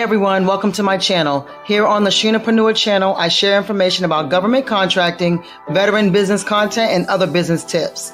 everyone, welcome to my channel. Here on the Sheenapreneur channel, I share information about government contracting, veteran business content, and other business tips.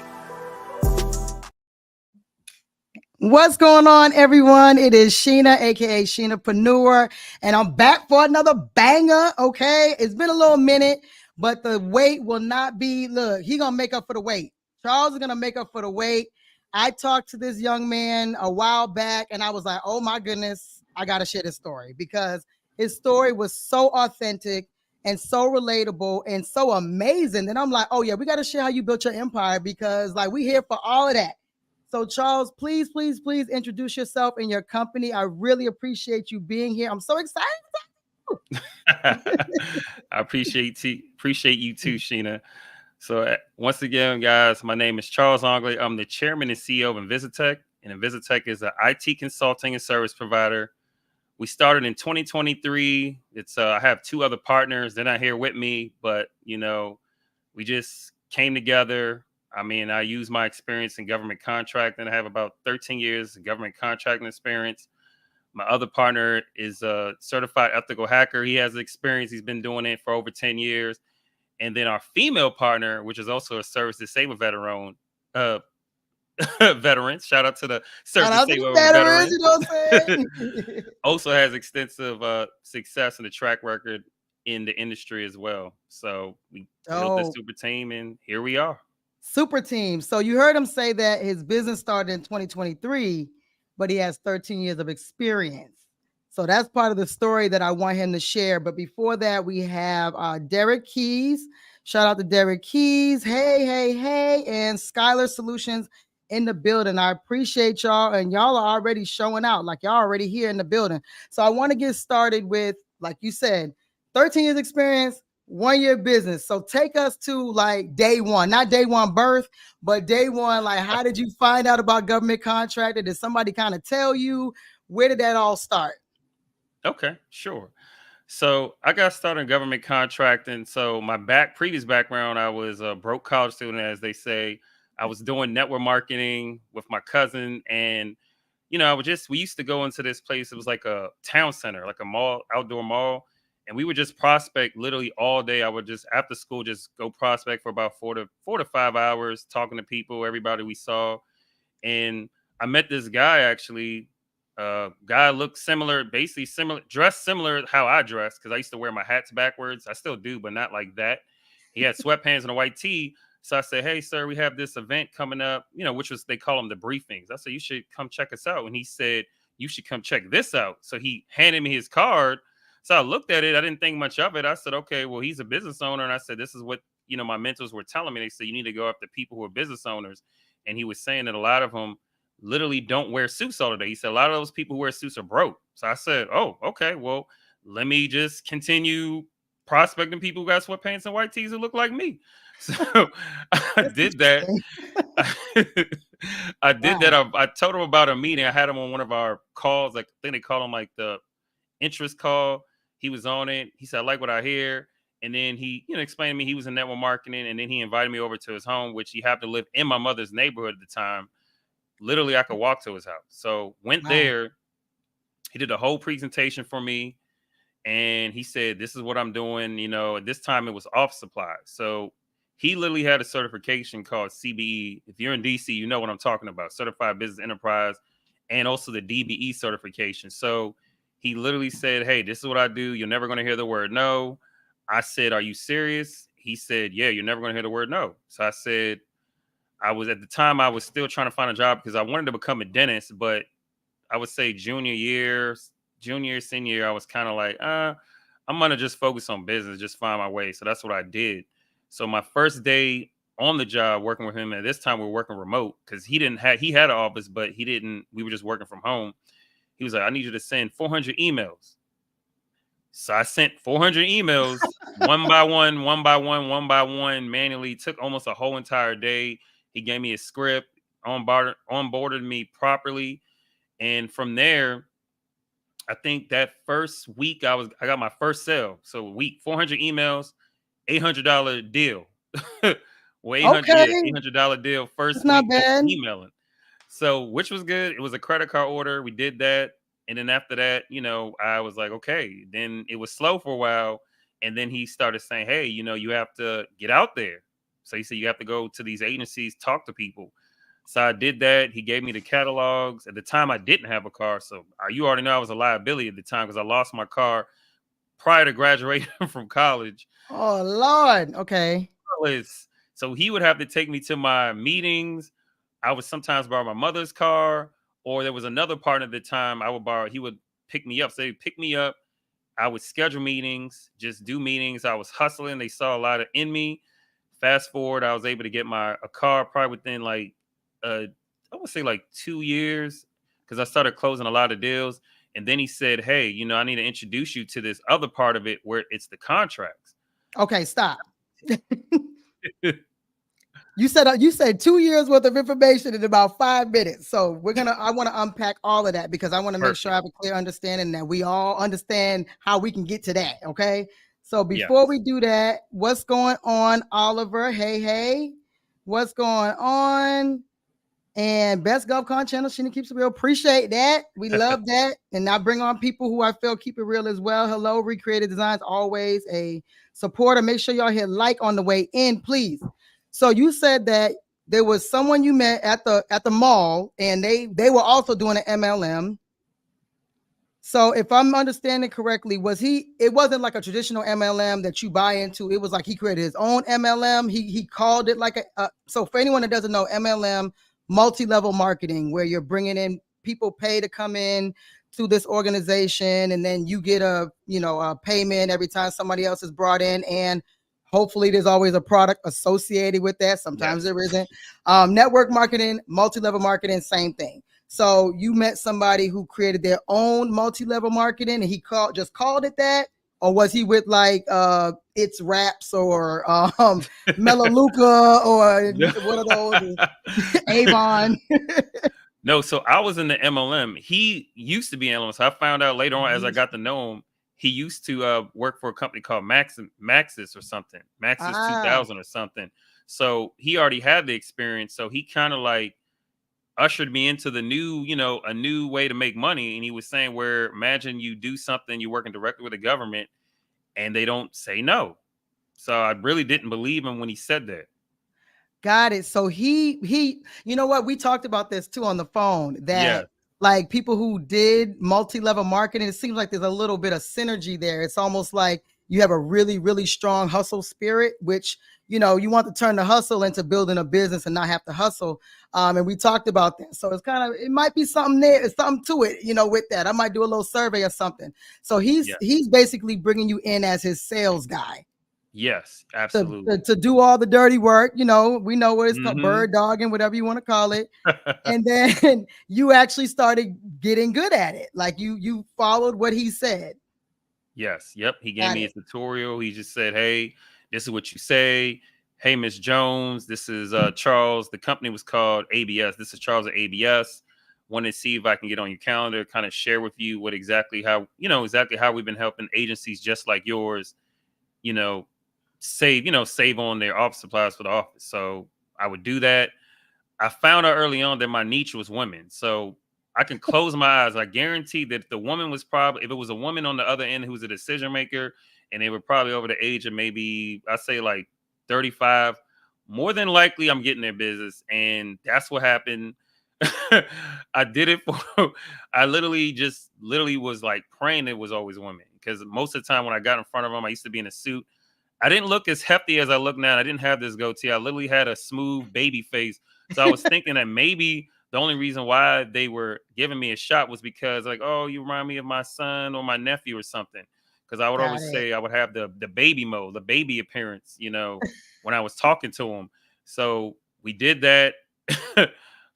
What's going on, everyone? It is Sheena, aka Sheenapreneur, and I'm back for another banger, okay? It's been a little minute, but the wait will not be, look, he's gonna make up for the wait. Charles is gonna make up for the wait. I talked to this young man a while back, and I was like, oh my goodness, I gotta share this story because his story was so authentic and so relatable and so amazing. And I'm like, oh yeah, we gotta share how you built your empire because like we here for all of that. So Charles, please introduce yourself and your company. I really appreciate you being here. I'm so excited. I appreciate you too, Sheena. So once again, guys, my name is Charles Anglais. I'm the chairman and CEO of Invisitech, and Invisitech is an IT consulting and service provider. We started in 2023. It's I have two other partners. They're not here with me, but you know, we just came together. I mean, I use my experience in government contracting. I have about 13 years of government contracting experience. My other partner is a certified ethical hacker. He has experience. He's been doing it for over 10 years. And then our female partner, which is also a service disabled veteran, veterans. Shout out to the service disabled veterans. You know what I'm saying? Also has extensive success and a track record in the industry as well. So we built this super team, and here we are. Super team. So you heard him say that his business started in 2023, but he has 13 years of experience. So that's part of the story that I want him to share. But before that, we have Derek Keys. Shout out to Derek Keys. Hey. And Skylar Solutions in the building. I appreciate y'all. And y'all are already showing out. Like y'all already here in the building. So I want to get started with, like you said, 13 years experience, 1 year business. So take us to like day one, not day one birth, but day one. Like, how did you find out about government contracting? Did somebody kind of tell you? Where did that all start? Okay, sure. So I got started in government contracting. So my previous background, I was a broke college student, as they say. I was doing network marketing with my cousin, and you know, we used to go into this place. It was like a town center, like a mall, outdoor mall, and we would just prospect literally all day. I would just after school just go prospect for about 4 to 5 hours, talking to people, everybody we saw, and I met this guy actually. Guy looked similar, basically similar, dressed similar how I dress because I used to wear my hats backwards. I still do, but not like that. He had sweatpants and a white tee. So I said, hey, sir, we have this event coming up, you know, which was, they call them the briefings. I said, you should come check us out. And he said, you should come check this out. So he handed me his card. So I looked at it. I didn't think much of it. I said, okay, well, he's a business owner. And I said, this is what, you know, my mentors were telling me. They said, you need to go after people who are business owners. And he was saying that a lot of them literally don't wear suits all day. He said a lot of those people who wear suits are broke. So I said, oh, okay, well, let me just continue prospecting people who got sweatpants and white tees who look like me. So I did that. I did that. I told him about a meeting. I had him on one of our calls. Like, I think they call him like the interest call. He was on it. He said, I like what I hear. And then he, you know, explained to me he was in network marketing. And then he invited me over to his home, which he happened to live in my mother's neighborhood at the time. Literally, I could walk to his house. So went there. He did a whole presentation for me. And he said, this is what I'm doing. You know, at this time it was office supplies. So he literally had a certification called CBE. If you're in DC, you know what I'm talking about. Certified Business Enterprise, and also the DBE certification. So he literally said, hey, this is what I do. You're never going to hear the word no. I said, are you serious? He said, yeah, you're never going to hear the word no. So I said, I was at the time I was still trying to find a job because I wanted to become a dentist, but I would say junior, senior year, I was kind of like, I'm gonna just focus on business, just find my way. So that's what I did. So my first day on the job working with him, and this time we were working remote because he had an office, but we were just working from home. He was like, I need you to send 400 emails. So I sent 400 emails one by one, manually. Took almost a whole entire day. He gave me a script, onboarded me properly. And from there, I think that first week I got my first sale. So a week, 400 emails, $800 deal. Well, $800 deal first week emailing. So which was good. It was a credit card order. We did that. And then after that, I was like, okay. Then it was slow for a while. And then he started saying, hey, you have to get out there. So he said, you have to go to these agencies, talk to people. So I did that. He gave me the catalogs. At the time, I didn't have a car. So you already know I was a liability at the time because I lost my car prior to graduating from college. Oh Lord. Okay. So he would have to take me to my meetings. I would sometimes borrow my mother's car, or there was another partner at the time he would pick me up. So he'd pick me up. I would schedule meetings, just do meetings. I was hustling. They saw a lot of in me. Fast forward, I was able to get a car probably within I would say 2 years because I started closing a lot of deals. And then he said, hey, I need to introduce you to this other part of it where it's the contracts. Okay, stop. You said 2 years worth of information in about 5 minutes. So I want to unpack all of that because I want to make sure I have a clear understanding that we all understand how we can get to that. Okay. So before we do that, what's going on, Oliver? Hey, what's going on? And best GovCon channel, Sheena keeps it real. Appreciate that. We love that. And I bring on people who I feel keep it real as well. Hello, Recreated Designs, always a supporter. Make sure y'all hit like on the way in, please. So you said that there was someone you met at the mall, and they were also doing an MLM. So if I'm understanding correctly, it wasn't like a traditional MLM that you buy into. It was like he created his own MLM. He called it like so for anyone that doesn't know, MLM, multi-level marketing, where you're bringing in people pay to come in to this organization, and then you get a payment every time somebody else is brought in, and hopefully there's always a product associated with that. Sometimes there isn't. Network marketing, multi-level marketing, same thing. So you met somebody who created their own multi-level marketing, and he just called it that, or was he with It's Raps or Melaleuca or one of those Avon? No, so I was in the MLM. He used to be an MLM. So I found out later on as I got to know him, he used to work for a company called Maxis or something, Maxis 2000 or something. So he already had the experience. So he kind of ushered me into the new, a new way to make money. And he was saying imagine you do something, you're working directly with the government and they don't say no. So I really didn't believe him when he said that. Got it. So he, you know what? We talked about this too on the phone that people who did multi-level marketing, it seems like there's a little bit of synergy there. It's almost like you have a really, really strong hustle spirit, which, you want to turn the hustle into building a business and not have to hustle. And we talked about that. So it might be something there, something to it, with that. I might do a little survey or something. So he's basically bringing you in as his sales guy. Yes, absolutely. To do all the dirty work, we know what it's called, bird dogging, whatever you want to call it. And then you actually started getting good at it. Like you followed what he said. Yes. Yep. He gave me a tutorial. He just said, hey, this is what you say. Hey, Miss Jones, this is Charles. The company was called ABS. This is Charles at ABS. Want to see if I can get on your calendar, kind of share with you exactly how we've been helping agencies just like yours, save on their office supplies for the office. So I would do that. I found out early on that my niche was women. So I can close my eyes. I guarantee that if it was a woman on the other end who was a decision maker and they were probably over the age of maybe, I say 35, more than likely I'm getting their business. And that's what happened. I did it I literally was praying it was always women, because most of the time when I got in front of them, I used to be in a suit. I didn't look as hefty as I look now. I didn't have this goatee. I literally had a smooth baby face. So I was thinking that maybe the only reason why they were giving me a shot was because oh, you remind me of my son or my nephew or something. Because I would always say I would have the baby mode, the baby appearance, when I was talking to them. So we did that for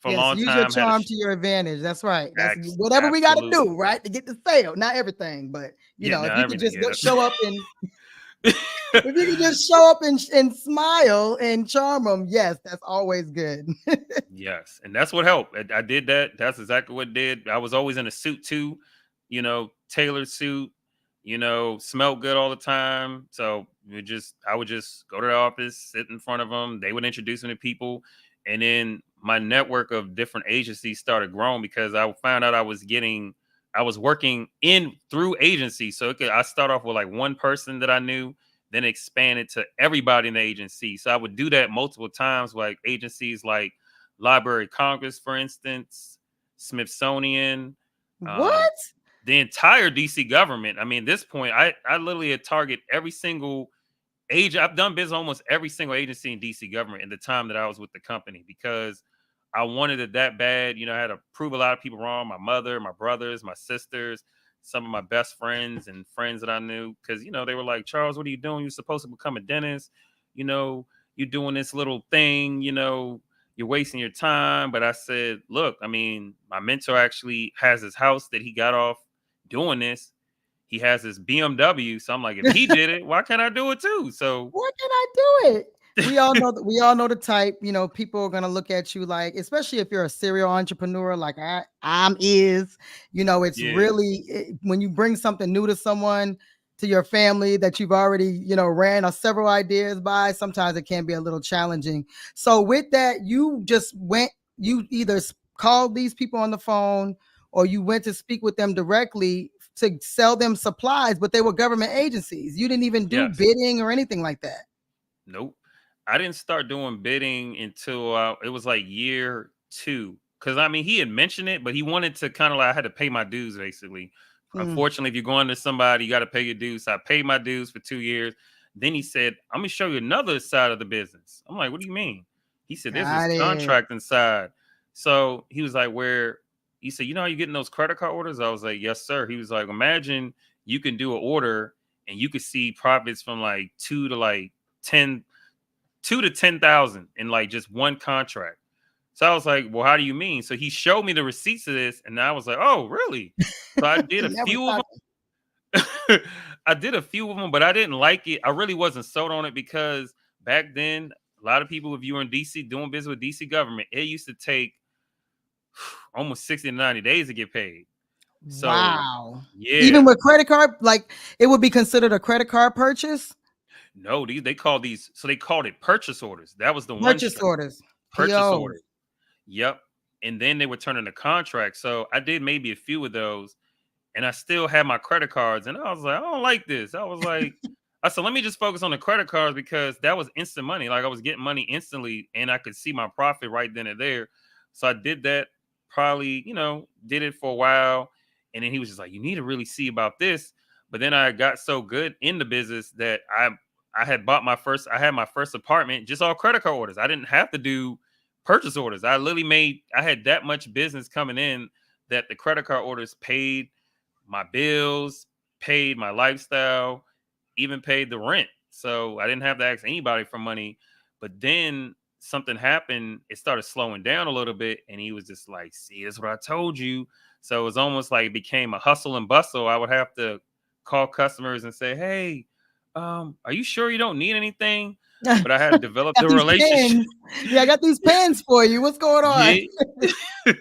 a long use time. Your charm to your advantage. That's right. That's whatever we got to do, right, to get the sale. Not everything, but if you could just show up and if you can just show up and smile and charm them, yes, that's always good. Yes, and that's what helped. I did that. That's exactly what it did. I was always in a suit too, tailored suit, smelled good all the time. So I would just go to the office, sit in front of them. They would introduce me to people, and then my network of different agencies started growing because I found out I I was working through agency. So I start off with like one person that I knew, then expanded to everybody in the agency. So I would do that multiple times, like agencies like Library of Congress, for instance, Smithsonian, um, What? the entire DC government. I mean, at this point, I literally had target every single I've done business almost every single agency in DC government in the time that I was with the company because I wanted it that bad. You know, I had to prove a lot of people wrong. My mother, my brothers, my sisters, some of my best friends and friends that I knew. Cause they were like, Charles, what are you doing? You're supposed to become a dentist. You know, you're doing this little thing, you're wasting your time. But I said, look, I mean, my mentor actually has his house that he got off doing this. He has his BMW. So I'm like, if he did it, why can't I do it too? So Why can I do it? We all know we all know the type. People are gonna look at you like, especially if you're a serial entrepreneur, like I'm is. It's yeah, really when you bring something new to someone, to your family that you've already ran several ideas by. Sometimes it can be a little challenging. So with that, you just went. You either called these people on the phone or you went to speak with them directly to sell them supplies, but they were government agencies. You didn't even do yes. bidding or anything like that. Nope. I didn't start doing bidding until it was like year 2. Because I mean, he had mentioned it, but he wanted to kind of like I had to pay my dues basically. Mm, Unfortunately, if you're going to somebody, you got to pay your dues. So I paid my dues for 2 years. Then he said, I'm gonna show you another side of the business. I'm like, what do you mean? He said, there's this got it. contracting side. So he was like, where he said, how you getting those credit card orders? I was like, yes, sir. He was like, imagine you can do an order and you could see profits from like 2 to like 10 2 to 10,000 in like just one contract. So I was like, well, how do you mean? So he showed me the receipts of this, and I was like, oh, really? So I did a Never few of thought. them. I did a few of them, but I didn't like it. I really wasn't sold on it because back then, a lot of people, if you were in DC doing business with DC government, it used to take almost 60 to 90 days to get paid. So Wow. Even yeah, with credit card, like it would be considered a credit card purchase. no, they called it purchase orders. That was the one Purchase stream. orders, Purchase POs. orders. Yep. And then they would turn into contracts. So I did maybe a few of those and I still had my credit cards. And I was like, I don't like this. I said, let me just focus on the credit cards because that was instant money. Like I was getting money instantly and I could see my profit right then and there. So I did that probably, did it for a while. And then he was just like, you need to really see about this. But then I got so good in the business that I had my first apartment, just all credit card orders. I didn't have to do purchase orders. I had that much business coming in that the credit card orders paid my bills, paid my lifestyle, even paid the rent. So I didn't have to ask anybody for money. But then something happened, it started slowing down a little bit. And he was just like, see, that's what I told you. So it was almost like it became a hustle and bustle. I would have to call customers and say, hey, are you sure you don't need anything? But I had developed Got a these relationship. pens. Yeah, I got these pens for you. What's going on? Yeah.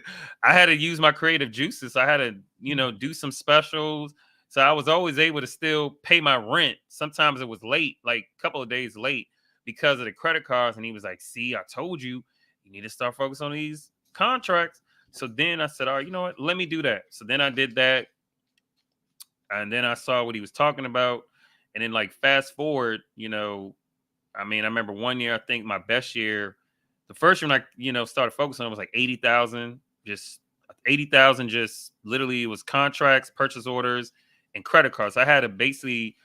I had to use my creative juices. I had to, do some specials. So I was always able to still pay my rent. Sometimes it was late, like a couple of days late because of the credit cards. And he was like, see, I told you, you need to start focusing on these contracts. So then I said, all right, you know what? Let me do that. So then I did that. And then I saw what he was talking about. And then like fast forward, I mean, I remember one year, I think my best year, the first year when I, started focusing on was like 80,000, just 80,000, just literally it was contracts, purchase orders, and credit cards. I had basically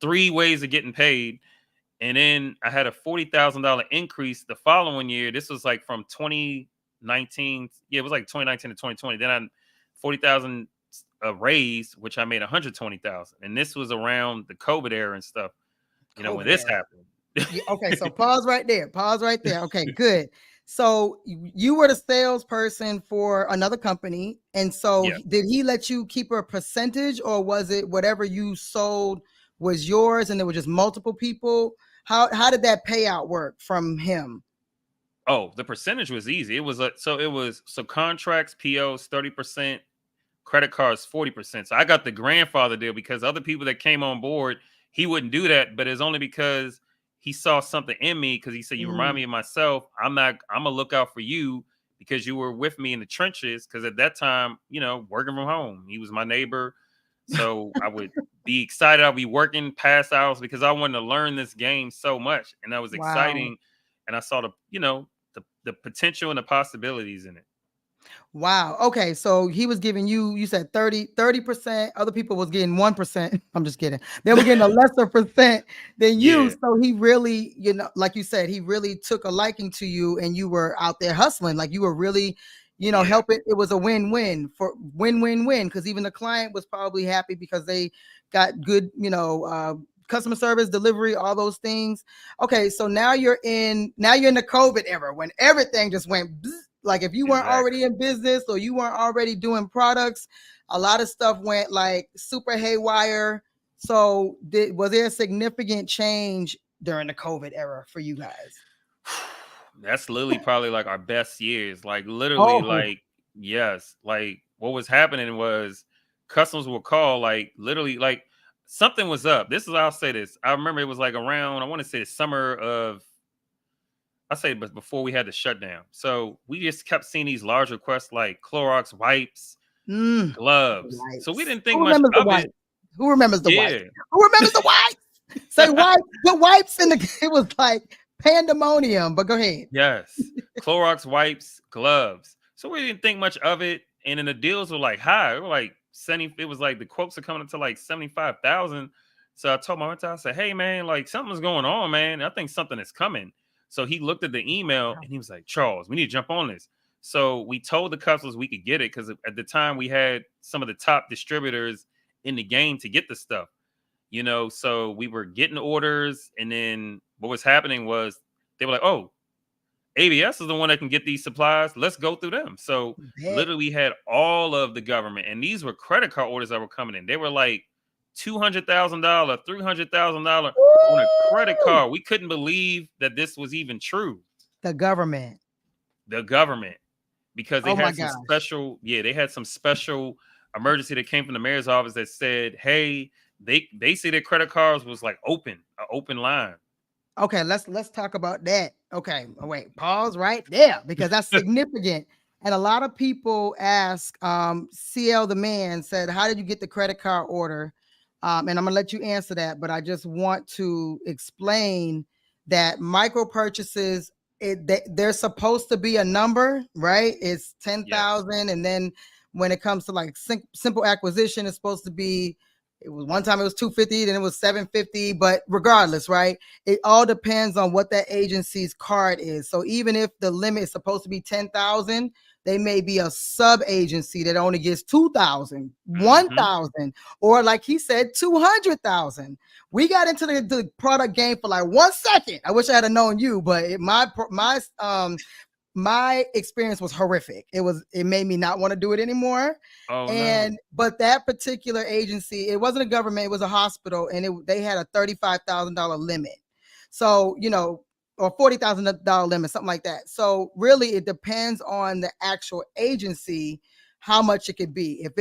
3 ways of getting paid. And then I had a $40,000 increase the following year. This was like from 2019. Yeah, it was like 2019 to 2020. Then I 40,000 a raise, which I made 120,000. And this was around the COVID era and stuff, when COVID this era. happened. Okay, so pause right there. Pause right there. Okay, good. So you were the salesperson for another company, and so Yeah. did he let you keep a percentage, or was it whatever you sold was yours, and there were just multiple people? How did that payout work from him? Oh, the percentage was easy. It was so contracts, POs 30%, credit cards 40%. So I got the grandfather deal because other people that came on board, he wouldn't do that, but it's only because he saw something in me because he said, you remind Mm, me of myself. I'm gonna look out for you because you were with me in the trenches. Because at that time, working from home, he was my neighbor, so I would be excited. I'd be working past hours because I wanted to learn this game so much, and that was Wow. exciting. And I saw the potential and the possibilities in it. Wow. Okay. So he was giving you, you said 30%. Other people was getting 1%. I'm just kidding. They were getting a lesser percent than you. Yeah, So he really, like you said, he really took a liking to you and you were out there hustling. Like you were really, yeah, helping. It was a win-win for win-win-win. Cause even the client was probably happy because they got good, customer service, delivery, all those things. Okay. So now you're in the COVID era when everything just went like if you weren't exactly. already in business or you weren't already doing products, a lot of stuff went like super haywire. So was there a significant change during the COVID era for you guys? That's literally probably like our best years. Like literally, Oh, like yes, like what was happening was customers will call, like literally, like something was up. This is, I'll say this. I remember it was like around, I want to say the summer of, I say, but before we had the shutdown. So we just kept seeing these large requests like Clorox wipes, mm, the gloves. So we wipes. didn't think Who much remembers the of it. wipes? Who remembers the wipes? Yeah. Who remembers the wipes? Say wipes. The wipes in the it was like pandemonium. But go ahead. Yes. Clorox wipes, gloves. So we didn't think much of it. And then the deals were like high. They were like 70. It was like the quotes are coming up to like 75,000. So I told my mentor, I said, hey man, like something's going on, man. I think something is coming. So he looked at the email and he was like, Charles, we need to jump on this. So we told the customers we could get it because at the time we had some of the top distributors in the game to get the stuff. So we were getting orders, and then what was happening was they were like, oh, ABS is the one that can get these supplies. Let's go through them. So Bet. literally we had all of the government, and these were credit card orders that were coming in. They were like $200,000, $300,000 on a credit Woo! card. We couldn't believe that this was even true. The government. The government, because they Oh my had some gosh. special, yeah, they had some special emergency that came from the mayor's office that said, hey, they say their credit cards was like an open line. Okay, let's talk about that. Okay, wait, pause right there because that's significant. And a lot of people ask, CL the man said, "How did you get the credit card order?" And I'm gonna let you answer that, but I just want to explain that micro purchases, they're supposed to be a number, right? It's ten Yes. thousand, and then when it comes to like simple acquisition, it's supposed to be. It was one time it was 250, then it was 750, but regardless, right? It all depends on what that agency's card is. So even if the limit is supposed to be 10,000, they may be a sub agency that only gets 2,000, Hmm. 1,000, or like he said, 200,000. We got into the product game for like 1 second. I wish I had known you, but my experience was horrific. It made me not want to do it anymore. Oh no. And but that particular agency, it wasn't a government, it was a hospital, and they had a $35,000 limit. So, or $40,000 limit, something like that. So really it depends on the actual agency how much it could be. If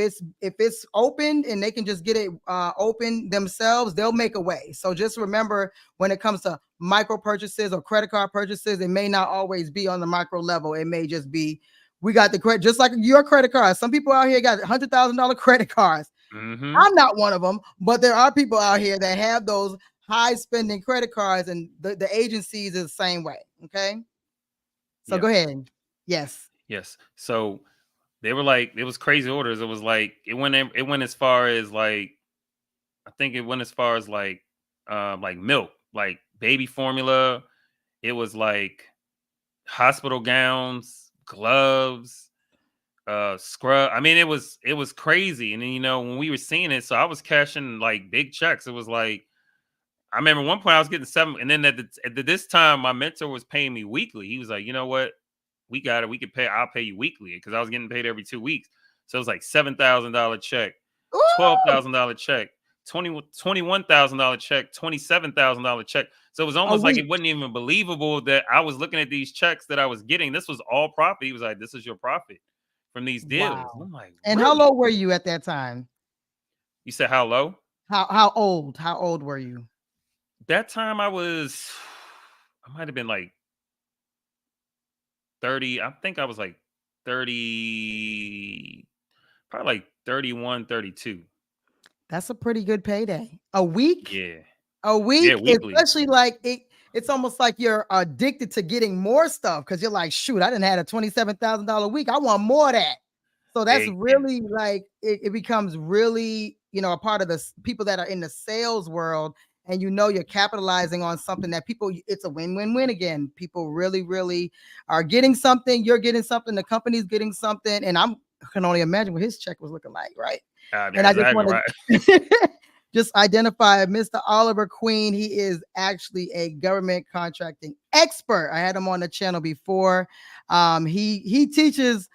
it's open and they can just get it open themselves, they'll make a way. So just remember, when it comes to micro purchases or credit card purchases, it may not always be on the micro level. It may just be, we got the credit, just like your credit card. Some people out here got $100,000 credit cards. Hmm. I'm not one of them, but there are people out here that have those high spending credit cards, and the agencies is the same way. Okay. So go Yes. ahead. Yes. Yes. So they were like, it was crazy orders. It was like it went as far as like, I think it went as far as like milk, like baby formula. It was like hospital gowns, gloves, scrub. I mean, it was crazy. And then when we were seeing it, so I was cashing like big checks. It was like, I remember one point I was getting seven, and then this time my mentor was paying me weekly. He was like, you know what, we got it. We could pay. I'll pay you weekly because I was getting paid every 2 weeks. So it was like $7,000 check, Ooh, $12,000 check, $21,000 check, $27,000 check. So it was a almost like week. it wasn't even believable that I was looking at these checks that I was getting. This was all profit. He was like, "This is your profit from these deals." And Wow. I'm like, And how "Really?" low were you at that time? You said how low? How old? How old were you? That time I might have been like 30. I think I was like 30, probably like 31, 32. That's a pretty good payday. A week? Yeah. A Yeah, week, weekly. especially like it's almost like you're addicted to getting more stuff because you're like, shoot, I didn't had a $27,000 week. I want more of that. So that's And really like it becomes really, a part of the people that are in the sales world, and you're capitalizing on something that people, it's a win-win-win again. People really, really are getting something, you're getting something, the company's getting something, and I can only imagine what his check was looking like, right? And I just exactly want right. to just identify Mr. Oliver Queen. He is actually a government contracting expert. I had him on the channel before. He teaches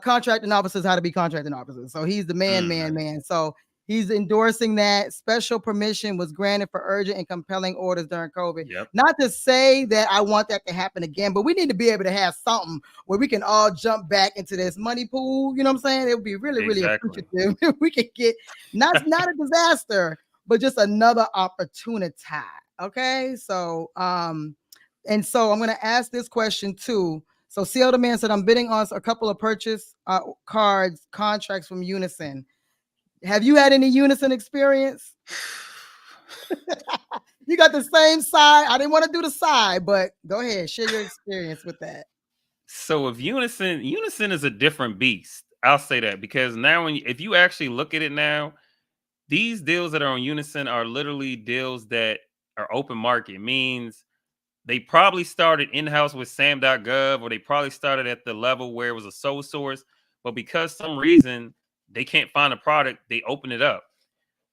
contracting officers how to be contracting officers. So he's the man. So he's endorsing that. Special permission was granted for urgent and compelling orders during COVID. Yep. Not to say that I want that to happen again, but we need to be able to have something where we can all jump back into this money pool. You know what I'm saying? It would be really, really Exactly. appreciative if we could get not a disaster, but just another opportunity. Okay. So and so I'm gonna ask this question too. So CL the man said, I'm bidding on a couple of purchase cards contracts from Unison. Have you had any Unison experience? You got the same side. I didn't want to do the side, but go ahead, share your experience with that. So if Unison is a different beast. I'll say that because now if you actually look at it now, these deals that are on Unison are literally deals that are open market. Means they probably started in-house with sam.gov, or they probably started at the level where it was a sole source, but because some reason they can't find a product, they open it up.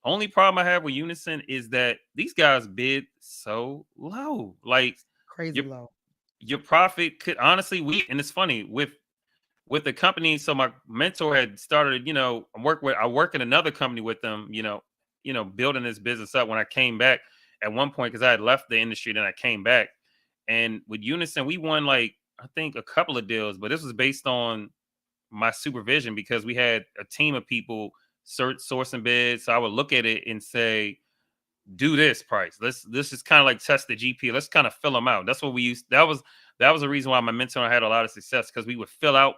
Only problem I have with Unison is that these guys bid so low. Like Crazy your low. your profit could honestly, and it's funny with the company. So my mentor had started, I work in another company with them, building this business up when I came back at one point because I had left the industry, then I came back. And with Unison, we won like I think a couple of deals, but this was based on my supervision because we had a team of people sourcing bids. So I would look at it and say, do this price. This is kind of like test the GP. Let's kind of fill them out. That's what we used. That was the reason why my mentor had a lot of success because we would fill out,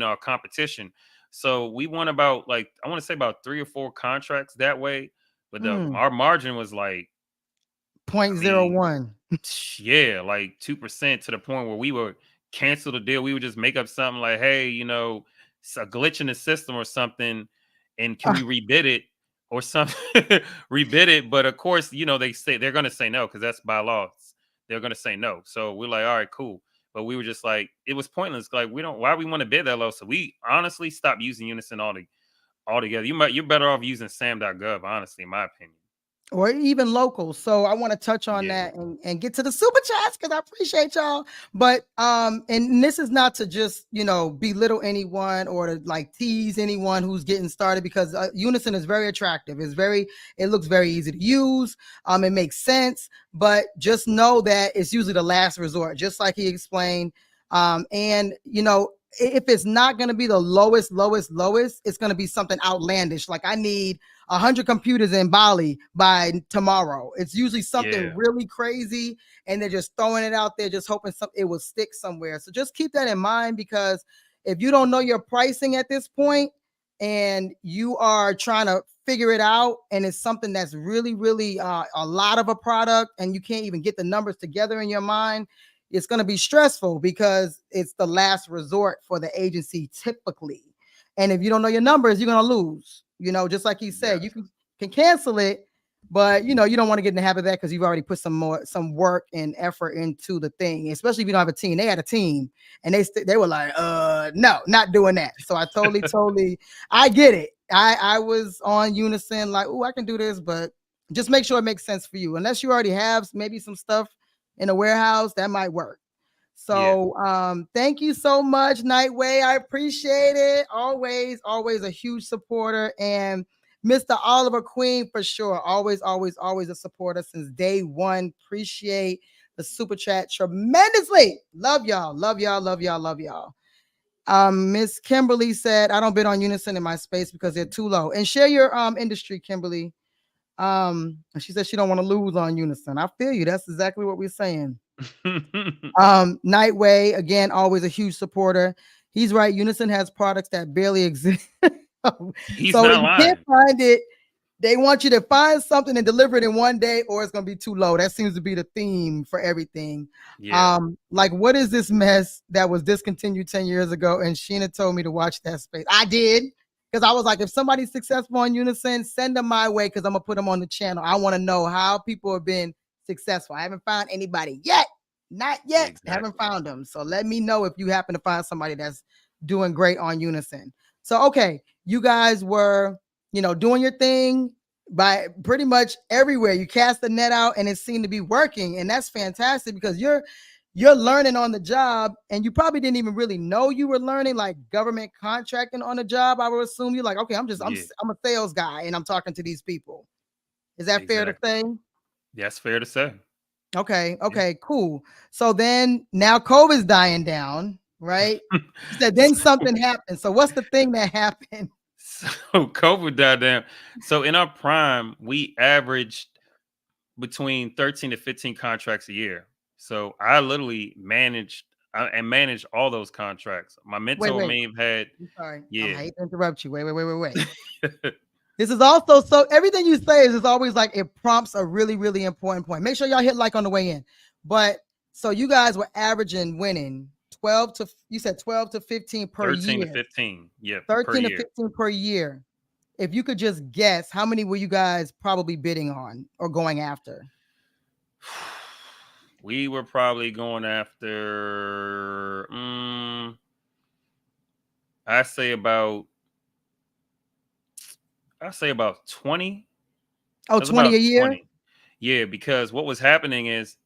our competition. So we won about like I want to say about 3 or 4 contracts that way, but our margin was like I mean 0.01. yeah, like 2% to the point where we would cancel the deal. We would just make up something like, hey, it's a glitch in the system or something, and can we rebid it or something? Rebid it. But of course, they're gonna say no because that's by law. They're gonna say no. So we're like, all right, cool. But we were just like, it was pointless. Like why we want to bid that low? So we honestly stopped using Unison altogether. You're better off using sam.gov, honestly, in my opinion. Or even local. So I want to touch on Yeah. that and get to the super chats because I appreciate y'all. But and this is not to just belittle anyone or to like tease anyone who's getting started because Unison is very attractive. It looks very easy to use. It makes sense, but just know that it's usually the last resort, just like he explained. And if it's not going to be the lowest, it's going to be something outlandish. Like I need 100 computers in Bali by tomorrow. It's usually something really crazy, and they're just throwing it out there, just hoping it will stick somewhere. So just keep that in mind because if you don't know your pricing at this point and you are trying to figure it out, and it's something that's really, really a lot of a product, and you can't even get the numbers together in your mind, it's going to be stressful because it's the last resort for the agency typically. And if you don't know your numbers, you're going to lose. Just like he said, you can cancel it, but you don't want to get in the habit of that because you've already put some work and effort into the thing, especially if you don't have a team. They had a team and they were like, no, not doing that. So I totally, I get it. I was on Unison like, oh, I can do this, but just make sure it makes sense for you. Unless you already have maybe some stuff in a warehouse, that might work. So thank you so much, Nightway. I appreciate it. Always a huge supporter. And Mr. Oliver Queen, for sure. Always a supporter since day one. Appreciate the super chat tremendously. Love y'all. Miss Kimberly said, I don't bid on Unison in my space because they're too low. And share your industry, Kimberly. She said she don't want to lose on Unison. I feel you. That's exactly what we're saying. Nightway, again, always a huge supporter. He's right. Unison has products that barely exist. He's So not you can't lying. find it. They want you to find something and deliver it in one day, or it's going to be too low. That seems to be the theme for everything. Yeah, Like, what is this mess that was discontinued 10 years ago? And Sheena told me to watch that space. I did, because I was like, if somebody's successful on Unison, send them my way, because I'm going to put them on the channel. I want to know how people have been successful. I haven't found anybody yet. Not yet. Haven't exactly. found them. So let me know if you happen to find somebody that's doing great on Unison. So, okay, you guys were, doing your thing by pretty much everywhere. You cast the net out and it seemed to be working. And that's fantastic, because you're learning on the job, and you probably didn't even really know you were learning, like government contracting on the job. I would assume you're like, okay, I'm Yeah, a sales guy and I'm talking to these people. Is that fair to exactly. say? That's fair to say. Okay, Yeah. okay, cool. So then now COVID's dying down, right? You said then something happened. So what's the thing that happened? So COVID died down. So in our prime, we averaged between 13 to 15 contracts a year. So I literally managed all those contracts. My Wait, mentor wait. may have had, I'm sorry. I yeah. hate to interrupt you. Wait. This is also, so everything you say is always like it prompts a really, really important point. Make sure y'all hit like on the way in. But so you guys were averaging winning 12 to 15 per 13 to year. 15, yeah, per 13 to year. 15 per year. If you could just guess, how many were you guys probably bidding on or going after? We were probably going after, I say about, I say about 20. Oh, It was 20 about a year? 20. Yeah, because what was happening is,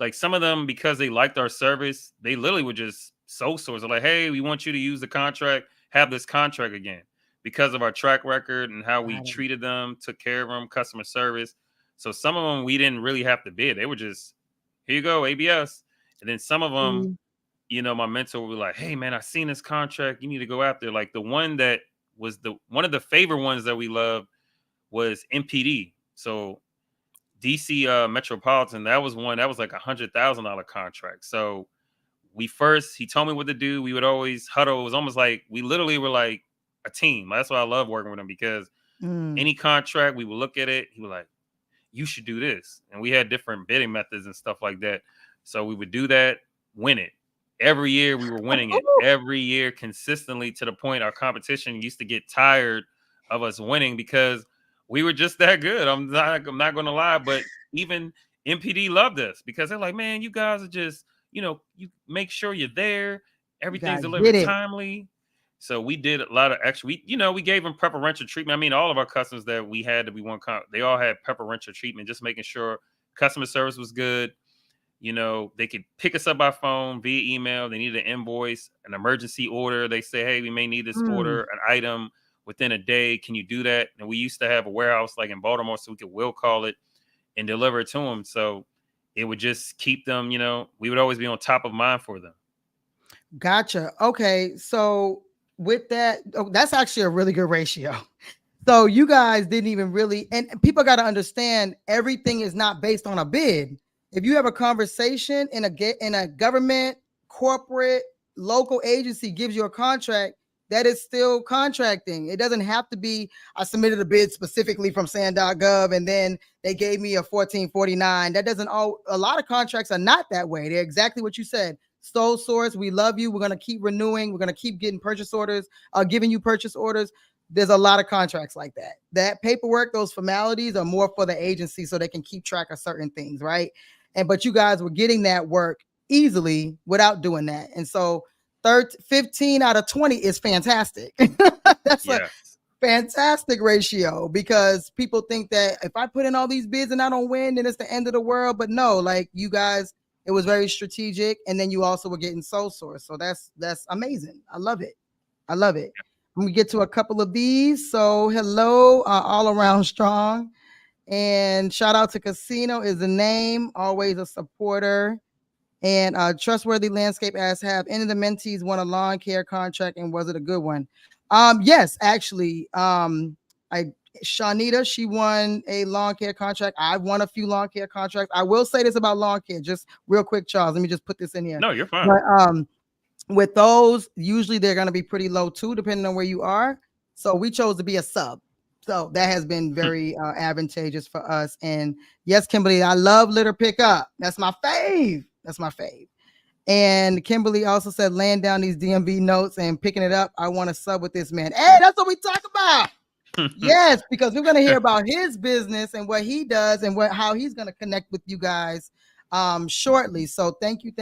like, some of them, because they liked our service, they literally would just sole source. They're like, hey, we want you to use the contract, have this contract again, because of our track record and how we Got it. treated them, took care of them, customer service. So some of them we didn't really have to bid. They were just, here you go, ABS. And then some of them, Mm. my mentor would be like, hey man, I seen this contract. You need to go after. Like, the one that was the one of the favorite ones that we loved was MPD. So DC Metropolitan, that was one that was like $100,000 contract. So he told me what to do. We would always huddle. It was almost like we literally were like a team. That's why I love working with him, because Mm. any contract we would look at it, he was like, you should do this. And we had different bidding methods and stuff like that. So we would do that, win it. Every year we were winning it. Every year consistently, to the point our competition used to get tired of us winning, because we were just that good. I'm not gonna lie, but even MPD loved us, because they're like, man, you guys are just, you make sure you're there. You Everything's guys did delivered it. timely. So we did a lot of extra. We gave them preferential treatment. I mean, all of our customers that we had, they all had preferential treatment, just making sure customer service was good. They could pick us up by phone, via email. They needed an invoice, an emergency order. They say, hey, we may need this Mm. order, an item within a day. Can you do that? And we used to have a warehouse like in Baltimore, so we could will call it and deliver it to them. So it would just keep them, we would always be on top of mind for them. Gotcha. Okay. So with that, that's actually a really good ratio. So you guys didn't even really, and people got to understand, everything is not based on a bid. If you have a conversation in a government, corporate, local agency gives you a contract, that is still contracting. It doesn't have to be, I submitted a bid specifically from SAN.gov and then they gave me a 1449. That doesn't all, a lot of contracts are not that way. They're exactly what you said. Sole source, we love you. We're going to keep renewing. We're going to keep getting purchase orders, giving you purchase orders. There's a lot of contracts like that. That paperwork, those formalities are more for the agency so they can keep track of certain things, right? But you guys were getting that work easily without doing that. And so 15 out of 20 is fantastic. That's a Yes. fantastic ratio, because people think that if I put in all these bids and I don't win, then it's the end of the world. But no, like, you guys, it was very strategic, and then you also were getting sole source. So that's amazing. I love it. I love it. Let me get to a couple of these. So hello, all around strong, and shout out to Casino is the name. Always a supporter. And trustworthy landscape asks, have any of the mentees won a lawn care contract, and was it a good one? Yes, actually. Shanita, she won a lawn care contract. I've won a few lawn care contracts. I will say this about lawn care, just real quick, Charles. Let me just put this in here. No, you're fine. But With those, usually they're going to be pretty low too, depending on where you are. So we chose to be a sub. So that has been very advantageous for us. And yes, Kimberly, I love litter pickup. That's my fave. That's my fave. And Kimberly also said, laying down these DMV notes and picking it up. I want to sub with this man. Hey, that's what we talk about. Yes, because we're going to hear about his business and what he does and how he's going to connect with you guys shortly. So thank you,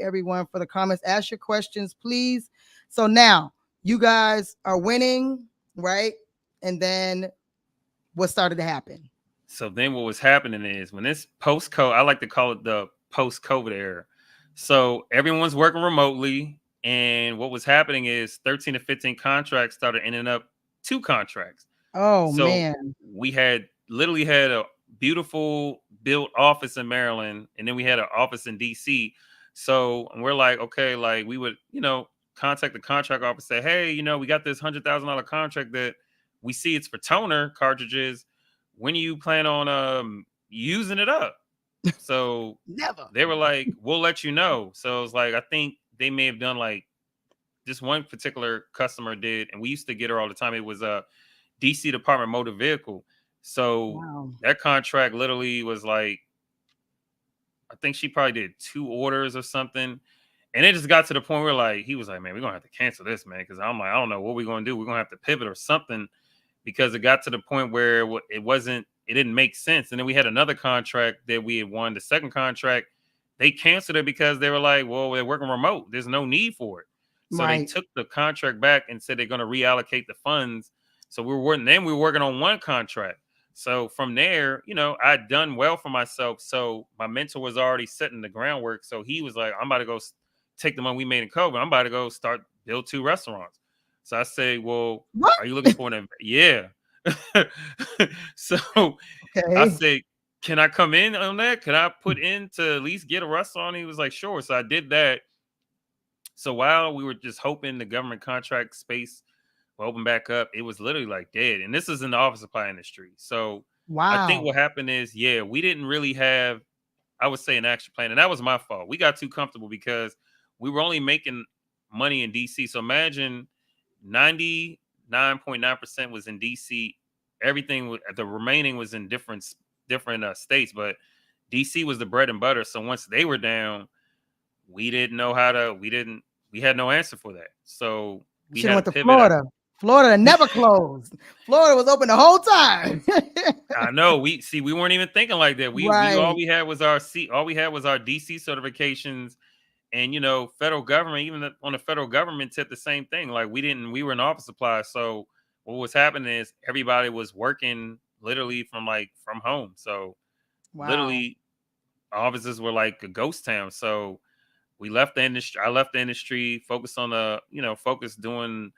everyone, for the comments. Ask your questions, please. So now you guys are winning, right? And then what started to happen? So then what was happening is when this post-COVID, I like to call it the post-COVID era. So everyone's working remotely. And what was happening is 13 to 15 contracts started ending up 2 contracts. Oh, so man. We literally had a beautiful built office in Maryland, and then we had an office in DC. So and we're like, okay, like we would, contact the contract office, say, hey, we got this $100,000 contract that we see it's for toner cartridges. When you plan on using it up? So Never. They were like, we'll let you know. So it's like, I think they may have done like just one particular customer did, and we used to get her all the time. It was a DC Department Motor Vehicle. So That contract literally was like, I think she probably did 2 orders or something. And it just got to the point where like, he was like, man, we're going to have to cancel this, man. Cause I'm like, I don't know what we're going to do. We're going to have to pivot or something, because it got to the point where it didn't make sense. And then we had another contract that we had won. The second contract, they canceled it because they were like, well, they're working remote. There's no need for it. So They took the contract back and said they're going to reallocate the funds. So we were working on one contract. So from there, I'd done well for myself. So my mentor was already setting the groundwork. So he was like, I'm about to go take the money we made in COVID. I'm about to go build 2 restaurants. So I say, well, what? Are you looking for an yeah. So I say, can I come in on that? Can I put in to at least get a restaurant? He was like, sure. So I did that. So while we were just hoping the government contract space will open back up, it was literally like dead. And this is in the office supply industry. So I think what happened is, we didn't really have, I would say, an action plan. And that was my fault. We got too comfortable because we were only making money in DC. So imagine 99.9% was in DC. Everything, the remaining was in different states, but DC was the bread and butter. So once they were down, we didn't know how to. We had no answer for that. So we should have went to Florida. Florida never closed. Florida was open the whole time. I know. We weren't even thinking like that. We all we had was our DC certifications. And federal government, even on the federal government tip, the same thing. Like we were in office supply. So what was happening is everybody was working literally from home. So literally offices were like a ghost town. So we left the industry. I left the industry, focused on doing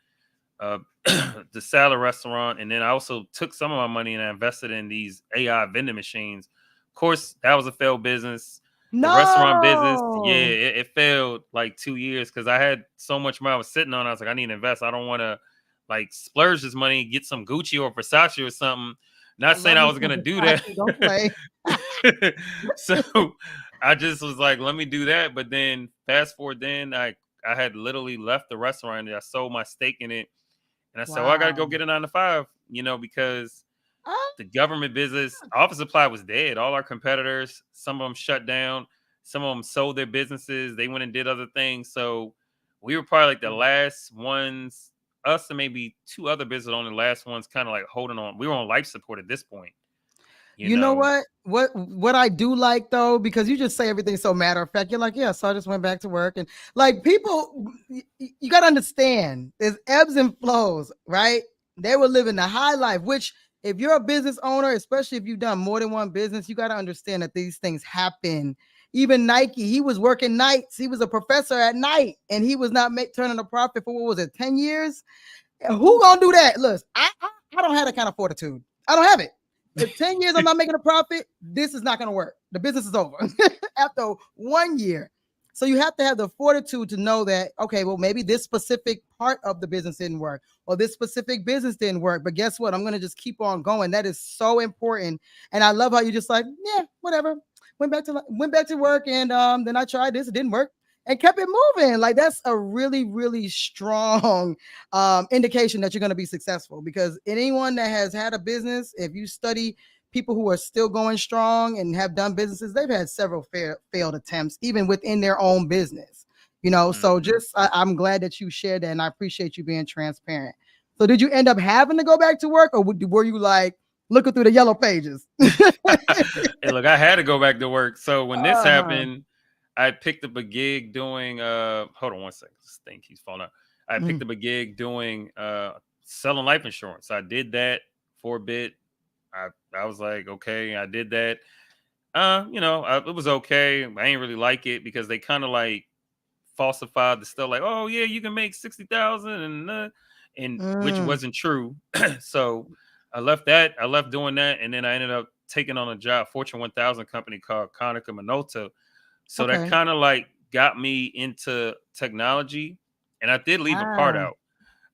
the salad restaurant. And then I also took some of my money and I invested in these AI vending machines. Of course, that was a failed business. The restaurant business, it failed like 2 years because I had so much money I was sitting on. I was like, I need to invest. I don't want to like splurge this money, get some Gucci or Versace or something. Not saying I was going to do that. Don't play. So I just was like, let me do that. But then fast forward, then I had literally left the restaurant and I sold my stake in it. And I said, well, I got to go get a 9-to-5, because the government business, office supply was dead. All our competitors, some of them shut down. Some of them sold their businesses. They went and did other things. So we were probably like the last ones, us and maybe 2 other businesses on the last ones kind of like holding on. We were on life support at this point. You know what I do like though, because you just say everything so matter of fact. You're like, yeah, so I just went back to work. And like people, you got to understand there's ebbs and flows, right? They were living the high life, which if you're a business owner, especially if you've done more than one business, you got to understand that these things happen. Even Nike, he was working nights. He was a professor at night and he was not turning a profit for, what was it, 10 years? Who gonna do that? Look, I don't have that kind of fortitude. I don't have it. If 10 years I'm not making a profit, this is not going to work. The business is over after 1 year. So you have to have the fortitude to know that, okay, well, maybe this specific part of the business didn't work or this specific business didn't work. But guess what? I'm going to just keep on going. That is so important. And I love how you just like, yeah, whatever. Went back to work and then I tried this. It didn't work. and kept it moving. Like that's a really, really strong indication that you're going to be successful, because anyone that has had a business, if you study people who are still going strong and have done businesses, they've had several failed attempts, even within their own business, you know? So Mhm. just, I'm glad that you shared that, and I appreciate you being transparent. So did you end up having to go back to work, or were you like looking through the yellow pages? Hey, look, I had to go back to work. So when this Uh-huh. happened, I picked up a gig doing hold on one second. This thing keeps falling out. I picked Mm. up a gig doing selling life insurance. I did that for a bit. I was like, okay, I did that. It was okay. I ain't really like it because they kind of like falsified the stuff like, oh yeah, you can make 60,000 and which Mm. wasn't true. So I left that. I left doing that, and then I ended up taking on a job, Fortune 1000 company called Contractor. So that Okay. kind of like got me into technology, and I did leave a part Ah. out.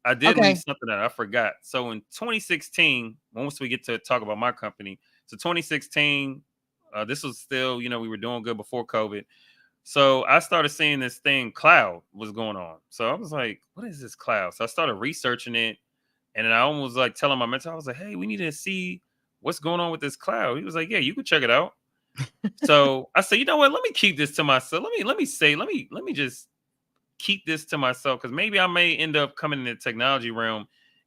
I did leave Okay. something that I forgot. So in 2016, once we get to talk about my company, so 2016, this was still, we were doing good before COVID. So I started seeing this thing, cloud, was going on. So I was like, what is this cloud? So I started researching it. And then I almost like telling my mentor, I was like, hey, we need to see what's going on with this cloud. He was like, yeah, you can check it out. So I said, you know what? Let me keep this to myself. Let me just keep this to myself, because maybe I may end up coming in the technology realm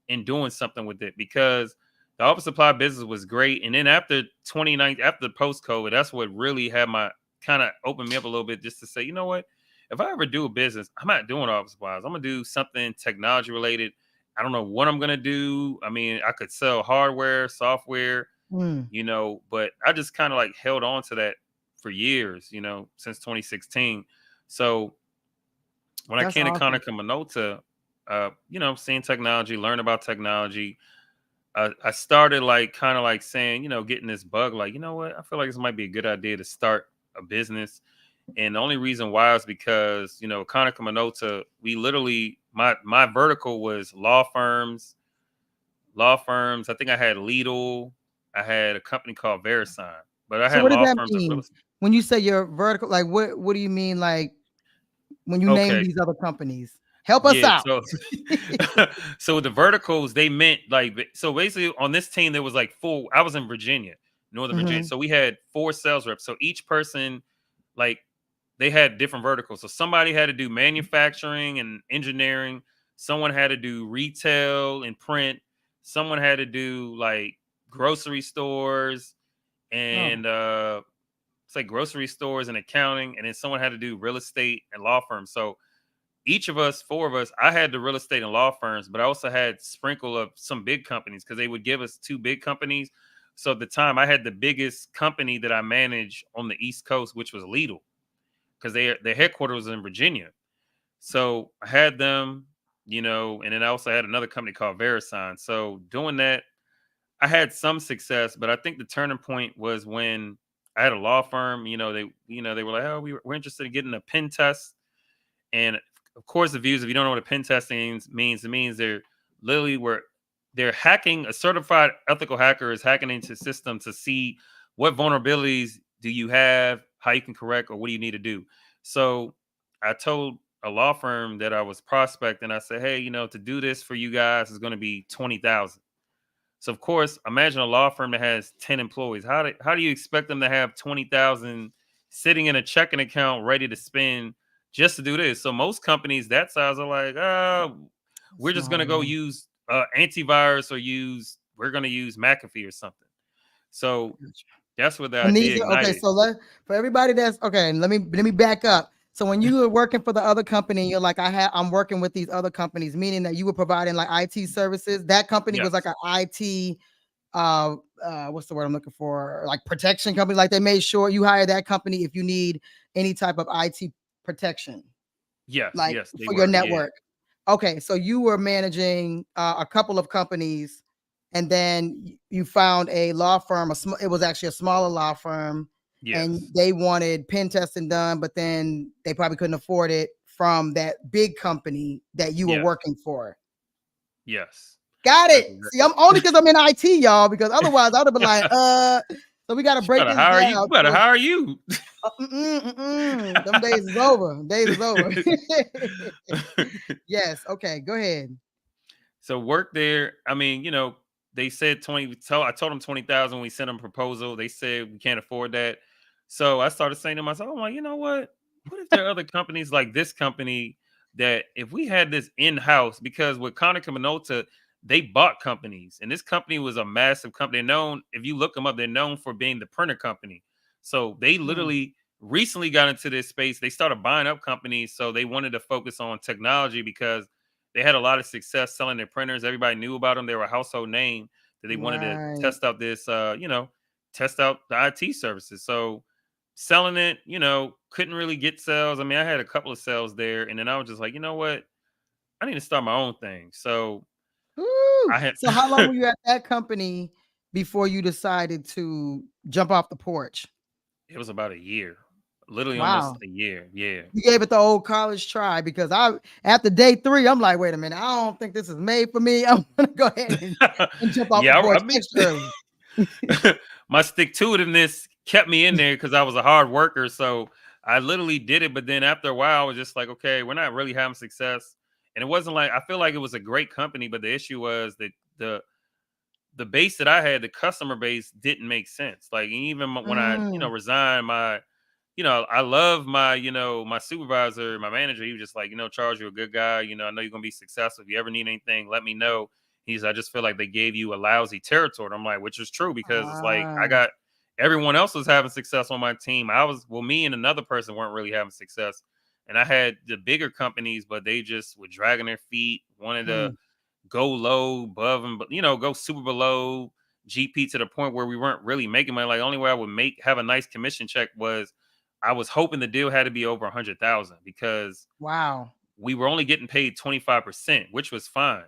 and doing something with it, because the office supply business was great. And then after 2019, after the post COVID, that's what really had my kind of opened me up a little bit, just to say, you know what? If I ever do a business, I'm not doing office supplies. I'm gonna do something technology related. I don't know what I'm gonna do. I mean, I could sell hardware, software, Mm. but I just kind of like held on to that for years, since 2016. So when I That's came to awesome. Konica Minolta, seeing technology, learn about technology, I started like kind of like saying, getting this bug, like, you know what, I feel like this might be a good idea to start a business. And the only reason why is because, Konica Minolta, we literally, my vertical was law firms. I think I had Lidl. I had a company called Verisign, but I So had what does law that firms and real mean estate. when you say you're vertical? Like what do you mean, like when you name Okay. these other companies? Help us Yeah, out. so so the verticals, they meant like, so basically on this team there was like four. I was in Virginia, Northern Virginia. Hmm. So we had four sales reps. So each person, like, they had different verticals. So somebody had to do manufacturing and engineering, someone had to do retail and print, someone had to do like grocery stores Oh, and it's like grocery stores and accounting, and then someone had to do real estate and law firms. So each of us, four of us, I had the real estate and law firms, but I also had sprinkle of some big companies, because they would give us two big companies. So at the time, I had the biggest company that I managed on the East Coast, which was Lidl, because their headquarters was in Virginia. So I had them, and then I also had another company called Verisign. So doing that, I had some success, but I think the turning point was when I had a law firm. They were like, oh, we're interested in getting a pen test. And of course, the views, if you don't know what a pen testing means, it means they're hacking. A certified ethical hacker is hacking into the system to see what vulnerabilities do you have, how you can correct, or what do you need to do. So I told a law firm that I was prospecting, I said, hey, to do this for you guys is going to be 20,000. So of course, imagine a law firm that has 10 employees. How do you expect them to have 20,000 sitting in a checking account ready to spend just to do this? So most companies that size are like, we're just gonna small. go Yeah. use antivirus, or we're gonna use McAfee or something. So that's where the And idea these are okay. ignited. So for everybody that's okay, let me back up. So when you were working for the other company, you're like, I'm working with these other companies, meaning that you were providing like IT services. That company was like Yes. an IT what's the word I'm looking for? Like protection company. Like they made sure you hire that company if you need any type of IT protection, Yes. like Yes, they for your were. Yeah. network. Okay, so you were managing a couple of companies, and then you found a law firm. It was actually a smaller law firm, and Yes. they wanted pen testing done, but then they probably couldn't afford it from that big company that you were Yes. working for. Yes. Got That's it. See, exactly. I'm only because I'm in IT, y'all, because otherwise I would have been like, so we got to break this We down. better So hire you. Them days is over. Days is over. Yes. Okay. Go ahead. So work there. I mean, they said 20. I told them 20,000 when we sent them a proposal. They said we can't afford that. So I started saying to myself, I'm like, you know what? What if there are other companies like this company that if we had this in-house, because with Konica Minolta, they bought companies, and this company was a massive company. They're known, if you look them up, they're known for being the printer company. So they Mm, literally recently got into this space. They started buying up companies, so they wanted to focus on technology because they had a lot of success selling their printers. Everybody knew about them. They were a household name that they wanted to right. test out this, test out the IT services. So selling it, couldn't really get sales. I mean, I had a couple of sales there, and then I was just like, you know what? I need to start my own thing. So Woo. I had So how long were you at that company before you decided to jump off the porch? it was about a year, literally almost Wow. a year. Yeah. You gave it the old college try because after day three, I'm like, wait a minute, I don't think this is made for me. I'm gonna go ahead and jump off the Yeah, porch I mean, extra early. my stick to itiveness kept me in there because I was a hard worker. So I literally did it. But then after a while, I was just like, okay, we're not really having success. And it wasn't like I feel like it was a great company, but the issue was that the base that I had, the customer base, didn't make sense. Like even when I, Mm, resigned, I love my, my supervisor, my manager. He was just like, Charles, you're a good guy. I know you're gonna be successful. If you ever need anything, let me know. I just feel like they gave you a lousy territory. I'm like, which is true because it's like I ah, got everyone else was having success on my team. Me and another person weren't really having success. And I had the bigger companies, but they just were dragging their feet, wanted to mm, go low, above, and go super below GP to the point where we weren't really making money. Like the only way I would have a nice commission check was I was hoping the deal had to be over 100,000 because wow. we were only getting paid 25%, which was fine.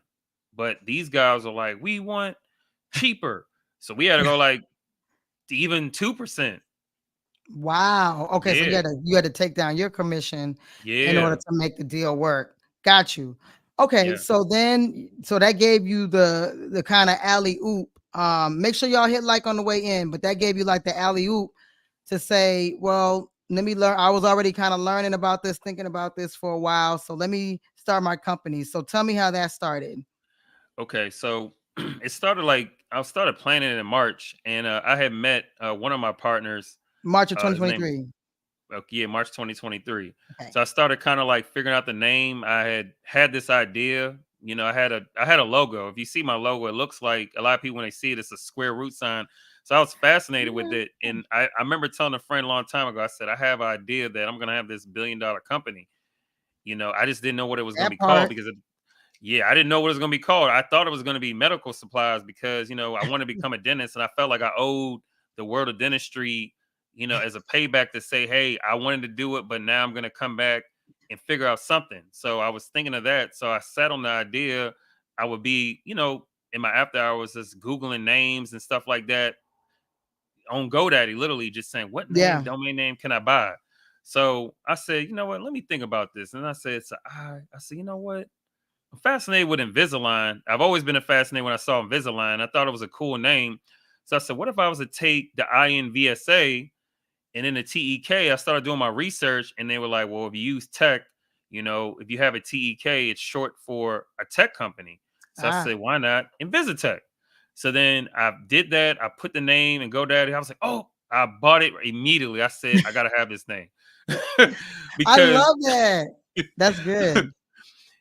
But these guys are like, we want cheaper. So we had to go like even 2%. Wow. Okay, so Yeah. you had to take down your commission in order Yeah. to make the deal work. Got you. Okay, Yeah. so that gave you the kind of alley oop. Make sure y'all hit like on the way in, but that gave you like the alley oop to say, well, let me learn. I was already kind of learning about this, thinking about this for a while. So let me start my company. So tell me how that started. Okay. So it started like I started planning it in March, and I had met one of my partners. March of His name is 2023. yeah, March 2023. Okay. So I started kind of like figuring out the name. I had this idea. I had a logo. If you see my logo, it looks like a lot of people when they see it, it's a square root sign. So I was fascinated with Yeah, it. And I remember telling a friend a long time ago, I said, I have an idea that I'm gonna have this $1 billion company. I just didn't know what it was gonna that be called part. because yeah, I didn't know what it was gonna be called. I thought it was gonna be medical supplies because I want to become a dentist, and I felt like I owed the world of dentistry, as a payback to say, hey, I wanted to do it, but now I'm gonna come back and figure out something. So I was thinking of that. So I sat on the idea. I would be, in my after hours, just googling names and stuff like that on GoDaddy, literally just saying, what Yeah. domain name can I buy? So I said, you know what? Let me think about this. And I said, I said, you know what? I'm fascinated with Invisalign. I've always been fascinated when I saw Invisalign. I thought it was a cool name. So I said, what if I was to take the INVSA and then the TEK? I started doing my research and they were like, well, if you use tech, if you have a TEK, it's short for a tech company. So I Ah. said, why not Invisitech? So then I did that. I put the name and GoDaddy. I was like, oh, I bought it immediately. I said, I got to have this name I because, love that. That's good.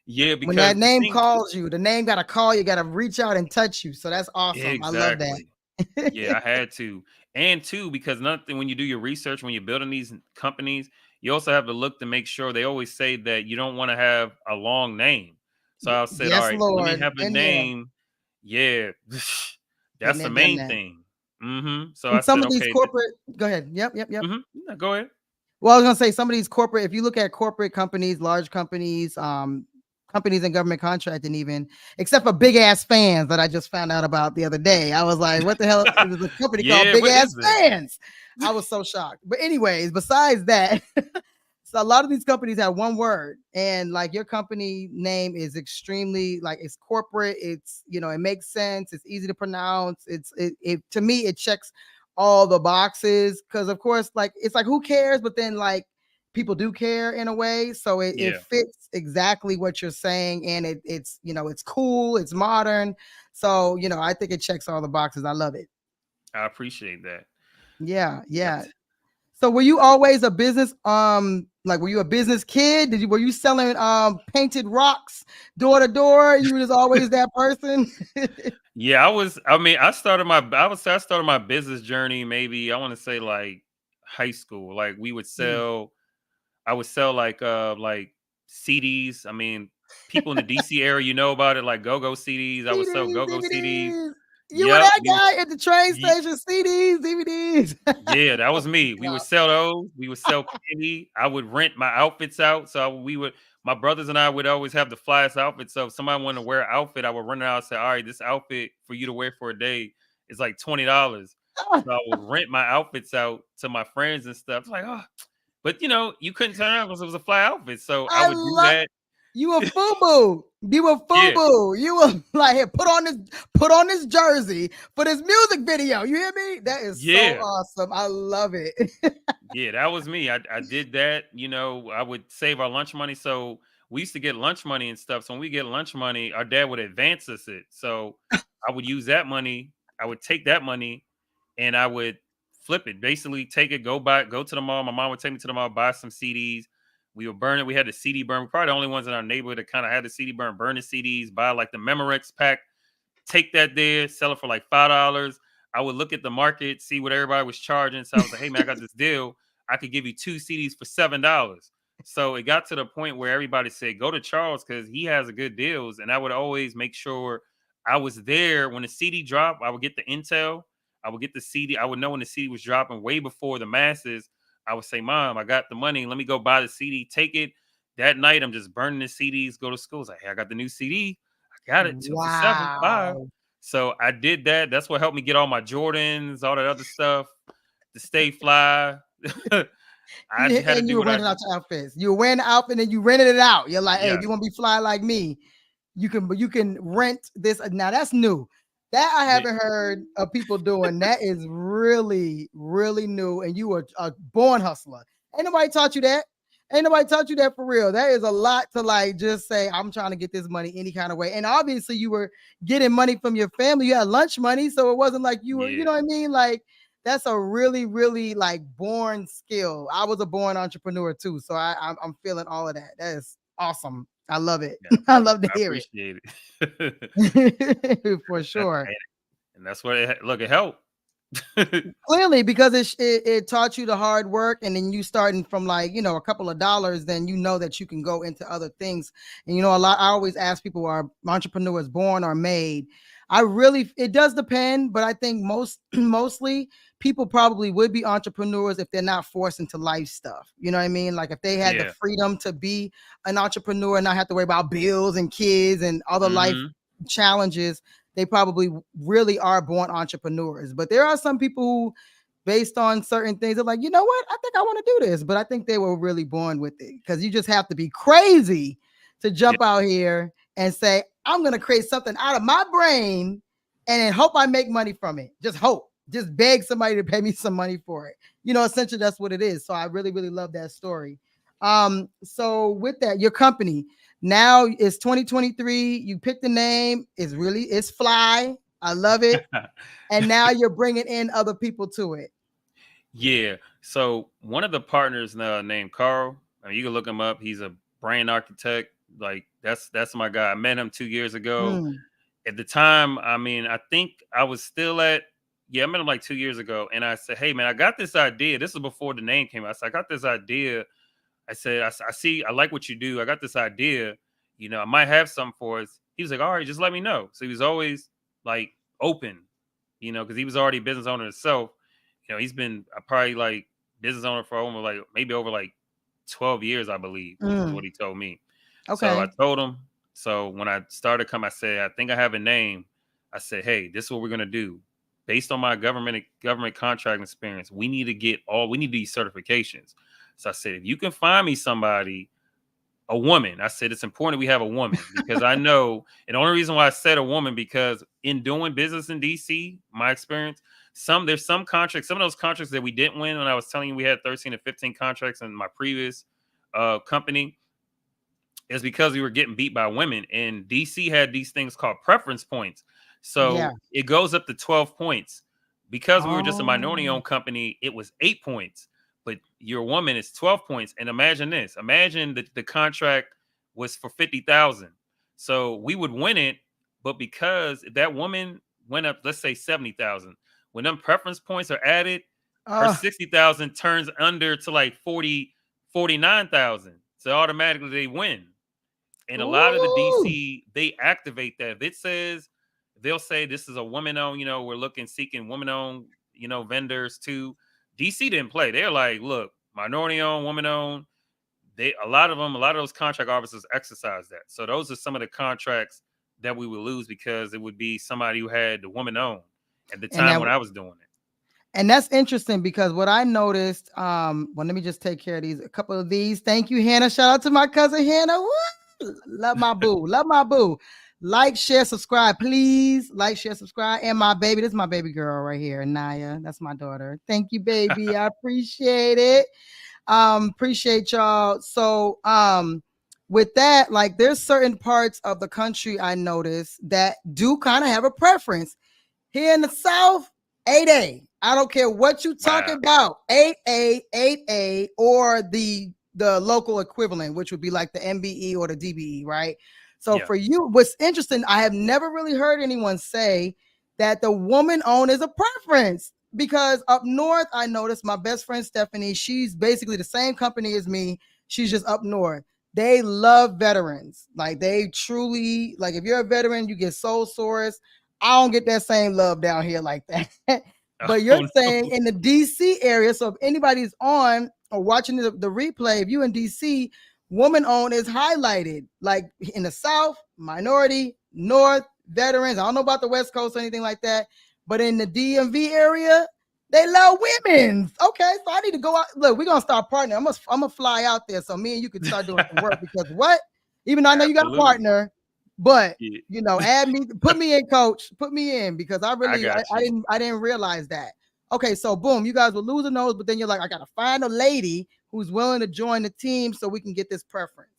yeah, When that because the name thing, calls you, the name gotta call you, gotta reach out and touch you. So that's awesome. I love that. exactly. Yeah, I had to. And two, because nothing when you do your research, when you're building these companies, you also have to look to make sure they always say that you don't want to have a long name. So I said, all Yes, right, let me Lord. have a Been there. name. Yeah, Been that's the there, done main that. thing. So I And some said, of these okay, corporate, go ahead. Yep, yep, yep. go ahead. Well, I was gonna say some of these corporate, if you look at corporate companies, large companies, companies in government contracting, even except for big ass fans that I just found out about the other day. I was like, what the hell? It was a company called Yeah, Big what is Ass that? Fans. I was so shocked. But anyways, besides that, so a lot of these companies have one word, and like your company name is extremely like it's corporate. It's it makes sense. It's easy to pronounce. It to me it checks all the boxes. Because of course, like it's like who cares? But then like people do care in a way. So it Yeah, fits exactly what you're saying. And it's it's cool, it's modern. So I think it checks all the boxes. I love it. I appreciate that. Yeah, yeah. That's So were you always a business like were you a business kid? Were you selling painted rocks door to door? You were just always that person? yeah. I mean, I started my business journey. Maybe I want to say like high school. Like we would Mm. sell. I would sell like CDs. I mean, people in the DC area, you know about it, like Go CDs. I would sell CDs, Go CDs. DVDs. You were Yep. that guy at the train Ye- station, CDs, DVDs. Yeah, that Oh was my me. We would God. sell those. We would sell candy. I would rent my outfits out. So we would, my brothers and I would always have the flyest outfits. So if somebody wanted to wear an outfit, I would run it out and say, all right, this outfit for you to wear for a day is like $20. So I would rent my outfits out to my friends and stuff. It's like, oh, but you couldn't turn around because it was a fly outfit. So I I would do love that. you were FUBU. You were Yeah. FUBU. You were like, here, put on this jersey for this music video. You hear me? That is so Yeah. awesome. I love it. Yeah, that was me. I did that. I would save our lunch money. So we used to get lunch money and stuff. So when we get lunch money, our dad would advance us it. So I would use that money. I would take that money and I would flip it. Basically, take it, go to the mall. My mom would take me to the mall, buy some CDs. We would burn it. We had the CD burn. We're probably the only ones in our neighborhood that kind of had the CD burn the CDs, buy like the Memorex pack, take that there, sell it for like $5. I would look at the market, see what everybody was charging. So I was like, hey man, I got this deal. I could give you 2 CDs for $7. So it got to the point where everybody said, go to Charles because he has a good deals. And I would always make sure I was there when the CD dropped. I would get the intel. I would get the CD. I would know when the CD was dropping way before the masses. I would say, Mom, I got the money. Let me go buy the CD. Take it. That night, I'm just burning the CDs, go to school. It's like, hey, I got the new CD. Got it 2 for $7. Bye. Wow. So I did that. That's what helped me get all my Jordans, all that other stuff to stay fly. I had to And you do were what I renting out your outfits. You were wearing the outfit and you rented it out. You're like, hey, if yes. you want to be fly like me, you can rent this. Now that's new. That I Yeah, haven't heard of people doing. That is really, really new. And you were a born hustler. Ain't nobody taught you that. Ain't nobody taught you that for real. That is a lot to like just say, I'm trying to get this money any kind of way. And obviously you were getting money from your family. You had lunch money. So it wasn't like you were, you yeah, know what I mean? Like that's a really, really like born skill. I was a born entrepreneur too. So I'm feeling all of that. That is awesome. I love it. yeah. I love to I hear appreciate it. it. For That- sure. and that's what it helped. Clearly, because it taught you the hard work, and then you starting from like a couple of dollars, then you know that you can go into other things. And a lot. I always ask people, are entrepreneurs born or made? It does depend, but I think mostly people probably would be entrepreneurs if they're not forced into life stuff. You know what I mean? Like if they had the Yeah. freedom to be an entrepreneur and not have to worry about bills and kids and other life Hmm. challenges, they probably really are born entrepreneurs. But there are some people who, based on certain things, are like, you know what? I think I want to do this. But I think they were really born with it because you just have to be crazy to Yeah. jump out here and say, I'm going to create something out of my brain and then hope I make money from it. Just hope. Just beg somebody to pay me some money for it. Essentially, that's what it is. So I really, really love that story. So with that, your company, now it's 2023. You picked the name. It's fly. I love it. And now you're bringing in other people to it. Yeah. So one of the partners named Carl, I mean, you can look him up. He's a brand architect. Like that's my guy. I met him 2 years ago. Mm, At the time, I mean, I think I was still I met him like 2 years ago. And I said, hey, man, I got this idea. This is before the name came out. I said, I got this idea. I said, I see, I like what you do. I got this idea. I might have something for us. He was like, all right, just let me know. So he was always like open, because he was already a business owner himself. He's been probably like business owner for maybe over like 12 years, I believe, is mm, what he told me. So I okay. told him. So when I started I said, I think I have a name. I said, hey, this is what we're gonna do. Based on my government contracting experience, we need these certifications. So I said, if you can find me somebody, a woman, I said it's important we have a woman because I know, and the only reason why I said a woman because in doing business in DC, my experience, There's some contracts, some of those contracts that we didn't win. When I was telling you we had 13 to 15 contracts in my previous company, is because we were getting beat by women. And DC had these things called preference points. Yeah. So it goes up to 12 points. Because we were just a minority Oh. owned company, it was 8 points. But your woman is 12 points. And imagine this. Imagine that the contract was for 50,000. So we would win it, but because that woman went up, let's say 70,000, when them preference points are added, her 60,000 turns under to like 49,000. So automatically they win. And a lot of the Ooh. DC, they activate that. If it says, they'll say this is a woman-owned, we're seeking women-owned, vendors too. DC didn't play. They're like, look, minority-owned, woman-owned. A lot of those contract officers exercise that. So those are some of the contracts that we would lose because it would be somebody who had the woman-owned at the time when I was doing it. And that's interesting because what I noticed, well, let me just take care of a couple of these. Thank you, Hannah. Shout out to my cousin, Hannah. Woo! Love my boo. Love my boo. Like, share, subscribe, please. Like, share, subscribe. And my baby, this is my baby girl right here, Naya. That's my daughter. Thank you, baby. I appreciate it. Appreciate y'all. So, with that, like, there's certain parts of the country I notice that do kind of have a preference. Here in the South, 8A. I don't care what you talking about. 8A, 8A, or the local equivalent, which would be like the MBE or the DBE, right? So for you, what's interesting, I have never really heard anyone say that the woman-owned is a preference, because up north, I noticed my best friend Stephanie, she's basically the same company as me. She's just up north. They love veterans. Like, they truly, like, if you're a veteran, you get sole source. I don't get that same love down here like that. But you're saying in the DC area, so if anybody's on or watching the replay, if you in DC, woman-owned is highlighted. Like in the South, minority, North, veterans. I don't know about the West Coast or anything like that. But in the DMV area, they love women. Okay, so I need to go out. Look, we're going to start partnering. I'm going to fly out there so me and you can start doing some work, because what? Even though I know you got a partner, but add me, put me in, coach, put me in, because I didn't realize that. Okay, so boom, you guys were losing those, but then you're like, I gotta find a lady who's willing to join the team so we can get this preference.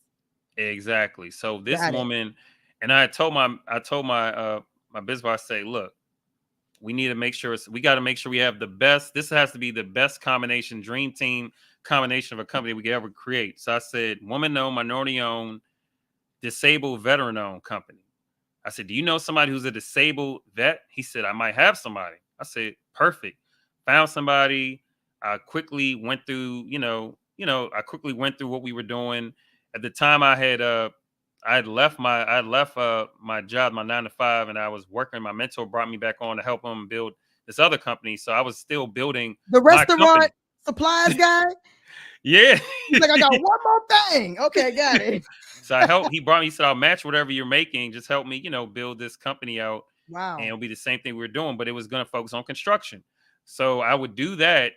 Exactly. So this woman, and I told my business boss, say, look, we need to make sure we got to make sure we have the best. This has to be the best combination, dream team combination of a company we could ever create. So I said, woman-owned, minority-owned, disabled, veteran-owned company. I said, do you know somebody who's a disabled vet? He said, I might have somebody. I said, perfect. Found somebody. I quickly went through, I quickly went through what we were doing. At the time, I left my job, my 9 to 5, and I was working. My mentor brought me back on to help him build this other company. So I was still building the restaurant supplies guy. Yeah. He's like, I got one more thing. Okay, got it. So I helped. He brought me. He said, I'll match whatever you're making. Just help me, build this company out. Wow. And it'll be the same thing we were doing, but it was going to focus on construction. So I would do that.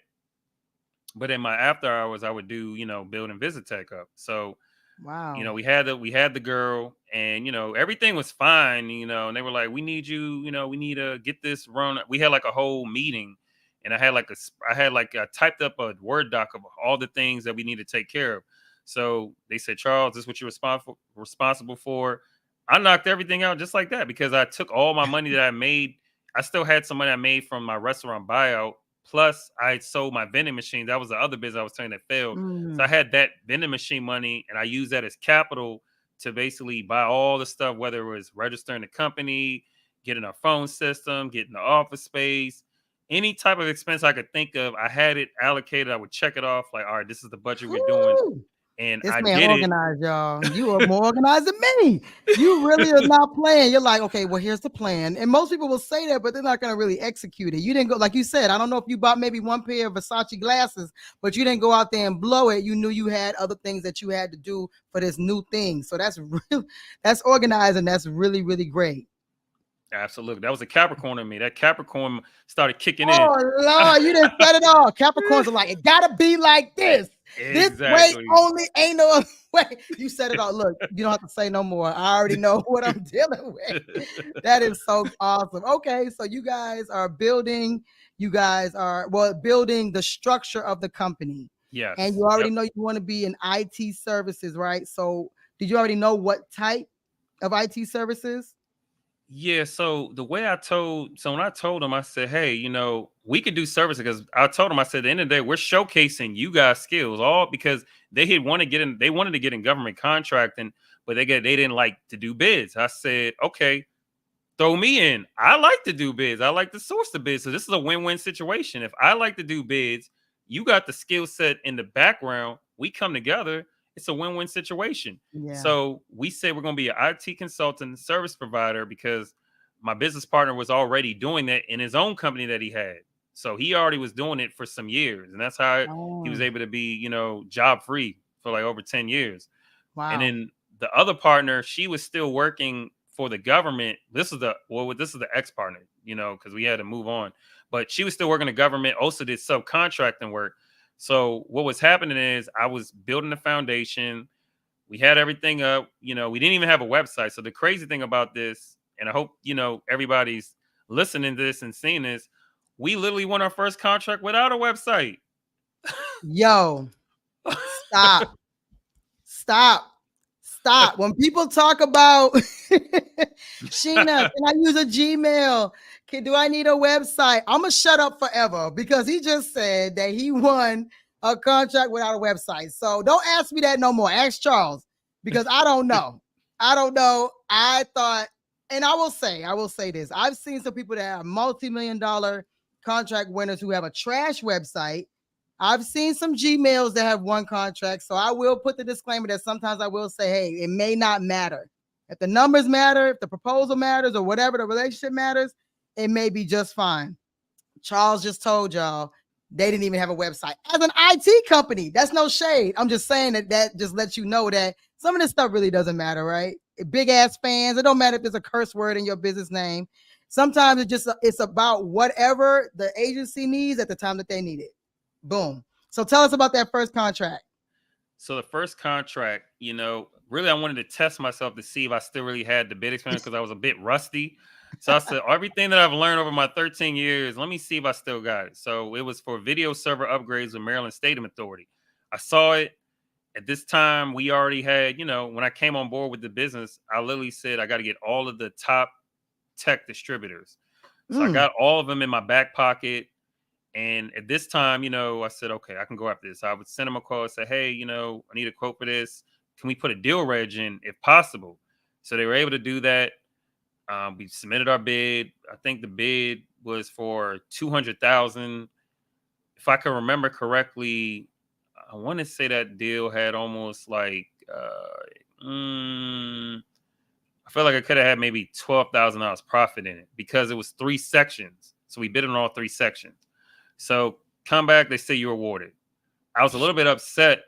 But in my after hours, I would do, build Invisitech up. So, wow. We had the girl, and, everything was fine, and they were like, we need you, we need to get this run. We had like a whole meeting, and I typed up a Word doc of all the things that we need to take care of. So they said, Charles, this is what you're responsible for. I knocked everything out just like that, because I took all my money that I made. I still had some money I made from my restaurant buyout. Plus, I sold my vending machine. That was the other business I was telling that failed. So I had that vending machine money, and I used that as capital to basically buy all the stuff, whether it was registering the company, getting a phone system, getting the office space, any type of expense I could think of. I had it allocated. I would check it off like, all right, this is the budget we're doing. And this I man did organized, y'all. You are more organized than me. You really are not playing. You're like, okay, well, here's the plan. And most people will say that, but they're not going to really execute it. You didn't go, like you said, I don't know if you bought maybe one pair of Versace glasses, but you didn't go out there and blow it. You knew you had other things that you had to do for this new thing. So that's organized, and that's really, really great. Absolutely. That was a Capricorn in me. That Capricorn started kicking in. Oh, Lord, you didn't set it all. Capricorns are like, it got to be like this. Exactly. This way only, ain't no other way. You said it all. Look, you don't have to say no more. I already know what I'm dealing with. That is so awesome. Okay, so you guys are building you guys are building the structure of the company. Yes. And you already know you want to be in IT services, right? So did you already know what type of IT services? Yeah, so when I told him, I said, hey, we could do service, because I told him, I said, at the end of the day, we're showcasing you guys' skills, all because they wanted to get in government contracting, but they didn't like to do bids. I said, okay, throw me in. I like to do bids. I like to source the bids. So this is a win-win situation. If I like to do bids, you got the skill set in the background. We come together. It's a win-win situation. Yeah. So we said we're going to be an IT consultant service provider, because my business partner was already doing that in his own company that he had. So he already was doing it for some years. And that's how he was able to be, job free for like over 10 years. Wow. And then the other partner, she was still working for the government. This is the ex partner, because we had to move on. But she was still working the government, also did subcontracting work. So what was happening is I was building the foundation. We had everything up. We didn't even have a website. So the crazy thing about this, and I hope, everybody's listening to this and seeing this, we literally won our first contract without a website. Yo, stop. Stop. When people talk about Sheena, can I use a Gmail? Do I need a website? I'm going to shut up forever, because he just said that he won a contract without a website. So don't ask me that no more. Ask Charles, because I don't know. I thought, and I will say this. I've seen some people that have multi-million-dollar contract winners who have a trash website. I've seen some Gmails that have one contract. So I will put the disclaimer that sometimes I will say, hey, it may not matter. If the numbers matter, if the proposal matters, or whatever, the relationship matters, it may be just fine. Charles just told y'all they didn't even have a website. As an IT company, that's no shade. I'm just saying that just lets you know that some of this stuff really doesn't matter, right? Big ass fans. It don't matter if there's a curse word in your business name. Sometimes it's about whatever the agency needs at the time that they need it. Boom. So tell us about that first contract. So the first contract, really I wanted to test myself to see if I still really had the bid experience, because I was a bit rusty. So I said, everything that I've learned over my 13 years, let me see if I still got it. So it was for video server upgrades with Maryland Stadium Authority. I saw it. At this time, we already had, when I came on board with the business, I literally said I got to get all of the top tech distributors. So I got all of them in my back pocket. And at this time, I said, okay, I can go after this. I would send them a call and say, hey, I need a quote for this. Can we put a deal reg in if possible? So they were able to do that. We submitted our bid. I think the bid was for $200,000. If I can remember correctly, I want to say that deal had almost like, I feel like I could have had maybe $12,000 profit in it, because it was 3 sections. So we bid on all 3 sections. So come back, they say you're awarded. I was a little bit upset.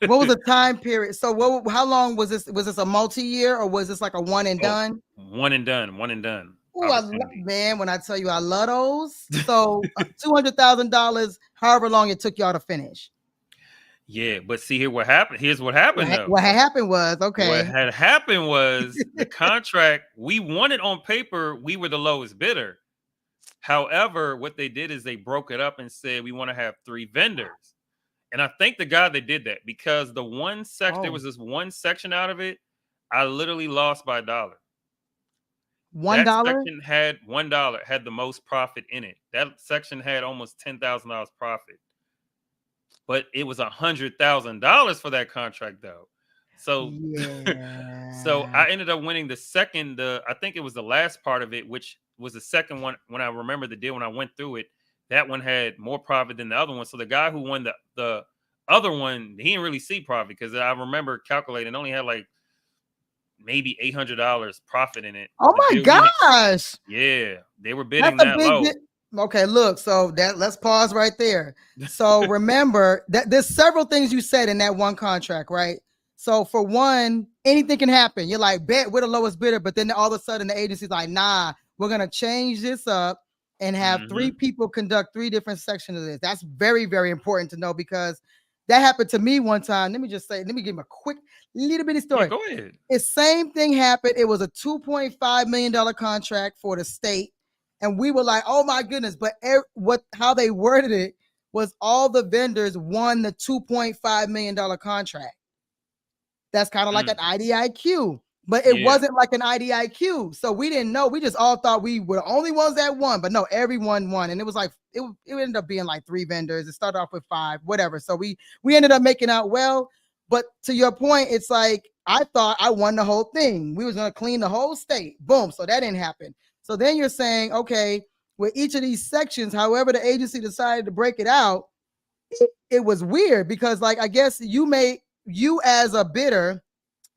What was the time period? So how long was this? Was this a multi-year, or was this like a one and done? One and done. Oh, man, when I tell you I love those. So $200,000, however long it took y'all to finish. Yeah, but see, here's what happened. What happened was, okay. What had happened was the contract, we won it on paper. We were the lowest bidder. However, what they did is they broke it up and said, we want to have 3 vendors. And I thank the God they did that, because the one section, there was this one section out of it, I literally lost by $1. $1? That section had $1, had the most profit in it. That section had almost $10,000 profit. But it was $100,000 for that contract, though. So, so I ended up winning the second. I think it was the last part of it, which was the second one. When I remember the deal, when I went through it, that one had more profit than the other one. So the guy who won the other one, he didn't really see profit, because I remember calculating, it only had like maybe $800 profit in it. Oh my gosh! Yeah, they were bidding that low. Okay, look, so let's pause right there. So remember that there's several things you said in that one contract, right? So for one, anything can happen. You're like, bet we're the lowest bidder, but then all of a sudden the agency's like, nah, we're gonna change this up and have 3 people conduct 3 different sections of this. That's very, very important to know, because that happened to me one time. Let me give him a quick little bitty story. Yeah, go ahead. The same thing happened. It was a $2.5 million contract for the state. And we were like, oh my goodness. But how they worded it was all the vendors won the $2.5 million contract. That's kind of like an IDIQ, but it wasn't like an IDIQ. So we didn't know. We just all thought we were the only ones that won, but no, everyone won. And it was like, it ended up being like 3 vendors. It started off with 5, whatever. So we ended up making out well. But to your point, it's like, I thought I won the whole thing. We was going to clean the whole state. Boom. So that didn't happen. So then you're saying, okay, with each of these sections, however the agency decided to break it out, it was weird because, like, I guess you as a bidder,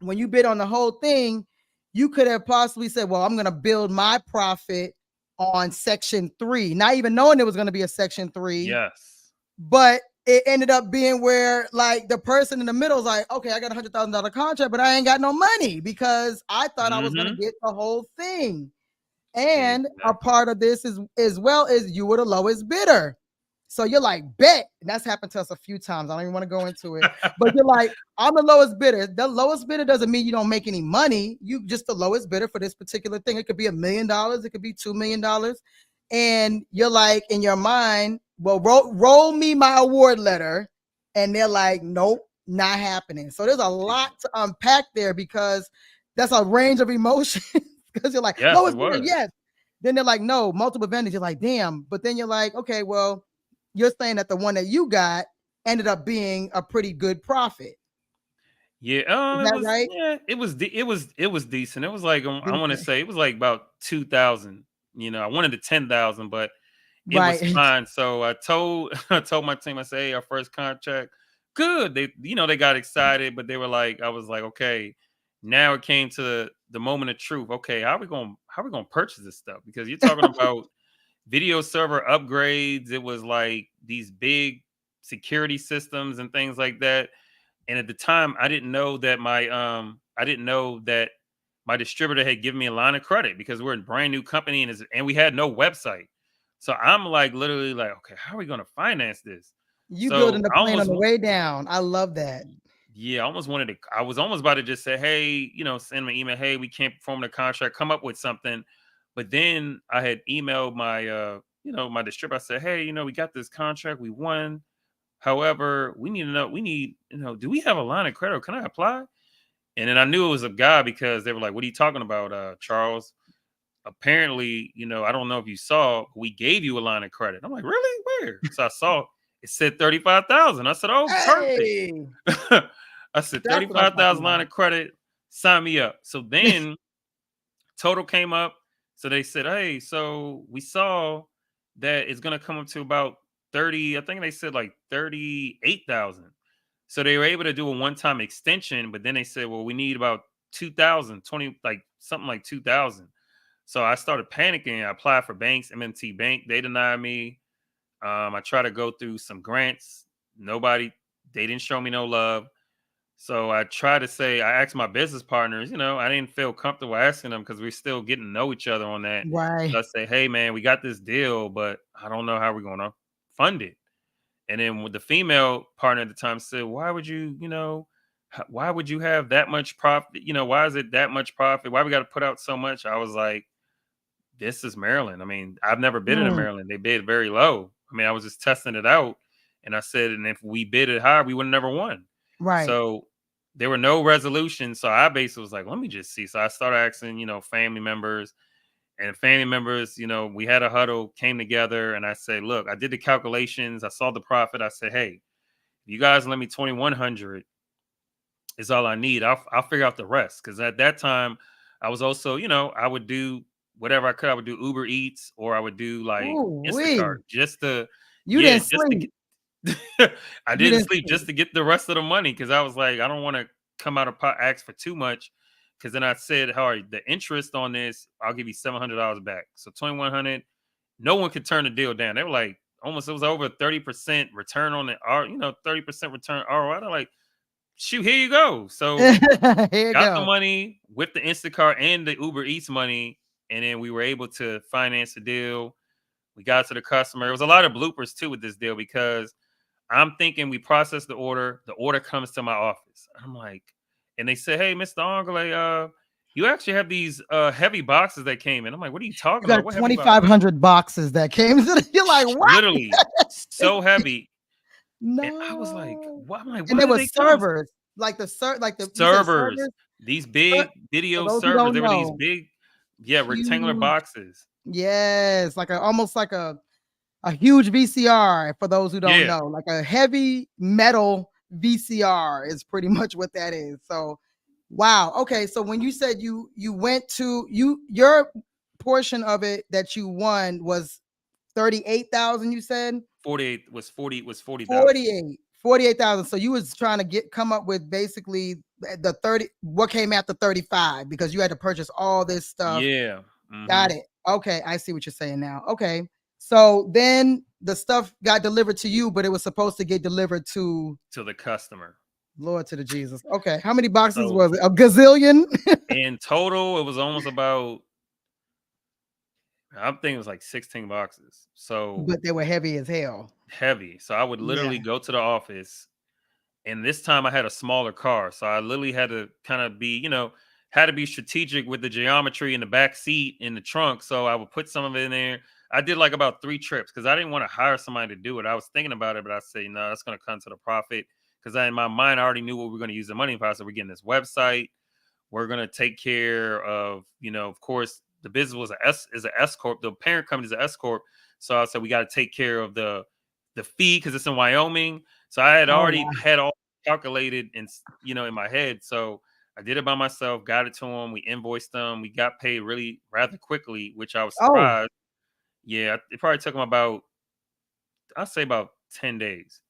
when you bid on the whole thing, you could have possibly said, well, I'm going to build my profit on section 3, not even knowing there was going to be a section 3. Yes. But it ended up being where, like, the person in the middle is like, okay, I got $100,000 contract, but I ain't got no money because I thought I was going to get the whole thing. And a part of this is, as well, is you were the lowest bidder. So you're like, bet. And that's happened to us a few times. I don't even want to go into it. But you're like, I'm the lowest bidder. The lowest bidder doesn't mean you don't make any money. You just the lowest bidder for this particular thing. It could be $1 million. It could be $2 million. And you're like, in your mind, well, roll me my award letter. And they're like, nope, not happening. So there's a lot to unpack there because that's a range of emotions. Because you're like, yes, lowest bidder, yes. Then they're like, no, multiple vendors. You're like, damn. But then you're like, okay, well, you're saying that the one that you got ended up being a pretty good profit. Yeah, Is that right? Yeah, it was decent. It was like, I want to say it was like about 2,000. You know, I wanted the 10,000, but it was fine. So I told my team, I said, hey, our first contract, good. They got excited, but they were like, I was like, okay, now it came to the moment of truth. Okay, how are we gonna purchase this stuff? Because you're talking about video server upgrades. It was like these big security systems and things like that. And at the time, I didn't know that my distributor had given me a line of credit because we're a brand new company and we had no website. So I'm like literally like, okay, how are we going to finance this? You building the plane on the way down. I love that. Yeah, I was almost about to just say, hey, send me an email. Hey, we can't perform the contract. Come up with something. But then I had emailed my distributor. I said, hey, we got this contract. We won. However, we need to know, do we have a line of credit or can I apply? And then I knew it was a guy because they were like, what are you talking about, Charles? Apparently, I don't know if you saw, we gave you a line of credit. I'm like, really? Where? So I saw it said 35,000. I said, oh, perfect. I said 35,000 line of credit. Sign me up. So then total came up. So they said, hey, so we saw that it's going to come up to about 30. I think they said like 38,000. So they were able to do a one-time extension, but then they said, well, we need about 2,000, like something like 2,000. So I started panicking. I applied for banks, M&T Bank. They denied me. I tried to go through some grants. They didn't show me no love. So I asked my business partners, I didn't feel comfortable asking them because we're still getting to know each other on that. Right. So I say, hey, man, we got this deal, but I don't know how we're going to fund it. And then with the female partner at the time said, why would you have that much profit? Why is it that much profit? Why we got to put out so much? I was like, this is Maryland. I mean, I've never bid in Maryland. They bid very low. I mean, I was just testing it out. And I said, and if we bid it higher, we would have never won. Right. So there were no resolutions. So I basically was like, let me just see. So I started asking, family members. And family members, we had a huddle, came together, and I said, look, I did the calculations. I saw the profit. I said, hey, if you guys lend me 2,100 is all I need. I'll figure out the rest. Because at that time, I was also, I would do whatever I could. I would do Uber Eats or I would do like Instacart just to didn't sleep. I didn't sleep just to get the rest of the money because I was like, I don't want to come out of ask for too much. Because then I said, all right, the interest on this, I'll give you $700 back. So 2,100, no one could turn the deal down. They were like, it was over 30% return on it, 30% return ROI. They're like, shoot, here you go. So got the money with the Instacart and the Uber Eats money. And then we were able to finance the deal. We got to the customer. There was a lot of bloopers too with this deal because I'm thinking we processed the order. The order comes to my office. I'm like, and they say, hey, Mr. Anglais, you actually have these heavy boxes that came in. I'm like, what are you talking You got about? What heavy box? 2,500 boxes that came. You're like, what? Literally so heavy. And I was like, No. what? I'm like, And why there did was they come? servers, like the you said Servers, servers. these Ser- big For video those who servers. don't They were these know, big, yeah, rectangular huge. boxes. Yes, like almost like a huge VCR. For those who don't Yeah, know, like a heavy metal VCR is pretty much what that is. So, wow. Okay, so when you said you went to your portion of it that you won was 38,000. You said 40,000. 48,000. So you was trying to come up with basically the 30, what came after 35, because you had to purchase all this stuff. Yeah. Got it. Okay, I see what you're saying now. Okay. So then the stuff got delivered to you, but it was supposed to get delivered to To the customer. Lord, to the Jesus. Okay. How many boxes So was it? A gazillion? in total, it was almost about, I'm thinking it was like 16 boxes. So But they were heavy as hell. heavy. So I would Yeah. literally go to the office, and this time I had a smaller car. So I literally had to kind of be, had to be strategic with the geometry in the back seat in the trunk. So I would put some of it in there. I did like about 3 trips because I didn't want to hire somebody to do it. I was thinking about it, but I said, no, that's going to come to the profit, because in my mind I already knew what we were going to use the money for. So we're getting this website. We're going to take care of, of course, the business was an S corp. The parent company is an S corp. So I said we got to take care of the fee because it's in Wyoming. So I had Oh already wow. had all calculated and in my head. So I did it by myself, got it to them. We invoiced them. We got paid really rather quickly, which I was Oh, surprised. Yeah, it probably took them about, I'd say about 10 days.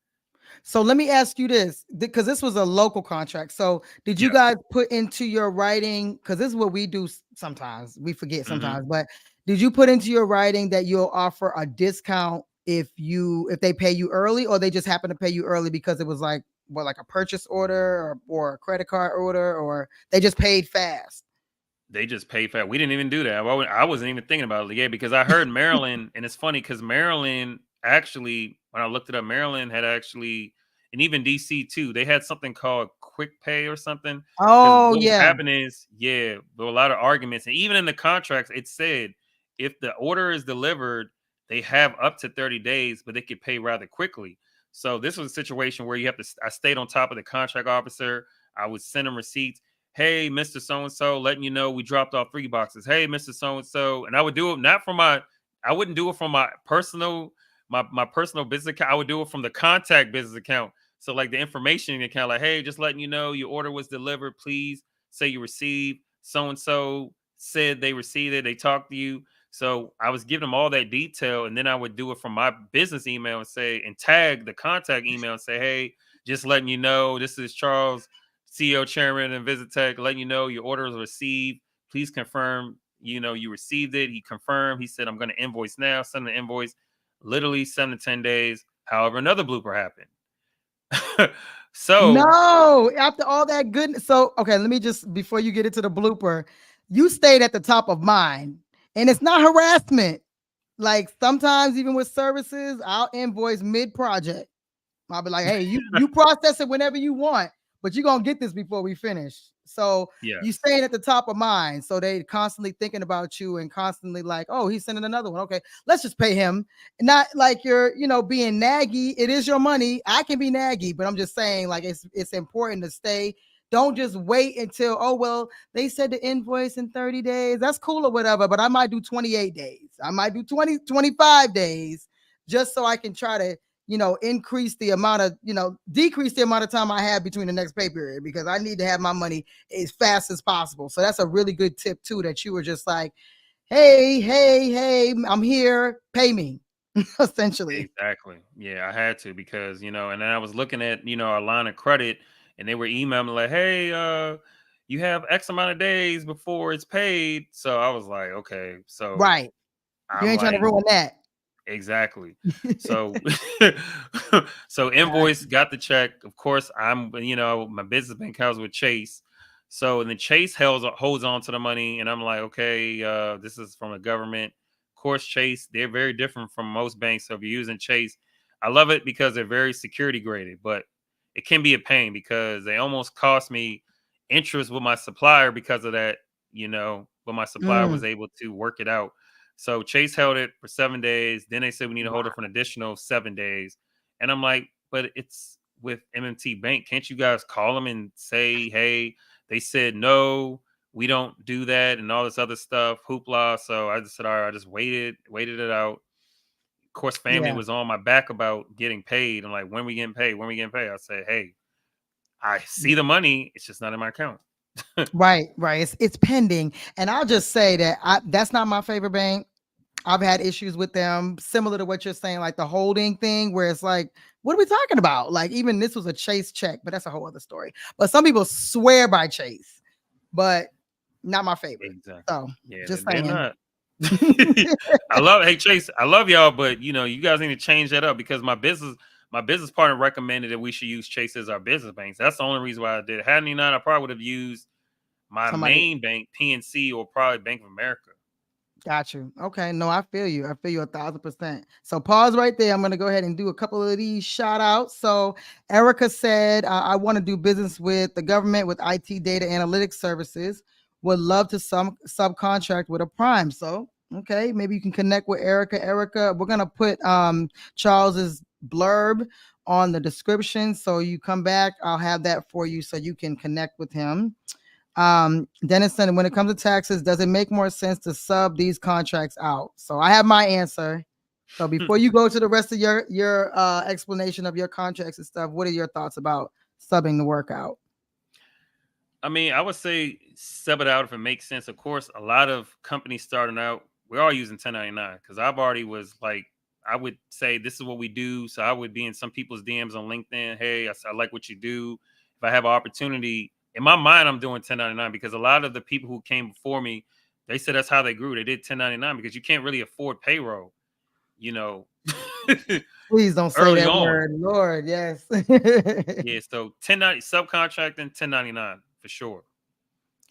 so let me ask you this, because this was a local contract. So did you Yes. guys put into your writing, because this is what we do sometimes, we forget Hmm. sometimes, but did you put into your writing that you'll offer a discount if they pay you early, or they just happen to pay you early because it was like like a purchase order or a credit card order, or they just paid fast? They just pay fat. We didn't even do that. I wasn't even thinking about it. Yeah, because I heard Maryland, and it's funny because Maryland actually, when I looked it up, Maryland had actually, and even DC too, they had something called quick pay or something. Because Oh what was yeah. happening is, yeah, there were a lot of arguments, and even in the contracts, it said if the order is delivered, they have up to 30 days, but they could pay rather quickly. So this was a situation where you have to. I stayed on top of the contract officer. I would send them receipts. Hey, Mr. So and so, letting you know we dropped off 3 boxes. Hey, Mr. So and so, and I would do it not from I wouldn't do it from my personal, my personal business account. I would do it from the contact business account. So like the information account, like, hey, just letting you know your order was delivered. Please say you received. So and so said they received it. They talked to you. So I was giving them all that detail, and then I would do it from my business email and say, and tag the contact email and say, hey, just letting you know, this is Charles, CEO Chairman and Invisitech, letting you know your order was received. Please confirm, you received it. He confirmed. He said, I'm going to invoice now. Send the invoice. Literally 7 to 10 days. However, another blooper happened. So No, after all that goodness. So, okay, let me just, before you get into the blooper, you stayed at the top of mine, and it's not harassment. Like sometimes, even with services, I'll invoice mid project. I'll be like, hey, you process it whenever you want, but you're gonna get this before we finish. So you yes, staying at the top of mind. So they constantly thinking about you and constantly like, oh, he's sending another one. Okay, let's just pay him. Not like you're, being naggy. It is your money. I can be naggy, but I'm just saying, like, it's important to stay. Don't just wait until, oh, well, they said the invoice in 30 days. That's cool or whatever, but I might do 28 days. I might do 25 days just so I can try to increase the amount of, decrease the amount of time I have between the next pay period, because I need to have my money as fast as possible. So that's a really good tip too, that you were just like, hey, I'm here, pay me, essentially. exactly. Yeah, I had to because, and then I was looking at, our line of credit, and they were emailing me like, hey, you have X amount of days before it's paid. So I was like, okay. So Right. You I'm ain't trying to like, ruin that. exactly. So so Got invoice, got the check. Of course, my business bank accounts with Chase. So and then Chase holds on to the money, and I'm like, okay, this is from the government. Of course, Chase, they're very different from most banks. So if you're using Chase, I love it because they're very security graded, but it can be a pain because they almost cost me interest with my supplier because of that. but my supplier Mm, was able to work it out. So Chase held it for 7 days. Then they said we need to hold it wow. for an additional 7 days. And I'm like, but it's with MMT Bank. Can't you guys call them and say, hey, they said no, we don't do that, and all this other stuff, hoopla. So I just said, all right, I just waited it out. Of course, family Yeah. was on my back about getting paid. I'm like, when we getting paid? When we getting paid? I said, hey, I see the money. It's just not in my account. Right, right. It's pending. And I'll just say that that's not my favorite bank. I've had issues with them, similar to what you're saying, like the holding thing, where it's like, what are we talking about? Like, even this was a Chase check, but that's a whole other story. But some people swear by Chase, but not my favorite. Exactly. So Yeah, just they're saying. not. Hey Chase, I love y'all, but you guys need to change that up because my business partner recommended that we should use Chase as our business banks. That's the only reason why I did it. Had he not, I probably would have used my Somebody main bank, PNC, or probably Bank of America. got you. Okay. No, I feel you. I feel you 1,000%. So pause right there. I'm going to go ahead and do a couple of these shout outs. So Erica said, I want to do business with the government with IT data analytics services. Would love to subcontract with a prime. So, okay, maybe you can connect with Erica. Erica, we're going to put Charles's blurb on the description. So you come back, I'll have that for you so you can connect with him. Dennis said, when it comes to taxes, does it make more sense to sub these contracts out? So I have my answer. So before you go to the rest of your explanation of your contracts and stuff, what are your thoughts about subbing the work out? I mean, I would say sub it out if it makes sense. Of course, a lot of companies starting out, we're all using 1099 because I've already was like, I would say this is what we do. So I would be in some people's DMs on LinkedIn. Hey, I like what you do. If I have an opportunity, in my mind, I'm doing 1099 because a lot of the people who came before me, they said that's how they grew. They did 1099 because you can't really afford payroll, you know, Please don't say early that on. word, Lord. Yes. Yeah. So 1090 subcontracting, 1099 for sure.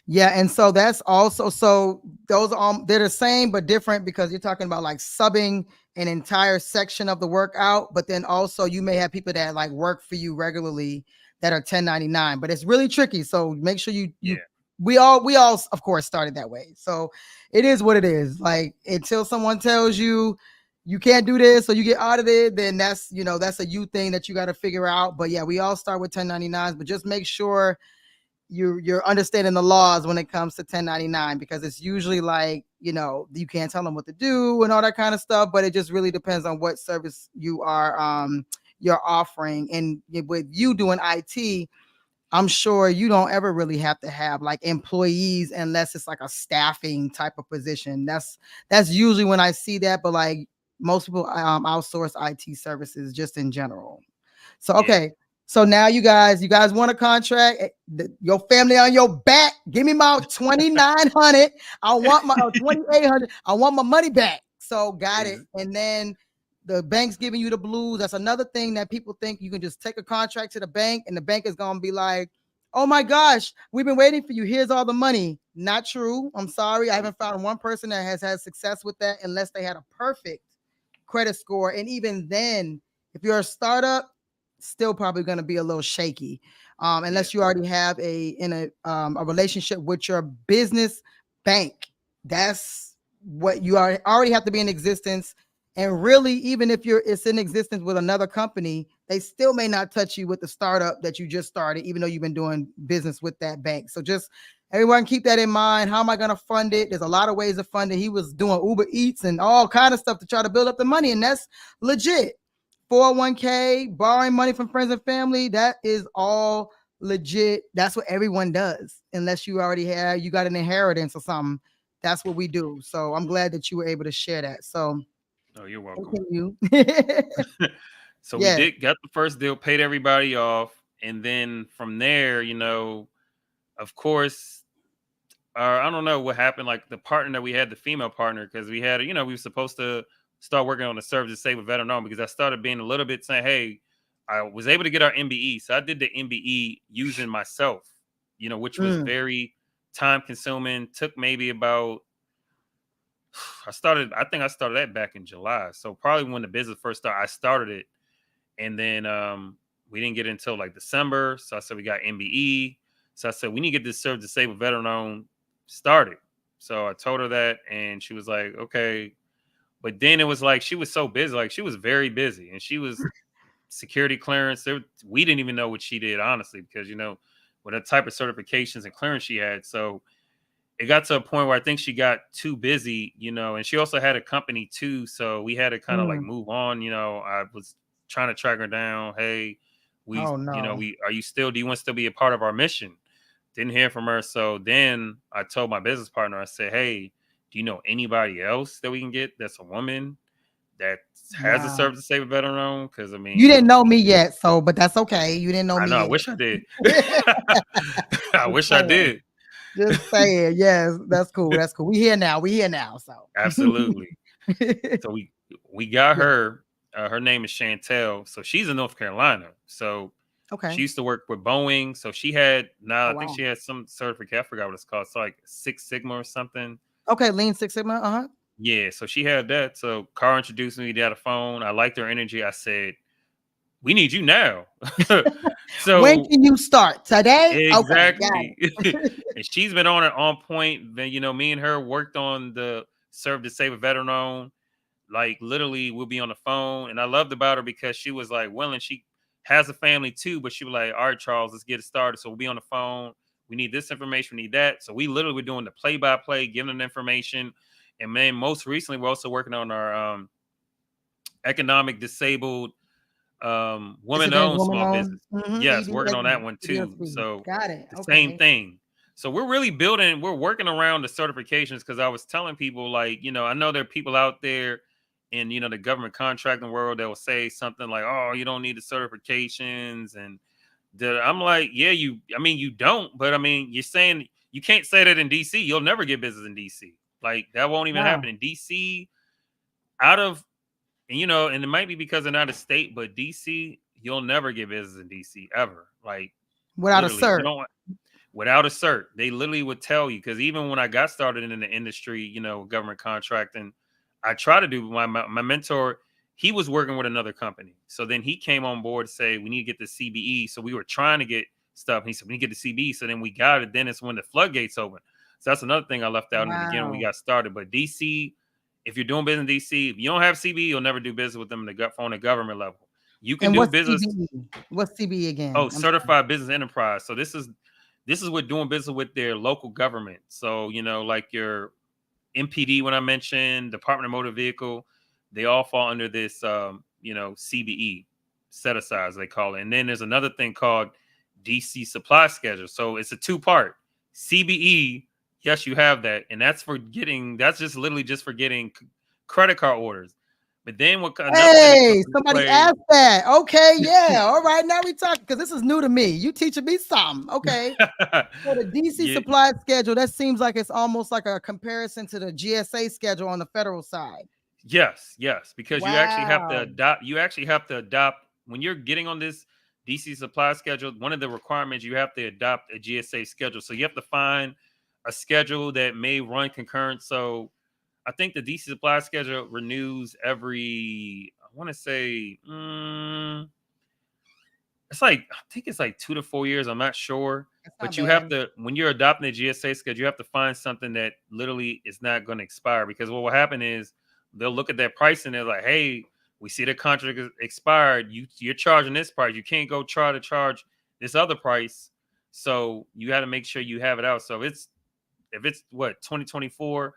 Yeah, and so that's also, so those they're the same but different because you're talking about like subbing an entire section of the work out, but then also you may have people that like work for you regularly that are 1099, but it's really tricky. So make sure Yeah. we all of course started that way. So it is what it is. Like until someone tells you you can't do this or you get audited, then that's a you thing that you got to figure out. But yeah, we all start with 1099s, but just make sure you're understanding the laws when it comes to 1099 because it's usually like you can't tell them what to do and all that kind of stuff, but it just really depends on what service you're offering. And with you doing IT, I'm sure you don't ever really have to have like employees unless it's like a staffing type of position. That's usually when I see that, but like most people outsource IT services just in general. So Yeah. okay. So now you guys want a contract, your family on your back. Give me my 2,900. I want my 2,800. I want my money back. So got it. And then the bank's giving you the blues. That's another thing that people think you can just take a contract to the bank and the bank is gonna be like, oh my gosh, we've been waiting for you. Here's all the money. Not true. I'm sorry. I haven't found one person that has had success with that unless they had a perfect credit score. And even then, if you're a startup, still probably going to be a little shaky, Yeah. unless you already have a relationship with your business bank. That's what you already have to be in existence. And really, even if it's in existence with another company, they still may not touch you with the startup that you just started, even though you've been doing business with that bank. So just everyone keep that in mind. How am I going to fund it? There's a lot of ways to fund it. He was doing Uber Eats and all kind of stuff to try to build up the money, and that's legit. 401k, borrowing money from friends and family, that is all legit. That's what everyone does, unless you got an inheritance or something. That's what we do. So I'm glad that you were able to share that. So Oh, you're welcome. continue. So we Yeah. did got the first deal, paid everybody off, and then from there, of course, I don't know what happened. Like the partner that we had, the female partner, because we had, we were supposed to start working on the service to save a veteran on because I started being a little bit saying, hey, I was able to get our MBE, so I did the MBE using myself, which was Mm, very time consuming. Took maybe about I think I started that back in July. So probably when the business first started, I started it. And then we didn't get it until like December. So I said we got MBE. So I said we need to get this service disabled veteran on started. So I told her that, and she was like, okay. But then it was like she was so busy, like she was very busy, and she was security clearance. We didn't even know what she did, honestly, because with the type of certifications and clearance she had. So it got to a point where I think she got too busy, and she also had a company too. So we had to kind of like Mm. move on. I was trying to track her down. Hey, Oh no. are you still, do you want to still be a part of our mission? Didn't hear from her. So then I told my business partner, I said, hey, do you know anybody else that we can get that's a woman that has a Wow. service to save a veteran on? Because I You mean, didn't know me yet, so but that's okay. You didn't know I me know, I yet. wish I did. I Just wish I saying. did. Just saying. Yes, that's cool. That's cool. We here now. We here now. So Absolutely. So we got yeah. her. Her name is Chantel. So she's in North Carolina. So Okay. she used to work with Boeing. So she had, now Oh I think wow. she had some certificate. I forgot what it's called. It's like Six Sigma or something. Okay, Lean Six Sigma. Uh-huh. Yeah. So she had that. So Carl introduced me. We had a phone. I liked her energy. I said, we need you now. When So can you start? Today? Okay, got exactly. it. And she's been on it on point. Then, me and her worked on the serve to save a veteran on. Like literally we'll be on the phone. And I loved about her because she was like willing. She has a family too, but she was like, all right, Charles, let's get it started. So we'll be on the phone. We need this information, we need that. So we literally were doing the play by play, giving them information. And then most recently, we're also working on our economic disabled women Disadvantaged owned woman small on business. Yes, working on that one too. EDSB. So Got it. the same Okay. thing. So we're working around the certifications because I was telling people, like, I know there are people out there in, the government contracting world that will say something like, oh, you don't need the certifications. And I'm like, yeah, you don't, but I mean, you're saying you can't say that in DC. You'll never get business in DC. Like that won't even Wow. happen in DC. Out of and it might be because they're not a state, but DC, you'll never get business in DC ever. Like Without a literally, they cert. don't without a cert. They literally would tell you because even when I got started in the industry, government contracting, I try to do my mentor. He was working with another company, so then he came on board to say we need to get the CBE. So we were trying to get stuff. And he said we need to get the CBE. So then we got it. Then it's when the floodgates open. So that's another thing I left out in the beginning when we Wow. got started. But DC, if you're doing business in DC, if you don't have CBE, you'll never do business with them on the government level. You can And do what's business. CBE? What's CBE Oh, again? I'm sorry. certified business enterprise. So this is what doing business with their local government. So like your MPD, when I mentioned Department of Motor Vehicle, they all fall under this CBE set aside, as they call it. And then there's another thing called DC supply schedule. So it's a two-part CBE. Yes, you have that, and that's just literally just for getting credit card orders. But then what another thing that comes Hey, into somebody play? asked that. Okay, yeah. All right, now we talk because this is new to me. You teaching me something. Okay. So the DC Yeah, supply schedule, that seems like it's almost like a comparison to the GSA schedule on the federal side. yes, because Wow. you actually have to adopt when you're getting on this DC supply schedule. One of the requirements, you have to adopt a GSA schedule. So you have to find a schedule that may run concurrent. So I think the DC supply schedule renews every, I want to say, I think it's like 2 to 4 years. I'm not sure. That's not But you have bad. to, when you're adopting the GSA schedule, you have to find something that literally is not going to expire. Because what will happen is they'll look at that price and they're like, hey, we see the contract is expired. You're charging this price. You can't go try to charge this other price. So you got to make sure you have it out. So if it's what 2024,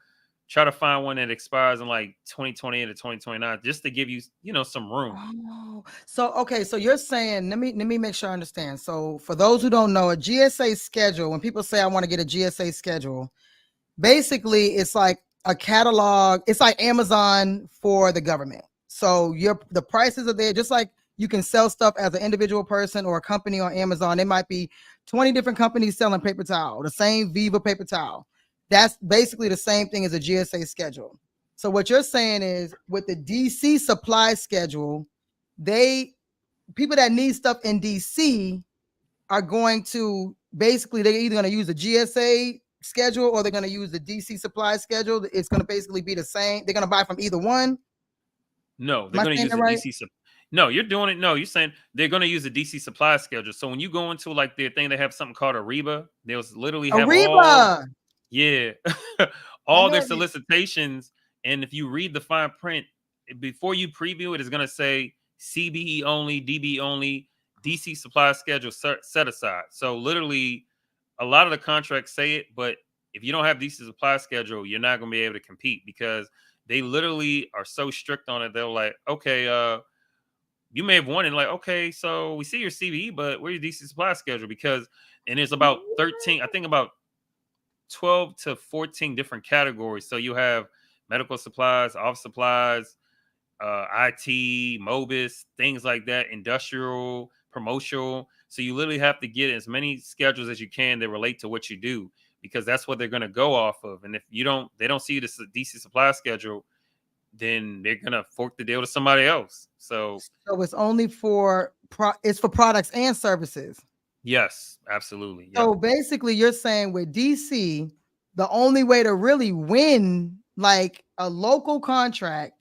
try to find one that expires in like 2028 or 2029, just to give you some room. Oh, so okay, so you're saying, let me make sure I understand. So for those who don't know, a GSA schedule, when people say I want to get a GSA schedule, basically it's like a catalog, it's like Amazon for the government. So the prices are there, just like you can sell stuff as an individual person or a company on Amazon. There might be 20 different companies selling paper towel, the same Viva paper towel. That's basically the same thing as a GSA schedule. So what you're saying is with the DC supply schedule, they people that need stuff in DC are going to basically, they're either going to use the GSA schedule or they're going to use the DC supply schedule. It's going to basically be the same. They're going to buy from either one. No, Am they're I going to saying use that the right? DC. No, you're doing it. No, you're saying they're going to use the DC supply schedule. So when you go into like their thing, they have something called Ariba. They'll literally have all. Ariba. Yeah. I All know their it is. solicitations, and if you read the fine print before you preview it, it's going to say CBE only, DB only, DC supply schedule set aside. So literally, a lot of the contracts say it, but if you don't have DC supply schedule, you're not going to be able to compete because they literally are so strict on it. They're like, okay, you may have won it, like, okay, so we see your CBE, but where's your DC supply schedule? Because and there's about 13, I think about 12 to 14 different categories. So you have medical supplies, office supplies, IT, Mobis, things like that, industrial, promotional. So you literally have to get as many schedules as you can that relate to what you do because that's what they're going to go off of. And if they don't see the DC supply schedule, then they're going to fork the deal to somebody else. So it's only for it's for products and services. yes, absolutely. Yep. So basically, you're saying with DC, the only way to really win like a local contract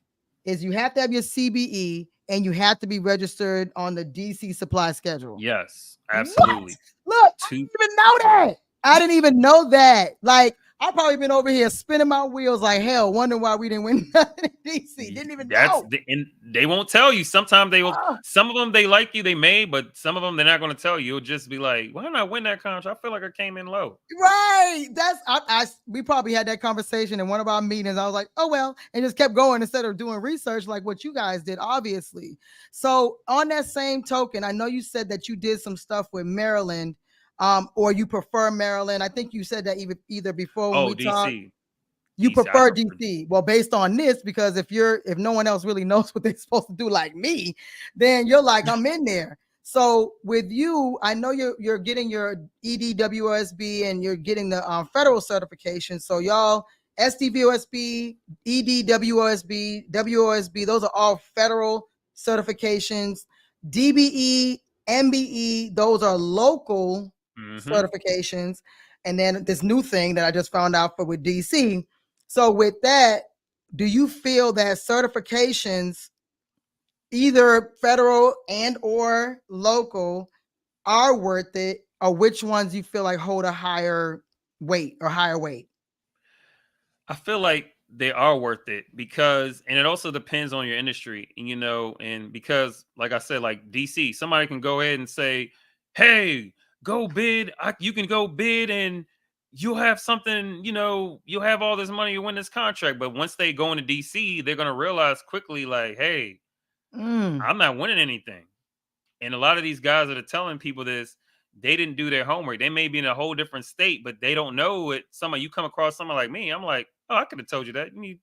is you have to have your CBE and you have to be registered on the DC supply schedule. Yes, What? absolutely. Look, I didn't even know that. I didn't even know that. Like, I've probably been over here spinning my wheels like hell, wondering why we didn't win nothing in DC. Didn't even know. And they won't tell you. Sometimes they will. Oh. Some of them they like you, they may, but some of them they're not going to tell you. It'll just be like, why did I win that contract? I feel like I came in low. Right. We probably had that conversation in one of our meetings. I was like, oh well, and just kept going instead of doing research like what you guys did, obviously. So on that same token, I know you said that you did some stuff with Maryland, or you prefer Maryland. I think you said that either before when we talked. DC. You DC, prefer DC. Well, based on this, because if no one else really knows what they're supposed to do like me, then you're like, I'm in there. So with you, I know you're getting your EDWOSB and you're getting the federal certification. So y'all, SDVOSB, EDWOSB, WOSB, those are all federal certifications. DBE, MBE, those are local certifications. And then this new thing that I just found out for with DC. So with that, do you feel that certifications, either federal and or local, are worth it, or which ones you feel like hold a higher weight? I feel like they are worth it because, and it also depends on your industry, and because, like I said, like DC, somebody can go ahead and say, hey, go bid. You can go bid and you'll have something, you'll have all this money to win this contract. But once they go into DC, they're going to realize quickly, like, hey, I'm not winning anything. And a lot of these guys that are telling people this, they didn't do their homework. They may be in a whole different state, but they don't know it. You come across someone like me, I'm like, oh, I could have told you that. You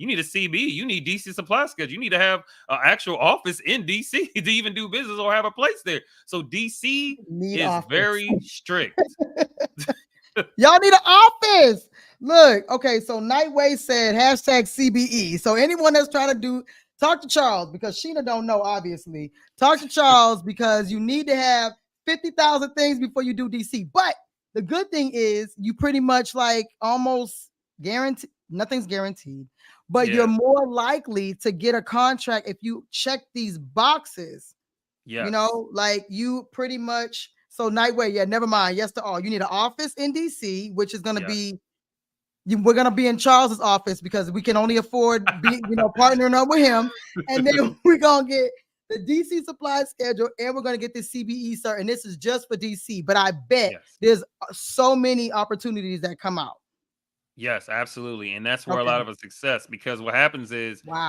need a CB. You need DC supply schedule. You need to have an actual office in DC to even do business or have a place there. So DC is very strict. Y'all need an office. Look, okay, so Nightway said #CBE. So anyone that's trying to talk to Charles, because Sheena don't know, obviously. Talk to Charles because you need to have 50,000 things before you do DC. But the good thing is you pretty much like almost guarantee, nothing's guaranteed, but you're more likely to get a contract if you check these boxes. Yes. Like you pretty much. So Nightway, yeah, never mind. Yes to all. You need an office in DC, which is going to be, we're going to be in Charles's office because we can only afford partnering up with him. And then we're going to get the DC supply schedule and we're going to get the CBE cert. And this is just for DC. But I bet there's so many opportunities that come out. Yes, absolutely. And that's where a lot of our success, because what happens is, when what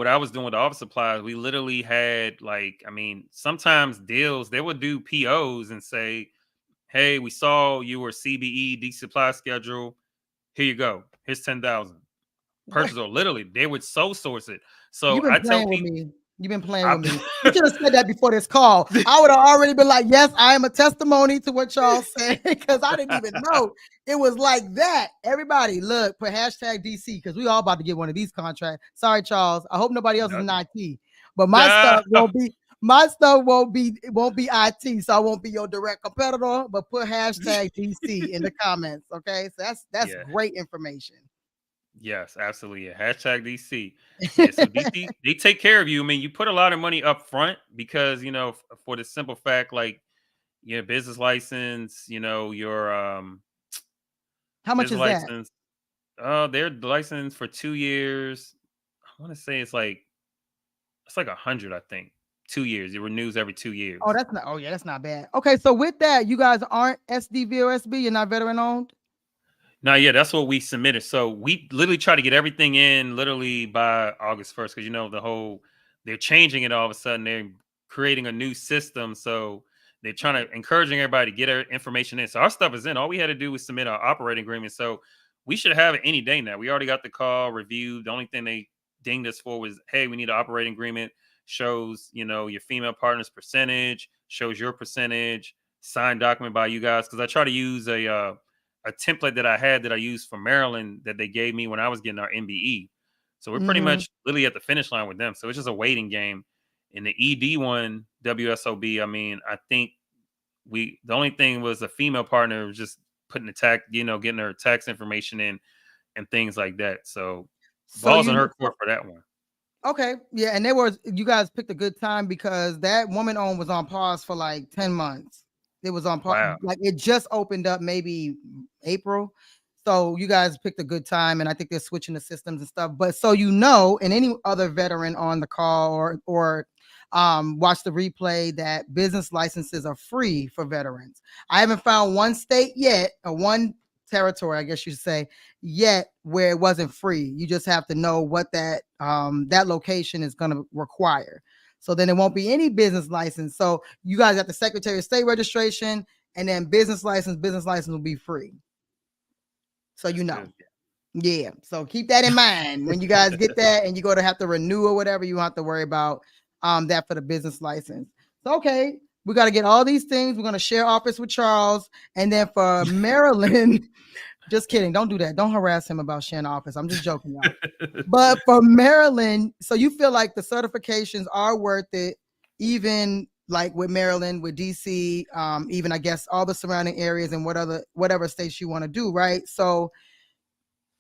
I was doing with the office supplies, we literally had sometimes deals, they would do POs and say, hey, we saw you were CBE, D supply schedule. Here you go. Here's 10,000. Purchase order. Literally, they would sole source it. So I tell people, you've been playing with me. You should have said that before this call. I would have already been like, yes, I am a testimony to what y'all said, because I didn't even know it was like that. Everybody, look, put #DC because we all about to get one of these contracts. Sorry, Charles. I hope nobody else is in IT, but my stuff won't be. My stuff won't be IT, so I won't be your direct competitor. But put #DC in the comments, okay? So that's great information. Yes, absolutely. Yeah. #DC. Yeah, so DC, they take care of you. I mean, you put a lot of money up front because, for the simple fact, like your business license, your How much Business is that? license. They're licensed for 2 years. I want to say it's like 100, I think. 2 years. It renews every 2 years. Oh, that's not. Oh, yeah, that's not bad. Okay, so with that, you guys aren't SDV or SB. You're not veteran owned. No, yeah, that's what we submitted. So we literally try to get everything in literally by August 1st because they're changing it all of a sudden. They're creating a new system. So they're trying to encouraging everybody to get our information in. So our stuff is in. All we had to do was submit our operating agreement. So we should have it any day now. We already got the call reviewed. The only thing they dinged us for was, hey, we need an operating agreement. Shows, your female partner's percentage, shows your percentage, signed document by you guys. Because I try to use a template that I had that I used for Maryland that they gave me when I was getting our MBE. So we're pretty Mhm. much literally at the finish line with them. So it's just a waiting game. In the ED one, WSOB, I mean, I think the only thing was a female partner was just putting the tax, getting her tax information in and things like that. So So balls in you her court for that one. Okay, yeah, and you guys picked a good time because that woman owned was on pause for like 10 months. It was on pause, Wow. like it just opened up maybe April. So you guys picked a good time, and I think they're switching the systems and stuff. But so and any other veteran on the call or watch the replay, that business licenses are free for veterans. I haven't found one state yet, or one territory, I guess you should say, yet where it wasn't free. You just have to know what that location is going to require. So then it won't be any business license. So you guys got the Secretary of State registration, and then business license. Business license will be free. So That's good. yeah. So keep that in mind when you guys get that, and you go to have to renew or whatever. You don't have to worry about that for the business license. So okay, we got to get all these things. We're going to share office with Charles, and then for Maryland. Just kidding. Don't do that. Don't harass him about sharing office. I'm just joking, y'all. But for Maryland, so you feel like the certifications are worth it, even like with Maryland, with DC, even I guess all the surrounding areas and whatever states you want to do, right? So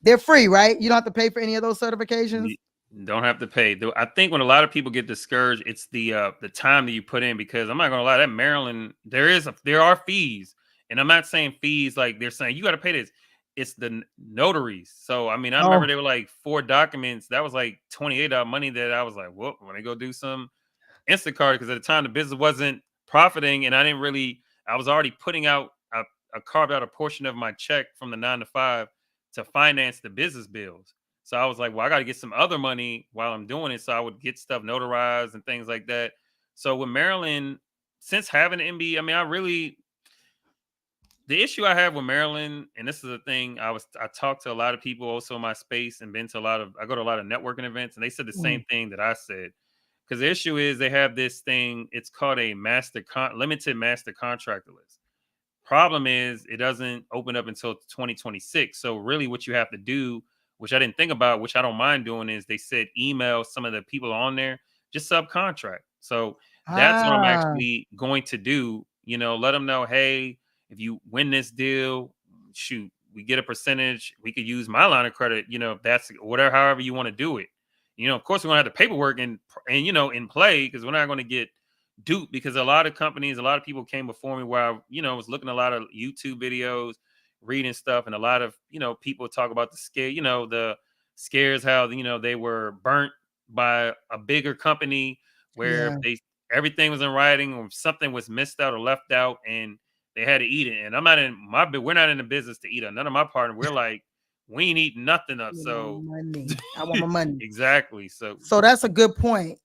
they're free, right? You don't have to pay for any of those certifications. You don't have to pay. I think when a lot of people get discouraged, it's the time that you put in, because I'm not gonna lie, that Maryland, there are fees. And I'm not saying fees like they're saying you got to pay this. It's the notaries. So I mean, I remember Oh, they were like 4 documents. That was like $28 money that I was like, whoop, when they go do some Instacart, because at the time the business wasn't profiting, and I was already putting out a carved out a portion of my check from the 9 to 5 to finance the business bills. So I was like, well, I got to get some other money while I'm doing it. So I would get stuff notarized and things like that. So with Maryland, since having an MBA, I mean, the issue I have with Maryland, and this is the thing, I talked to a lot of people also in my space, and I go to a lot of networking events, and they said the same thing that I said. Because the issue is they have this thing, it's called a limited master contractor list. Problem is it doesn't open up until 2026. So really what you have to do, which I didn't think about, which I don't mind doing, is they said email some of the people on there, just subcontract. So that's what I'm ah, actually going to do. Let them know, hey, if you win this deal, shoot, we get a percentage. We could use my line of credit, if that's whatever, however you want to do it. Of course, we're gonna have the paperwork and in play, because we're not going to get duped, because a lot of people came before me where I was looking at a lot of YouTube videos, reading stuff, and a lot of people talk about the scare, the scares, how they were burnt by a bigger company where yeah. everything was in writing, or something was missed out or left out, and they had to eat it. And we're not in the business to eat it. None of my partner, we're like, we ain't eating nothing up. You know, So money. I want my money. exactly. So So that's a good point.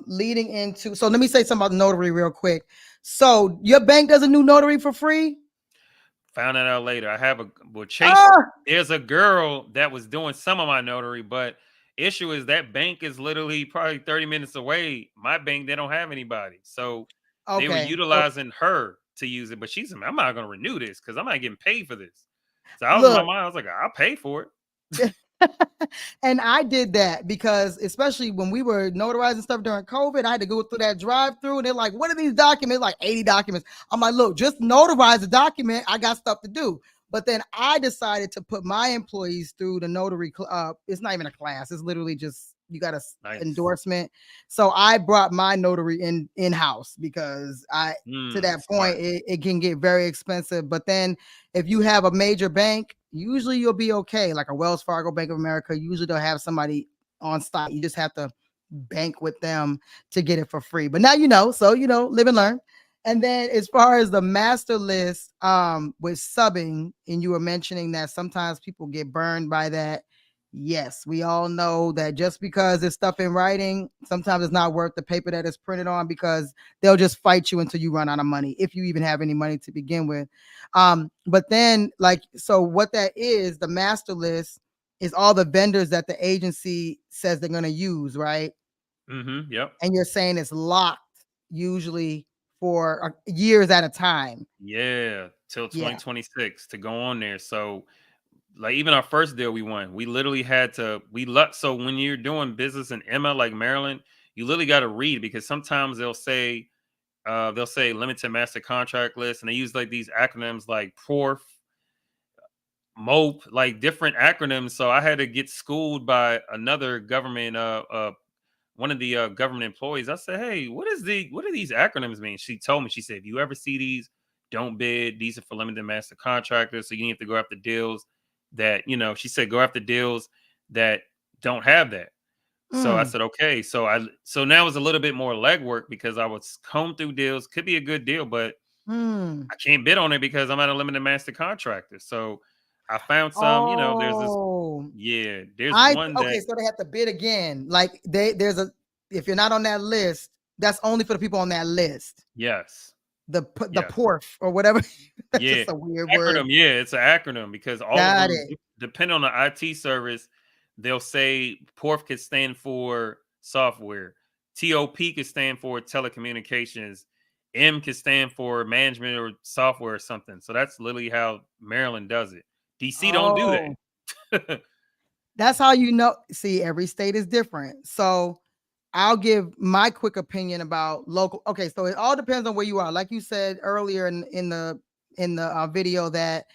Leading into, so let me say something about notary real quick. So your bank does a new notary for free? found that out later. Chase, Ah, there's a girl that was doing some of my notary, but issue is that bank is literally probably 30 minutes away. My bank, they don't have anybody. So they were okay. So utilizing her to use it. But she's like, I'm not gonna renew this because I'm not getting paid for this. So I was in my look, mind, I was like, I'll pay for it. and I did that because especially when we were notarizing stuff during COVID, I had to go through that drive-through, and they're like, "What are these documents?" Like 80 documents. I'm like, "Look, just notarize the document. I got stuff to do." But then I decided to put my employees through the notary. It's not even a class. It's literally just you got a Nice. endorsement. So I brought my notary in house because to that Smart. point it can get very expensive. But then if you have a major bank, usually you'll be okay. Like a Wells Fargo, Bank of America, usually they'll have somebody on site. You just have to bank with them to get it for free. But now you know, so live and learn. And then as far as the master list with subbing, and you were mentioning that sometimes people get burned by that. Yes, we all know that just because there's stuff in writing, sometimes it's not worth the paper that it's printed on, because they'll just fight you until you run out of money, if you even have any money to begin with. But then, like, so what that is, the master list is all the vendors that the agency says they're going to use, right? Yep. And you're saying it's locked usually for years at a time. Yeah, till Yeah. 2026 to go on there. So, like, even our first deal we won, we literally had to so when you're doing business in Emma, like Maryland, you literally got to read, because sometimes they'll say limited master contract list, and they use like these acronyms like PORF, MOPE, like different acronyms. So I had to get schooled by another government one of the government employees. I said, "Hey, what do these acronyms mean?" She told me. She said, "If you ever see these, don't bid. These are for limited master contractors. So you need to go after deals that, she said, go after deals that don't have that." So I said, "Okay." So now it's a little bit more legwork, because I was comb through deals. Could be a good deal, but I can't bid on it because I'm not a limited master contractor. So I found some. There's this. Oh, Yeah, there's one that. okay, so they have to bid again. Like if you're not on that list, that's only for the people on that list. Yes. The Yes. PORF or whatever. That's Yeah, just a weird word. acronym. Yeah, it's an acronym, because all of Got them, it. depending on the IT service, they'll say PORF could stand for software, TOP could stand for telecommunications, M could stand for management or software or something. So that's literally how Maryland does it. DC don't do Oh, that. that's how you know. See, every state is different. So I'll give my quick opinion about local. Okay, so it all depends on where you are. Like you said earlier in the video, that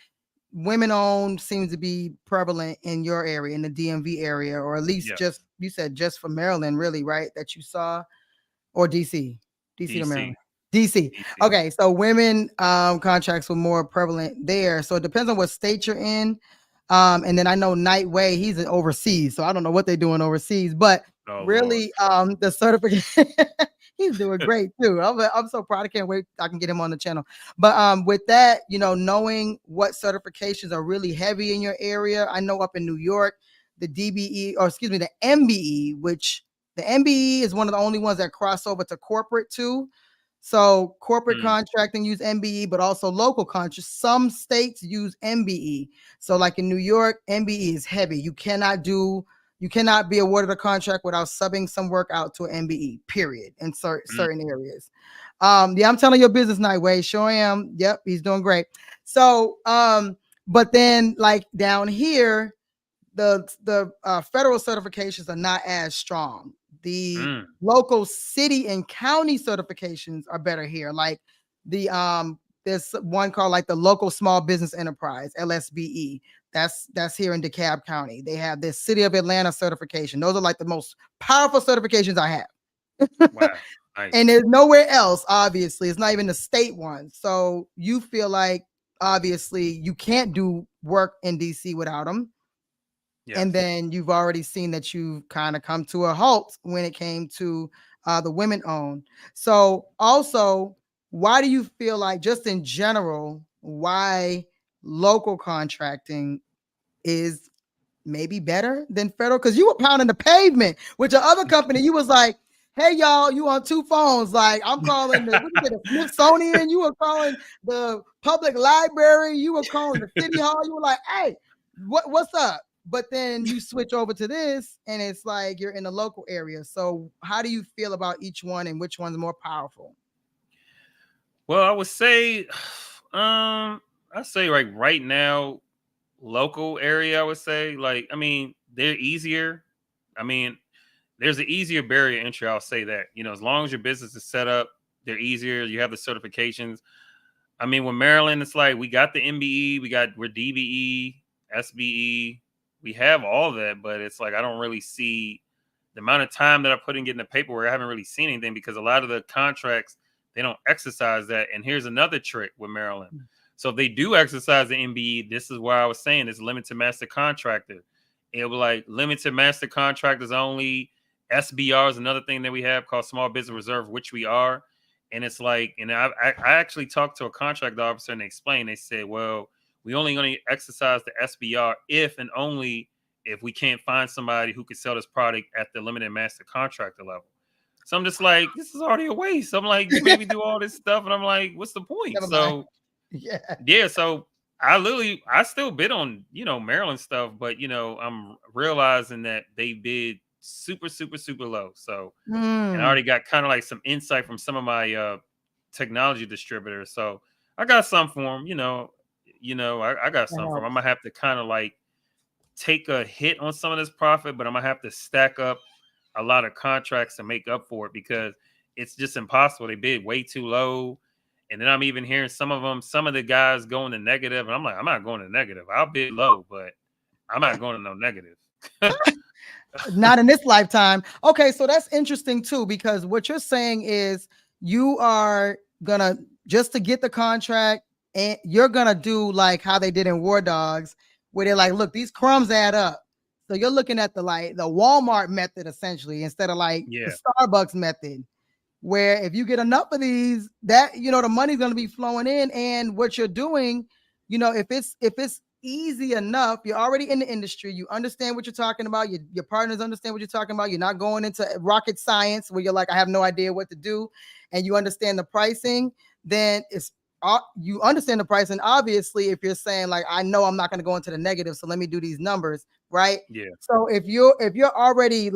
women owned seems to be prevalent in your area, in the DMV area, or at least Yes, you said just for Maryland, really, right? That you saw, or DC, DC to DC, Maryland, DC. DC. Okay, so women contracts were more prevalent there. So it depends on what state you're in. And then I know Nightway, he's in overseas, so I don't know what they're doing overseas, but Oh Lord. really, the certification, he's doing great too. I'm so proud. I can't wait. I can get him on the channel. But with that, knowing what certifications are really heavy in your area, I know up in New York, the DBE, or excuse me, the MBE, which the MBE is one of the only ones that cross over to corporate too. So corporate Mm, contracting use MBE, but also local contracts. Some states use MBE. So like in New York, MBE is heavy. You cannot be awarded a contract without subbing some work out to an MBE, period, in mm, certain areas. Yeah, I'm telling your business night way. Sure am. Yep, he's doing great. So, but then like down here, the federal certifications are not as strong. The mm, local city and county certifications are better here. Like there's one called like the local small business enterprise, LSBE. That's here in DeKalb County. They have this City of Atlanta certification. Those are like the most powerful certifications I have. wow. And Nice. there's nowhere else, obviously. It's not even the state one. So you feel like obviously you can't do work in DC without them. And Yes. then you've already seen that you've kind of come to a halt when it came to the women owned. So also, why do you feel like, just in general, why local contracting is maybe better than federal? Because you were pounding the pavement with your other company. You was like, hey y'all, you on two phones. Like, I'm calling the Smithsonian, you were calling the public library, you were calling the city hall. You were like, hey, what's up? But then you switch over to this and it's like you're in the local area. So how do you feel about each one, and which one's more powerful? Well, I would say, I say like right now, local area. I would say, like, I mean, they're easier. I mean, there's an easier barrier to entry. I'll say that. As long as your business is set up, they're easier. You have the certifications. I mean, with Maryland, it's like we got the MBE, we're DBE, SBE, we have all that, but it's like I don't really see the amount of time that I put in getting the paperwork, I haven't really seen anything because a lot of the contracts, they don't exercise that. And here's another trick with Maryland. So if they do exercise the MBE, this is where I was saying it's limited master contractor. It'll be like limited master contractors only. SBR is another thing that we have called Small Business Reserve, which we are. And it's like, and I actually talked to a contract officer and they explained, they said, well, we only going to exercise the SBR if and only if we can't find somebody who could sell this product at the limited master contractor level. So I'm just like, this is already a waste. I'm like, you made me do all this stuff. And I'm like, what's the point? Never So mind. yeah. So I still bid on, Maryland stuff, but I'm realizing that they bid super, super, super low. So, and I already got kind of like some insight from some of my technology distributors. So I got some for them, I got some for them. I'm gonna have to kind of like take a hit on some of this profit, but I'm gonna have to stack up a lot of contracts to make up for it because it's just impossible. They bid way too low. And then I'm even hearing some of the guys going to negative. And I'm like, I'm not going to negative. I'll bid low, but I'm not going to no negative. Not in this lifetime. Okay, so that's interesting too, because what you're saying is you are gonna, just to get the contract, and you're gonna do like how they did in War Dogs, where they're like, look, these crumbs add up. So you're looking at the Walmart method essentially, instead of like the Starbucks method, where if you get enough of these, that the money's gonna be flowing in. And what you're doing, if it's easy enough, you're already in the industry, you understand what you're talking about, your partners understand what you're talking about, you're not going into rocket science where you're like, I have no idea what to do, and you understand the pricing, then you understand the pricing. Obviously, if you're saying like, I know I'm not going to go into the negative, so let me do these numbers, right? Yeah. So if you're already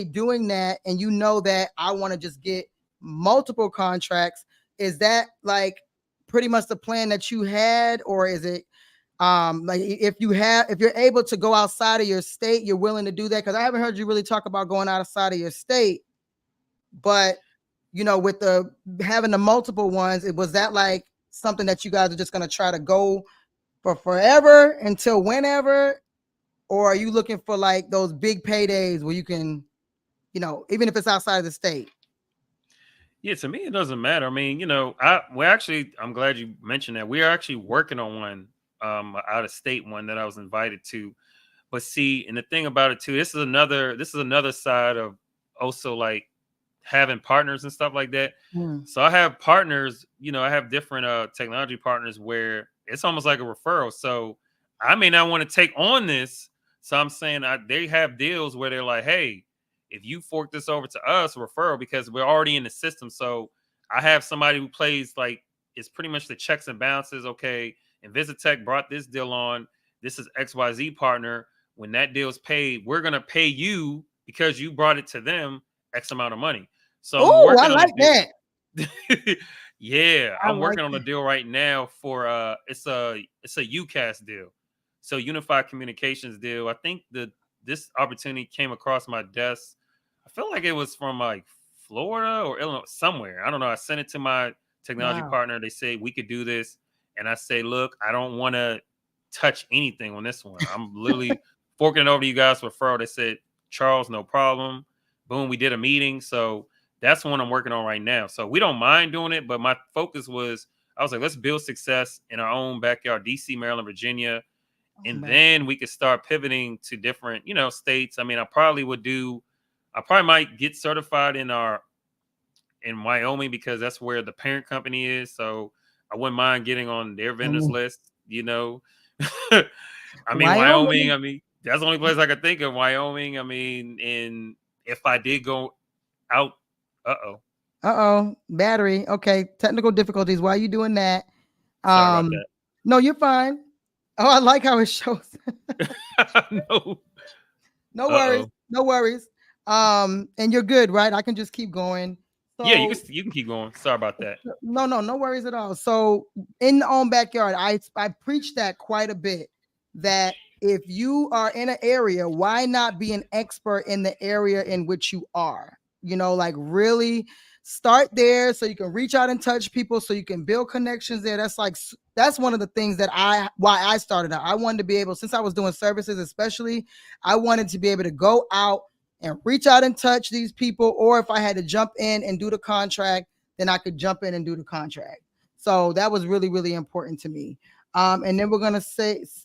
doing that, and you know that I want to just get multiple contracts, is that like pretty much the plan that you had? Or is it like if you're able to go outside of your state, you're willing to do that? Because I haven't heard you really talk about going outside of your state, but with having the multiple ones, was that like something that you guys are just going to try to go for forever until whenever? Or are you looking for like those big paydays where you can, even if it's outside of the state? Yeah, to me, it doesn't matter. I mean, I'm glad you mentioned that. We are actually working on one out of state one that I was invited to. But see, and the thing about it too, this is another side of also like having partners and stuff like that. So I have partners, I have different technology partners where it's almost like a referral. So I may not want to take on this. So I'm saying they have deals where they're like, hey, if you fork this over to us, referral, because we're already in the system. So I have somebody who plays like, it's pretty much the checks and balances. Okay, Invisitech brought this deal on. This is XYZ partner. When that deal's paid, we're going to pay you because you brought it to them X amount of money. So I'm working I like that. Yeah, I'm working on a deal right now for it's a UCAS deal. So Unified Communications deal. I think this opportunity came across my desk. I feel like it was from like Florida or Illinois, somewhere. I don't know. I sent it to my technology partner. They say we could do this. And I say, look, I don't want to touch anything on this one. I'm literally forking it over to you guys for referral. They said, Charles, no problem. Boom, we did a meeting. So that's one I'm working on right now. So we don't mind doing it, but my focus was, I was like, let's build success in our own backyard, DC, Maryland, Virginia. And then we could start pivoting to different, states. I mean, I probably might get certified in Wyoming because that's where the parent company is. So I wouldn't mind getting on their vendors list, I mean, Wyoming, I mean, that's the only place I could think of, Wyoming. I mean, and if I did go out, battery. Okay, technical difficulties. Why are you doing that? Sorry about that. No, you're fine. Oh, I like how it shows. No worries. No worries. And you're good, right? I can just keep going. So, yeah, you can keep going. Sorry about that. No worries at all. So in the own backyard, I preach that quite a bit, that if you are in an area, why not be an expert in the area in which you are? Like really start there so you can reach out and touch people, so you can build connections there. That's one of the things that why I started out. I wanted to be able, since I was doing services, especially, I wanted to be able to go out and reach out and touch these people, or if I had to jump in and do the contract, then I could jump in and do the contract. So that was really, really important to me. And then we're gonna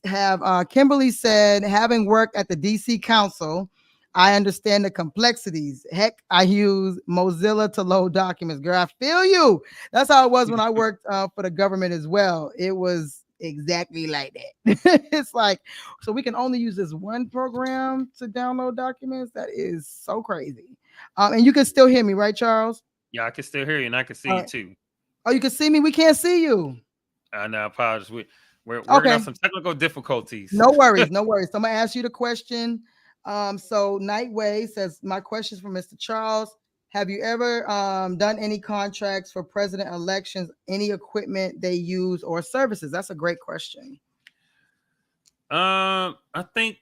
have Kimberly said, having worked at the DC Council, I understand the complexities. Heck, I use Mozilla to load documents. Girl, I feel you. That's how it was when I worked for the government as well. It was exactly like that. It's like, so we can only use this one program to download documents. That is so crazy. And you can still hear me, right, Charles? Yeah, I can still hear you, and I can see you too. Oh, you can see me? We can't see you. I know, apologize. We're working on some technical difficulties. No worries, no worries. So I'm gonna ask you the question. So Nightway says, my question is for Mr. Charles. Have you ever done any contracts for president elections, any equipment they use or services? That's a great question. I think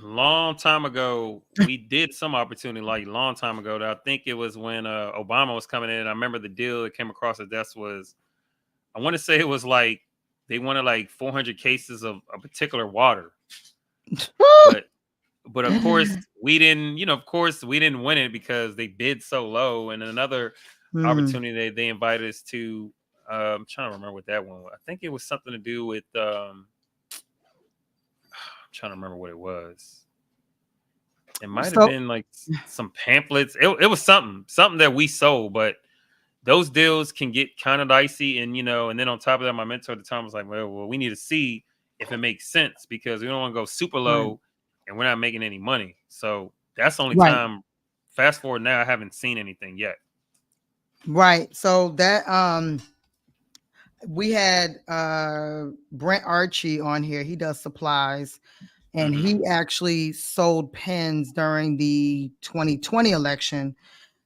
long time ago we did some opportunity, like long time ago. I think it was when Obama was coming in. I remember the deal that came across the desk was, I want to say it was like they wanted like 400 cases of a particular water. But of course we didn't, of course we didn't win it because they bid so low. And another opportunity they invited us to, I'm trying to remember what that one was. I think it was something to do with, I'm trying to remember what it was. It might have been like some pamphlets. It was something that we sold, but those deals can get kind of dicey. And, and then on top of that, my mentor at the time was like, well, we need to see if it makes sense, because we don't want to go super low and we're not making any money. So that's the only time. Fast forward now, I haven't seen anything yet. Right. So that, we had Brent Archie on here. He does supplies, and he actually sold pens during the 2020 election.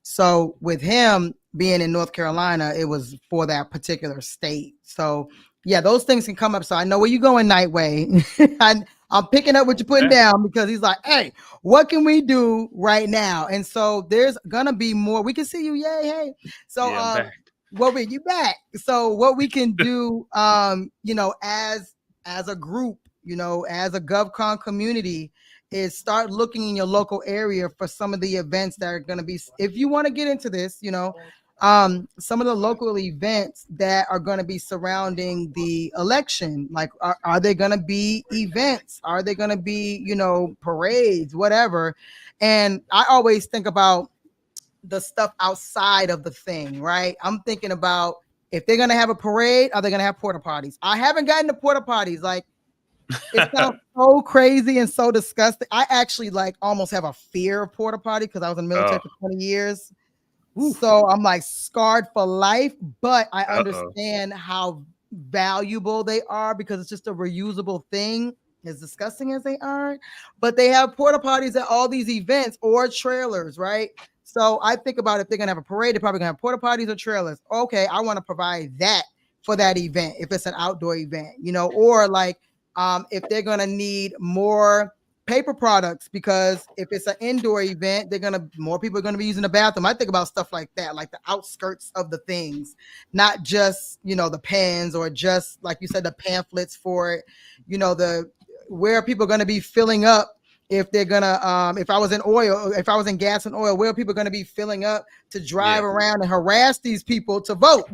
So with him being in North Carolina, it was for that particular state. So yeah, those things can come up. So I know where you're going, Nightway. I'm picking up what you're putting down, because he's like, hey, what can we do right now? And so there's gonna be more. We can see you. Yay, hey. So you back. So what we can do, as a group, as a GovCon community, is start looking in your local area for some of the events that are going to be, if you want to get into this, some of the local events that are going to be surrounding the election. Like, are they going to be events? Are they going to be, parades, whatever? And I always think about the stuff outside of the thing, right? I'm thinking about, if they're going to have a parade, are they going to have porta potties? I haven't gotten to porta potties. Like, it sounds so crazy and so disgusting. I actually almost have a fear of porta potty, because I was in the military for 20 years. Oof. So I'm scarred for life, but I understand how valuable they are, because it's just a reusable thing, as disgusting as they are. But they have porta potties at all these events, or trailers, right? So I think about, if they're gonna have a parade, they're probably gonna have porta potties or trailers. Okay, I want to provide that for that event if it's an outdoor event, or if they're gonna need more paper products, because if it's an indoor event, more people are gonna be using the bathroom. I think about stuff like that, like the outskirts of the things, not just the pens, or just like you said, the pamphlets for it. Where people are gonna be filling up. If they're gonna, if I was in gas and oil, where are people gonna be filling up to drive around and harass these people to vote?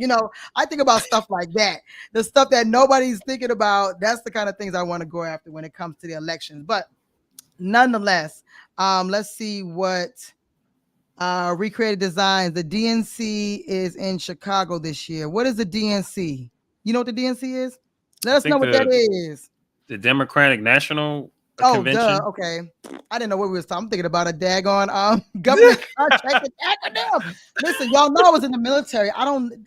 I think about stuff like that. The stuff that nobody's thinking about. That's the kind of things I want to go after when it comes to the elections. But nonetheless, let's see what Recreated Designs. The DNC is in Chicago this year. What is the DNC? You know what the DNC is? Let us know what that is. The Democratic National Convention. Duh. Okay. I didn't know what we was talking. I'm thinking about a daggone government contracting acronym. Listen, y'all know I was in the military.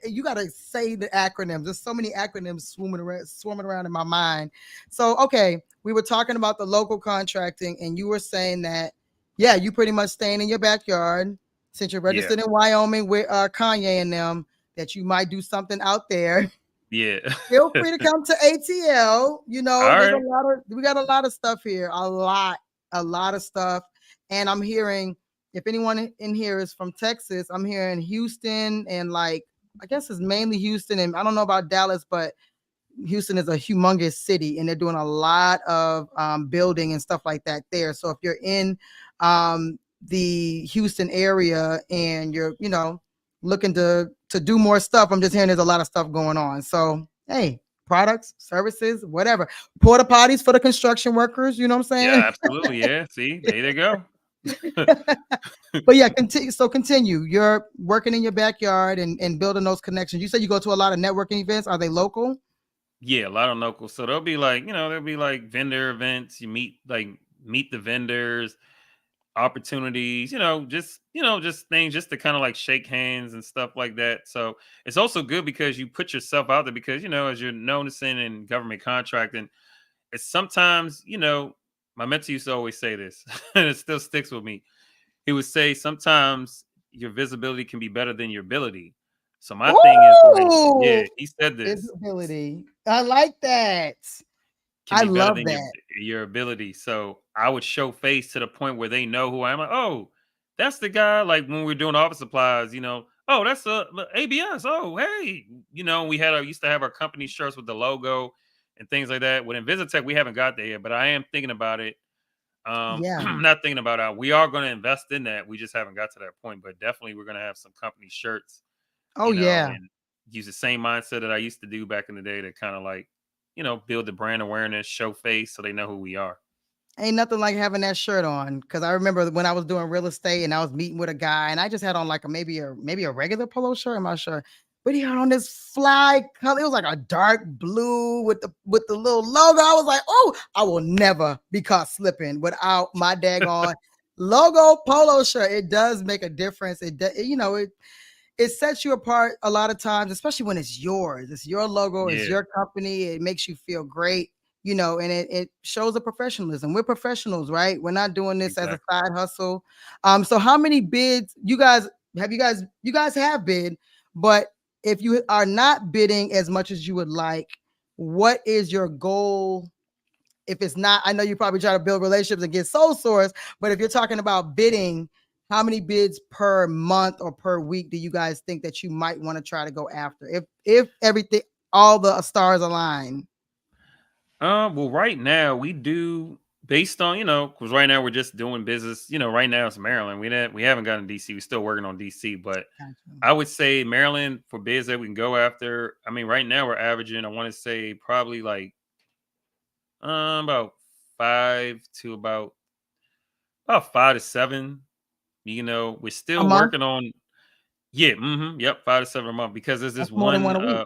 You gotta say the acronyms. There's so many acronyms swarming around in my mind. So okay, we were talking about the local contracting, and you were saying that, yeah, you pretty much staying in your backyard, since you're registered in Wyoming with Kanye and them, that you might do something out there. Yeah. Feel free to come to ATL. We got a lot of stuff here. A lot of stuff. And I'm hearing, if anyone in here is from Texas, I'm hearing Houston, and I guess it's mainly Houston, and I don't know about Dallas, but Houston is a humongous city, and they're doing a lot of building and stuff like that there. So if you're in the Houston area and you're, looking to do more stuff, I'm just hearing there's a lot of stuff going on. So, hey, products, services, whatever. Porta potties for the construction workers, you know what I'm Yeah, saying? absolutely. Yeah. See, there they go. But yeah, continue. So continue. You're working in your backyard and building those connections. You said you go to a lot of networking events. Are they local? Yeah, a lot of locals. So there'll be like, there'll be like vendor events. You meet the vendors, opportunities, just things just to kind of like shake hands and stuff like that. So it's also good because you put yourself out there because, as you're noticing in government contracting, it's sometimes, my mentor used to always say this, and it still sticks with me. He would say sometimes your visibility can be better than your ability. So my thing is like, Ooh, yeah, he said this visibility. I like that. can I be better love than that. your ability. So I would show face to the point where they know who I am. Like, oh, that's the guy. Like when we were doing office supplies, oh, that's a ABS. Oh, hey, we used to have our company shirts with the logo and things like that. With Invisitech, we haven't got there yet, but I am thinking about it. Yeah. Not thinking about it. We are going to invest in that. We just haven't got to that point, but definitely we're going to have some company shirts, Oh yeah. and use the same mindset that I used to do back in the day to kind of like, build the brand awareness, show face so they know who we are. Ain't nothing like having that shirt on. Cause I remember when I was doing real estate and I was meeting with a guy and I just had on like maybe a regular polo shirt, I'm not sure. But he had on this fly color. It was like a dark blue with the little logo. I was like, oh, I will never be caught slipping without my daggone logo polo shirt. It does make a difference. It sets you apart a lot of times, especially when it's yours. It's your logo, it's Yeah, your company. It makes you feel great, and it shows the professionalism. We're professionals, right? We're not doing this as a exactly. side hustle. So how many bids you guys have bid, but if you are not bidding as much as you would like, what is your goal? If it's not, I know you probably try to build relationships and get sole source, but if you're talking about bidding, how many bids per month or per week do you guys think that you might want to try to go after? If everything, all the stars align. Well, right now we do based on because right now we're just doing business. Right now it's Maryland. We haven't gotten DC. We're still working on DC, but Gotcha. I would say Maryland for bids that we can go after. I mean, right now we're averaging. I want to say probably like about 5 to 7. We're A still month? working on. Yeah, yep, 5 to 7 a month because there's this That's more than one. one a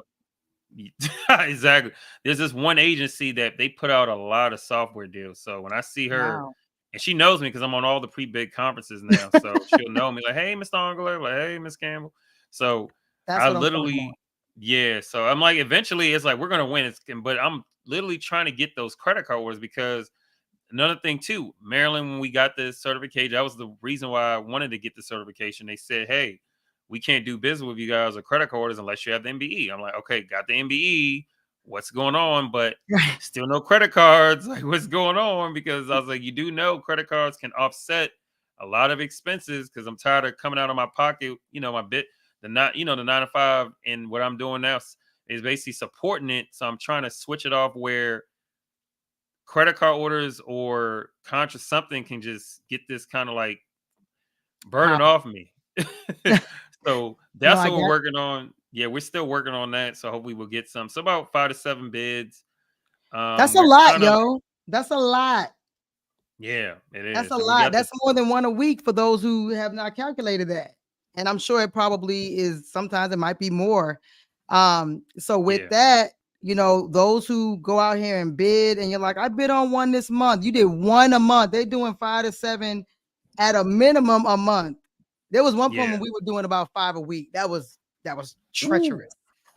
week. Exactly. There's this one agency that they put out a lot of software deals. So when I see her, Wow. and she knows me because I'm on all the pre-bid conferences now, so she'll know me like, "Hey, Mr. Angler," like, "Hey, Miss Campbell." So That's I what I'm talking about. literally, yeah. So I'm like, eventually, it's like we're gonna win. But I'm literally trying to get those credit card orders because another thing too, Maryland, when we got this certification, that was the reason why I wanted to get the certification. They said, "Hey, we can't do business with you guys or credit cards unless you have the MBE." I'm like, "Okay, got the MBE. What's going on?" But Right. still no credit cards. Like, what's going on? Because I was like, you do know credit cards can offset a lot of expenses because I'm tired of coming out of my pocket. My bit the 9 to 5, and what I'm doing now is basically supporting it. So I'm trying to switch it off where credit card orders or contra something can just get this kind of like burden Pop. off me. So No, that's I what we're get. working on. Yeah, we're still working on that. So hopefully we'll get some. So about 5 to 7 bids. That's a We're lot, kind of yo. That's a lot. yeah, it That's a is. And we lot. got this. That's more than one a week for those who have not calculated that. And I'm sure it probably is, sometimes it might be more. So with Yeah. that, those who go out here and bid and you're like, I bid on one this month. You did one a month. They're doing 5 to 7 at a minimum a month. There was one point Yeah. when we were doing about 5 a week. That was Ooh. treacherous.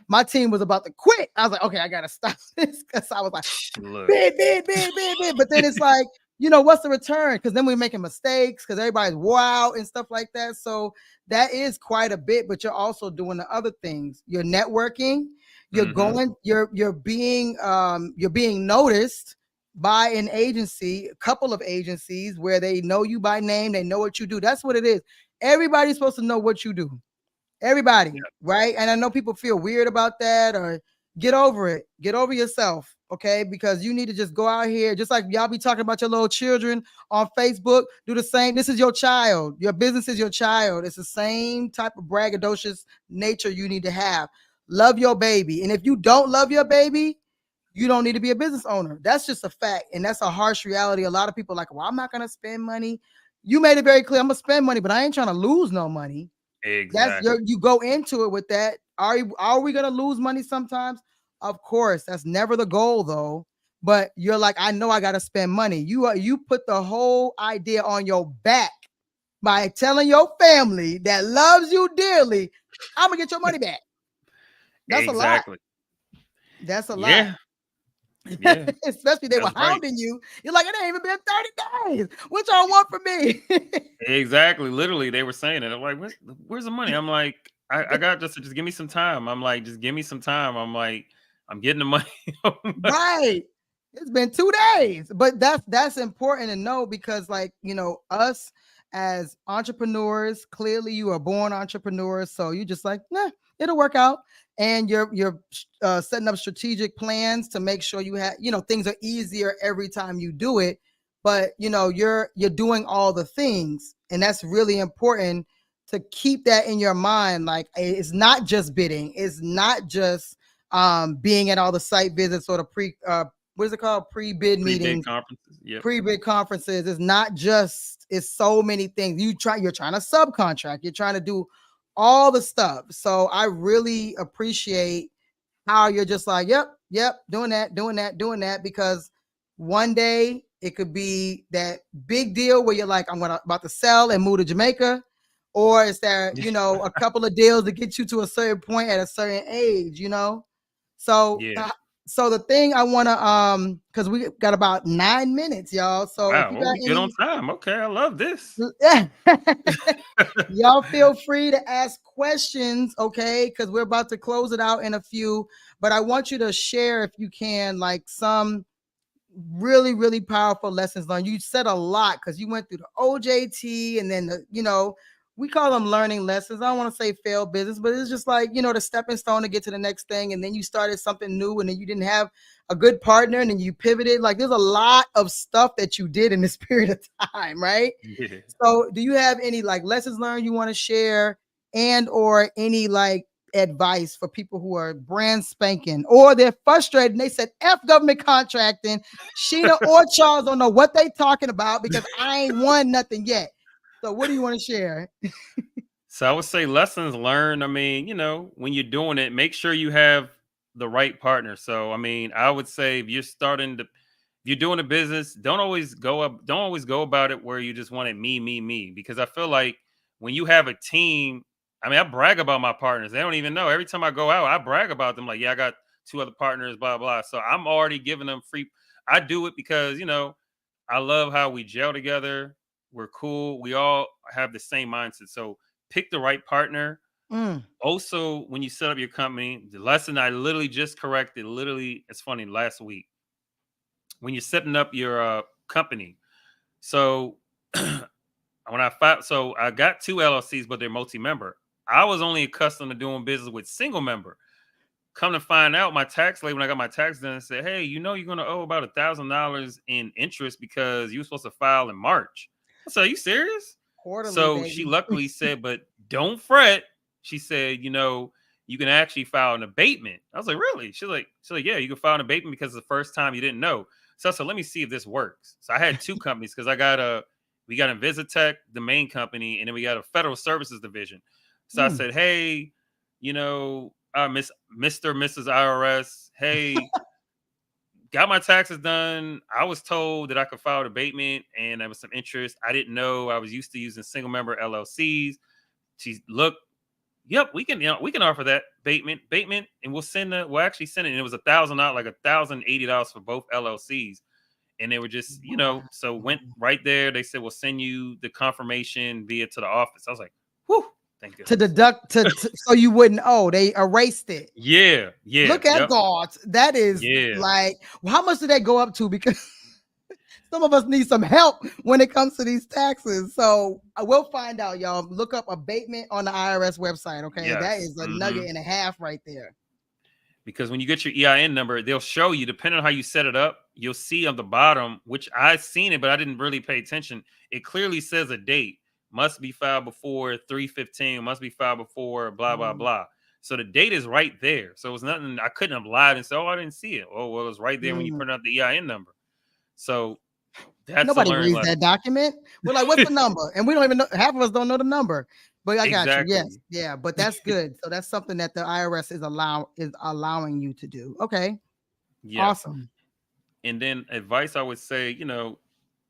My team was about to quit. I was like, okay, I gotta stop this because I was like, Look. bid, bid, bid, bid, bid. But then it's like, what's the return? Because then we're making mistakes because everybody's wore out and stuff like that. So that is quite a bit, but you're also doing the other things. You're networking, Hmm. you're being noticed by an agency, a couple of agencies where they know you by name, they know what you do. That's what it is. Everybody's supposed to know what you do. Everybody, right? And I know people feel weird about that or get over it. Get over yourself. Okay, because you need to just go out here, just like y'all be talking about your little children on Facebook. Do the same. This is your child. Your business is your child. It's the same type of braggadocious nature you need to have. Love your baby. And if you don't love your baby, you don't need to be a business owner. That's just a fact. And that's a harsh reality. A lot of people are like, well, I'm not going to spend money. You made it very clear. I'm going to spend money, but I ain't trying to lose no money. That's Exactly. you go into it with that. Are we going to lose money sometimes? Of course. That's never the goal though. But you're like, I know I got to spend money. You put the whole idea on your back by telling your family that loves you dearly, I'm going to get your money back. That's a lot. Exactly. That's a lot. Yeah. Yeah. Especially they were That's right. hounding you. You're like, it ain't even been 30 days. What y'all want from me? Exactly. Literally, they were saying it. I'm like, where's the money? I'm like, I got just give me some time. I'm like, just give me some time. I'm like, I'm getting the money. Right. It's been 2 days. But that's important to know because, like, us as entrepreneurs, clearly you are born entrepreneurs. So you just like, nah, it'll work out. And you're setting up strategic plans to make sure you have, things are easier every time you do it. But you're doing all the things, and that's really important to keep that in your mind. Like, it's not just bidding, it's not just being at all the site visits or the what is it called, pre-bid meetings, conferences. Yeah. pre-bid conferences. It's not just, it's so many things. You're trying to subcontract, you're trying to do all the stuff. So I really appreciate how you're just like, yep, doing that, because one day it could be that big deal where you're like, I'm about to sell and move to Jamaica, or is there, a couple of deals to get you to a certain point at a certain age, So Yeah. So the thing I want to because we got about 9 minutes, y'all. So if Wow. you Well, got we good on time. Okay. I love this. y'all feel free to ask questions, okay? Because we're about to close it out in a few. But I want you to share, if you can, like some really, really powerful lessons learned. You said a lot because you went through the OJT and then we call them learning lessons. I don't want to say failed business, but it's just like, the stepping stone to get to the next thing. And then you started something new, and then you didn't have a good partner, and then you pivoted. Like, there's a lot of stuff that you did in this period of time, right? Yeah. So do you have any like lessons learned you want to share, and or any like advice for people who are brand spanking or they're frustrated and they said F government contracting? Sheena or Charles don't know what they talking about because I ain't won nothing yet. So what do you want to share? So I would say lessons learned. I mean, when you're doing it, make sure you have the right partner. So I mean, I would say if you're doing a business, don't always go about it where you just want it me, because I feel like when you have a team, I mean, I brag about my partners. They don't even know. Every time I go out, I brag about them. Like, yeah, I got 2 other partners, blah, blah. So I'm already giving them free. I do it because, I love how we gel together. We're cool. We all have the same mindset. So pick the right partner. Mm. Also, when you set up your company, the lesson I literally just corrected, it's funny, last week, when you're setting up your company. So so I got 2 LLCs, but they're multi-member. I was only accustomed to doing business with single member. Come to find out, my tax lady, when I got my tax done, said, "Hey, you're going to owe about $1,000 in interest because you were supposed to file in March." I said, "Are you serious?" Quarterly, So she baby. luckily said, "But don't fret." She said, "You can actually file an abatement." I was like, "Really?" She's like, "Yeah, you can file an abatement because it's the first time you didn't know." So I said, "Let me see if this works." So I had 2 companies because we got Invisitech, the main company, and then we got a federal services division. So I said, "Hey, Mr. Mrs. IRS, hey, got my taxes done. I was told that I could file an abatement and there was some interest. I didn't know. I was used to using single member LLCs." She's, "Look, yep, we can offer that abatement, and we'll actually send it." And it was $1,000, like $1,080 for both LLCs. And they were just, so went right there. They said, "We'll send you the confirmation via to the office." I was like, "Whew, thank goodness." To deduct so you wouldn't owe. They erased it. Yeah. Look at Yep. God. That is Yeah. like, how much did that go up to? Because some of us need some help when it comes to these taxes. So I will find out, y'all. Look up abatement on the IRS website. Okay. That Yes. is a nugget and a half right there. because when you get your EIN number, they'll show you, depending on how you set it up, you'll see on the bottom, which I've seen it, but I didn't really pay attention. It clearly says a date must be filed before 3/15, must be filed before blah, blah, blah. So the date is right there. So it was nothing, I couldn't have lied and said, oh, I didn't see it. Oh, well, it was right there when you print out the EIN number. So that's nobody a learning reads lesson. that document. We're like, what's the number? And we don't even know, half of us don't know the number. But I got you. Yes. Yeah. But that's good. So that's something that the IRS is allowing you to do. Okay. Yeah. Awesome. And then advice I would say,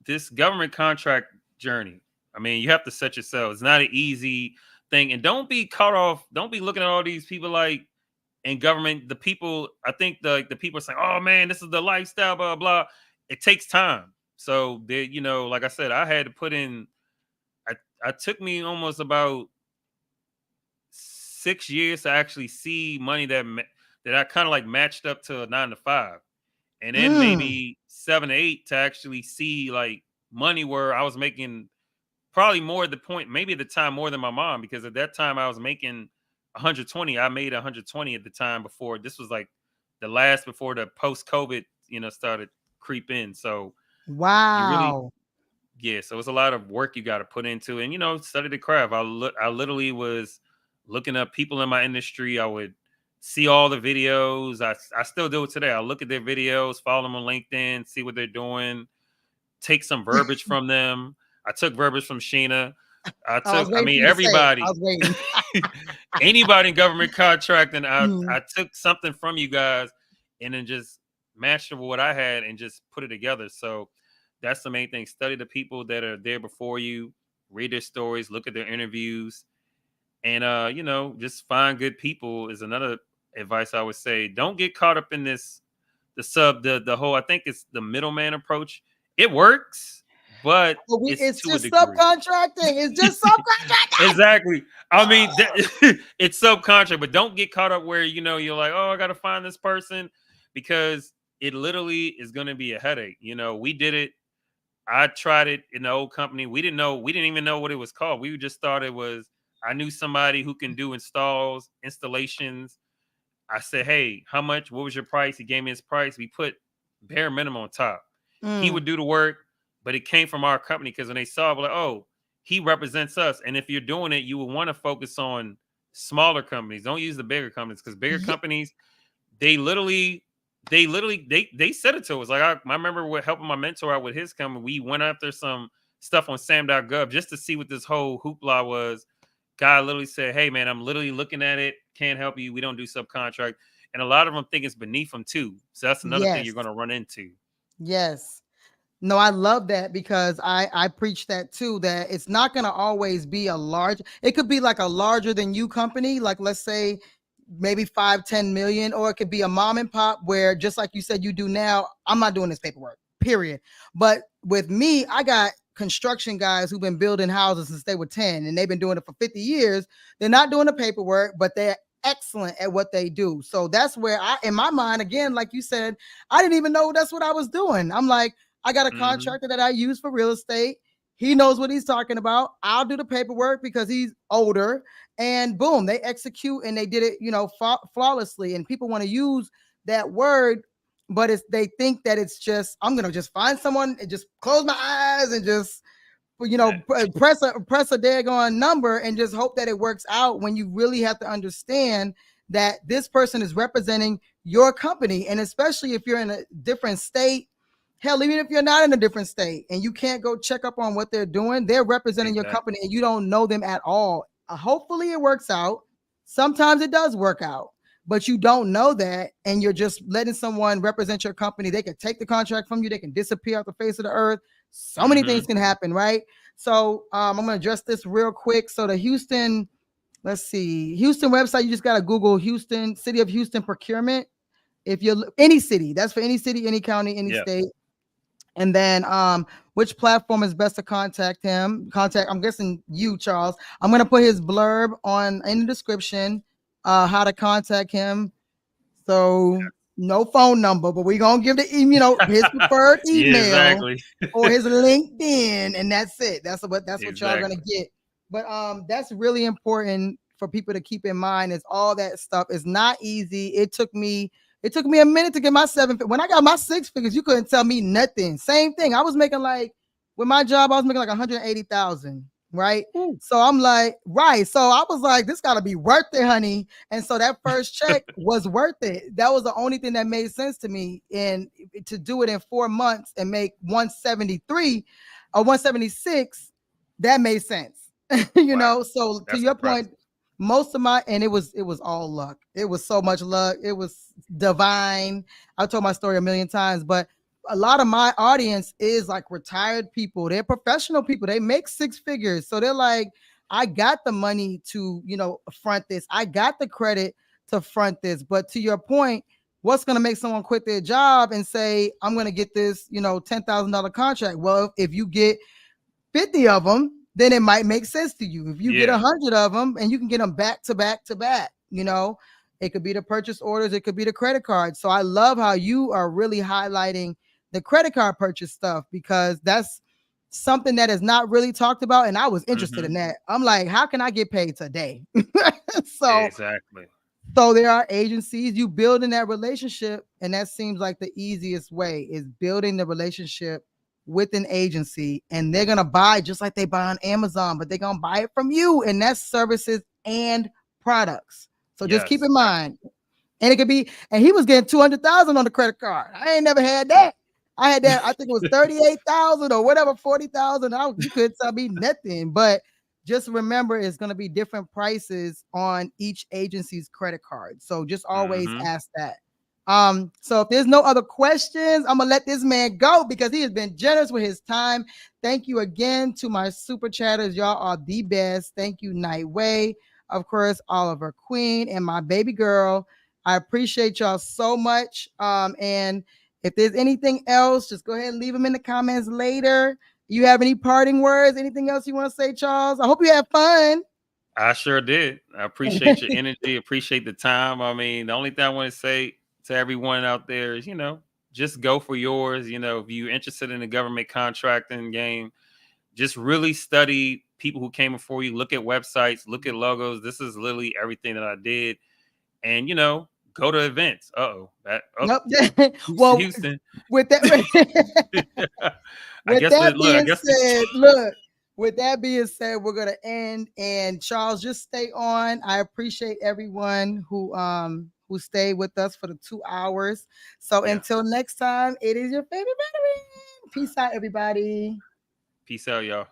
this government contract journey, I mean, you have to set yourself. It's not an easy thing. And don't be caught off. Don't be looking at all these people like in government. The people, I think the people are saying, oh man, this is the lifestyle, blah, blah. It takes time. So they, like I said, I had to put in, I took me almost about 6 years to actually see money that I kind of like matched up to a 9 to 5. And then maybe 7 to 8 to actually see like money where I was making probably more at the point, maybe at the time more than my mom, because at that time I was making 120. I made 120 at the time before. This was like the last before the post-COVID, started creep in. So wow. So it's a lot of work you got to put into, and study the craft. I literally was looking up people in my industry. I would see all the videos. I still do it today. I look at their videos, follow them on LinkedIn, see what they're doing, take some verbiage from them. I took verbiage from Sheena. Everybody. Anybody in government contracting, I took something from you guys and then just matched it with what I had and just put it together. So that's the main thing. Study the people that are there before you, read their stories, look at their interviews, and just find good people is another advice I would say. Don't get caught up in the whole, I think it's the middleman approach. It works, but it's just subcontracting. It's just subcontracting. Exactly. I mean, it's subcontract, but don't get caught up where, you're like, oh, I got to find this person, because it literally is going to be a headache. We did it. I tried it in the old company. We didn't even know what it was called. We just thought it was, I knew somebody who can do installations. I said, hey, how much? What was your price? He gave me his price. We put bare minimum on top. He would do the work, but it came from our company, because when they saw it, like, oh, he represents us. And if you're doing it, you would want to focus on smaller companies. Don't use the bigger companies, because bigger companies, they said it to us. Like I remember helping my mentor out with his company. We went after some stuff on sam.gov just to see what this whole hoopla was. Guy literally said, hey man, I'm literally looking at it. Can't help you. We don't do subcontract. And a lot of them think it's beneath them too. So that's another thing you're going to run into. Yes. No, I love that, because I preach that too, that it's not going to always be it could be like a larger than you company. Like let's say maybe 5-10 million, or it could be a mom and pop where, just like you said you do now, I'm not doing this paperwork, period. But with me, I got construction guys who've been building houses since they were 10, and they've been doing it for 50 years. They're not doing the paperwork, but they're excellent at what they do. So that's where in my mind, again, like you said, I didn't even know that's what I was doing. I'm like, I got a contractor that I use for real estate. He knows what he's talking about. I'll do the paperwork because he's older, and boom, they execute, and they did it, flawlessly. And people want to use that word, but they think that it's just, I'm going to just find someone and just close my eyes and just, press a daggone number and just hope that it works out, when you really have to understand that this person is representing your company. And especially if you're in a different state, hell, even if you're not in a different state and you can't go check up on what they're doing, they're representing your company and you don't know them at all. Hopefully it works out. Sometimes it does work out, but you don't know that, and you're just letting someone represent your company. They can take the contract from you. They can disappear off the face of the earth. So many things can happen, right? So I'm going to address this real quick. So the Houston website, you just got to Google Houston, City of Houston procurement. If you're any city, that's for any city, any county, any state. And then which platform is best to contact him? I'm guessing you, Charles. I'm going to put his blurb in the description, how to contact him. So no phone number, but we're going to give his preferred email or his LinkedIn, and that's it. That's what y'all are going to get. But that's really important for people to keep in mind is all that stuff is not easy. It took me a minute to get my when I got my 6 figures, you couldn't tell me nothing. Same thing. I was making like, with my job, I was making like 180,000, right? Ooh. So I'm like, right. So I was like, this gotta be worth it, honey. And so that first check was worth it. That was the only thing that made sense to me. And to do it in 4 months and make 173 or 176, that made sense. you Wow. know, so to That's your impressive. point, most of my, and it was all luck. It was so much luck. It was divine. I've told my story a million times, but a lot of my audience is like retired people. They're professional people. They make 6 figures. So they're like, I got the money to, front this. I got the credit to front this. But to your point, what's going to make someone quit their job and say, I'm going to get this, $10,000 contract? Well, if you get 50 of them, then it might make sense to you. If you get 100 of them and you can get them back to back to back, it could be the purchase orders, it could be the credit card. So I love how you are really highlighting the credit card purchase stuff, because that's something that is not really talked about. And I was interested in that. I'm like, how can I get paid today? so Exactly. So there are agencies, you building that relationship, and that seems like the easiest way is building the relationship with an agency, and they're gonna buy just like they buy on Amazon, but they're gonna buy it from you, and that's services and products. So just keep in mind. And it could be, and he was getting 200,000 on the credit card. I ain't never had that. I had that, I think it was 38,000 or whatever, 40,000. You couldn't tell me nothing. But just remember, it's going to be different prices on each agency's credit card. So just always ask that. So if there's no other questions, I'm gonna let this man go because he has been generous with his time. Thank you again to my super chatters. Y'all are the best. Thank you, Nightway, of course, Oliver Queen, and my baby girl. I appreciate y'all so much. And if there's anything else, just go ahead and leave them in the comments later. You have any parting words? Anything else you want to say, Charles? I hope you have fun. I sure did. I appreciate your energy. Appreciate the time. I mean, the only thing I want to say to everyone out there is, just go for yours. If you're interested in the government contracting game, just really study people who came before you. Look at websites, look at logos. This is literally everything that I did. And, go to events. Nope. Well, Houston. With that, with that being said, we're gonna end. And Charles, just stay on. I appreciate everyone who stayed with us for the 2 hours. So until next time, it is your favorite veteran. Peace out, everybody. Peace out, y'all.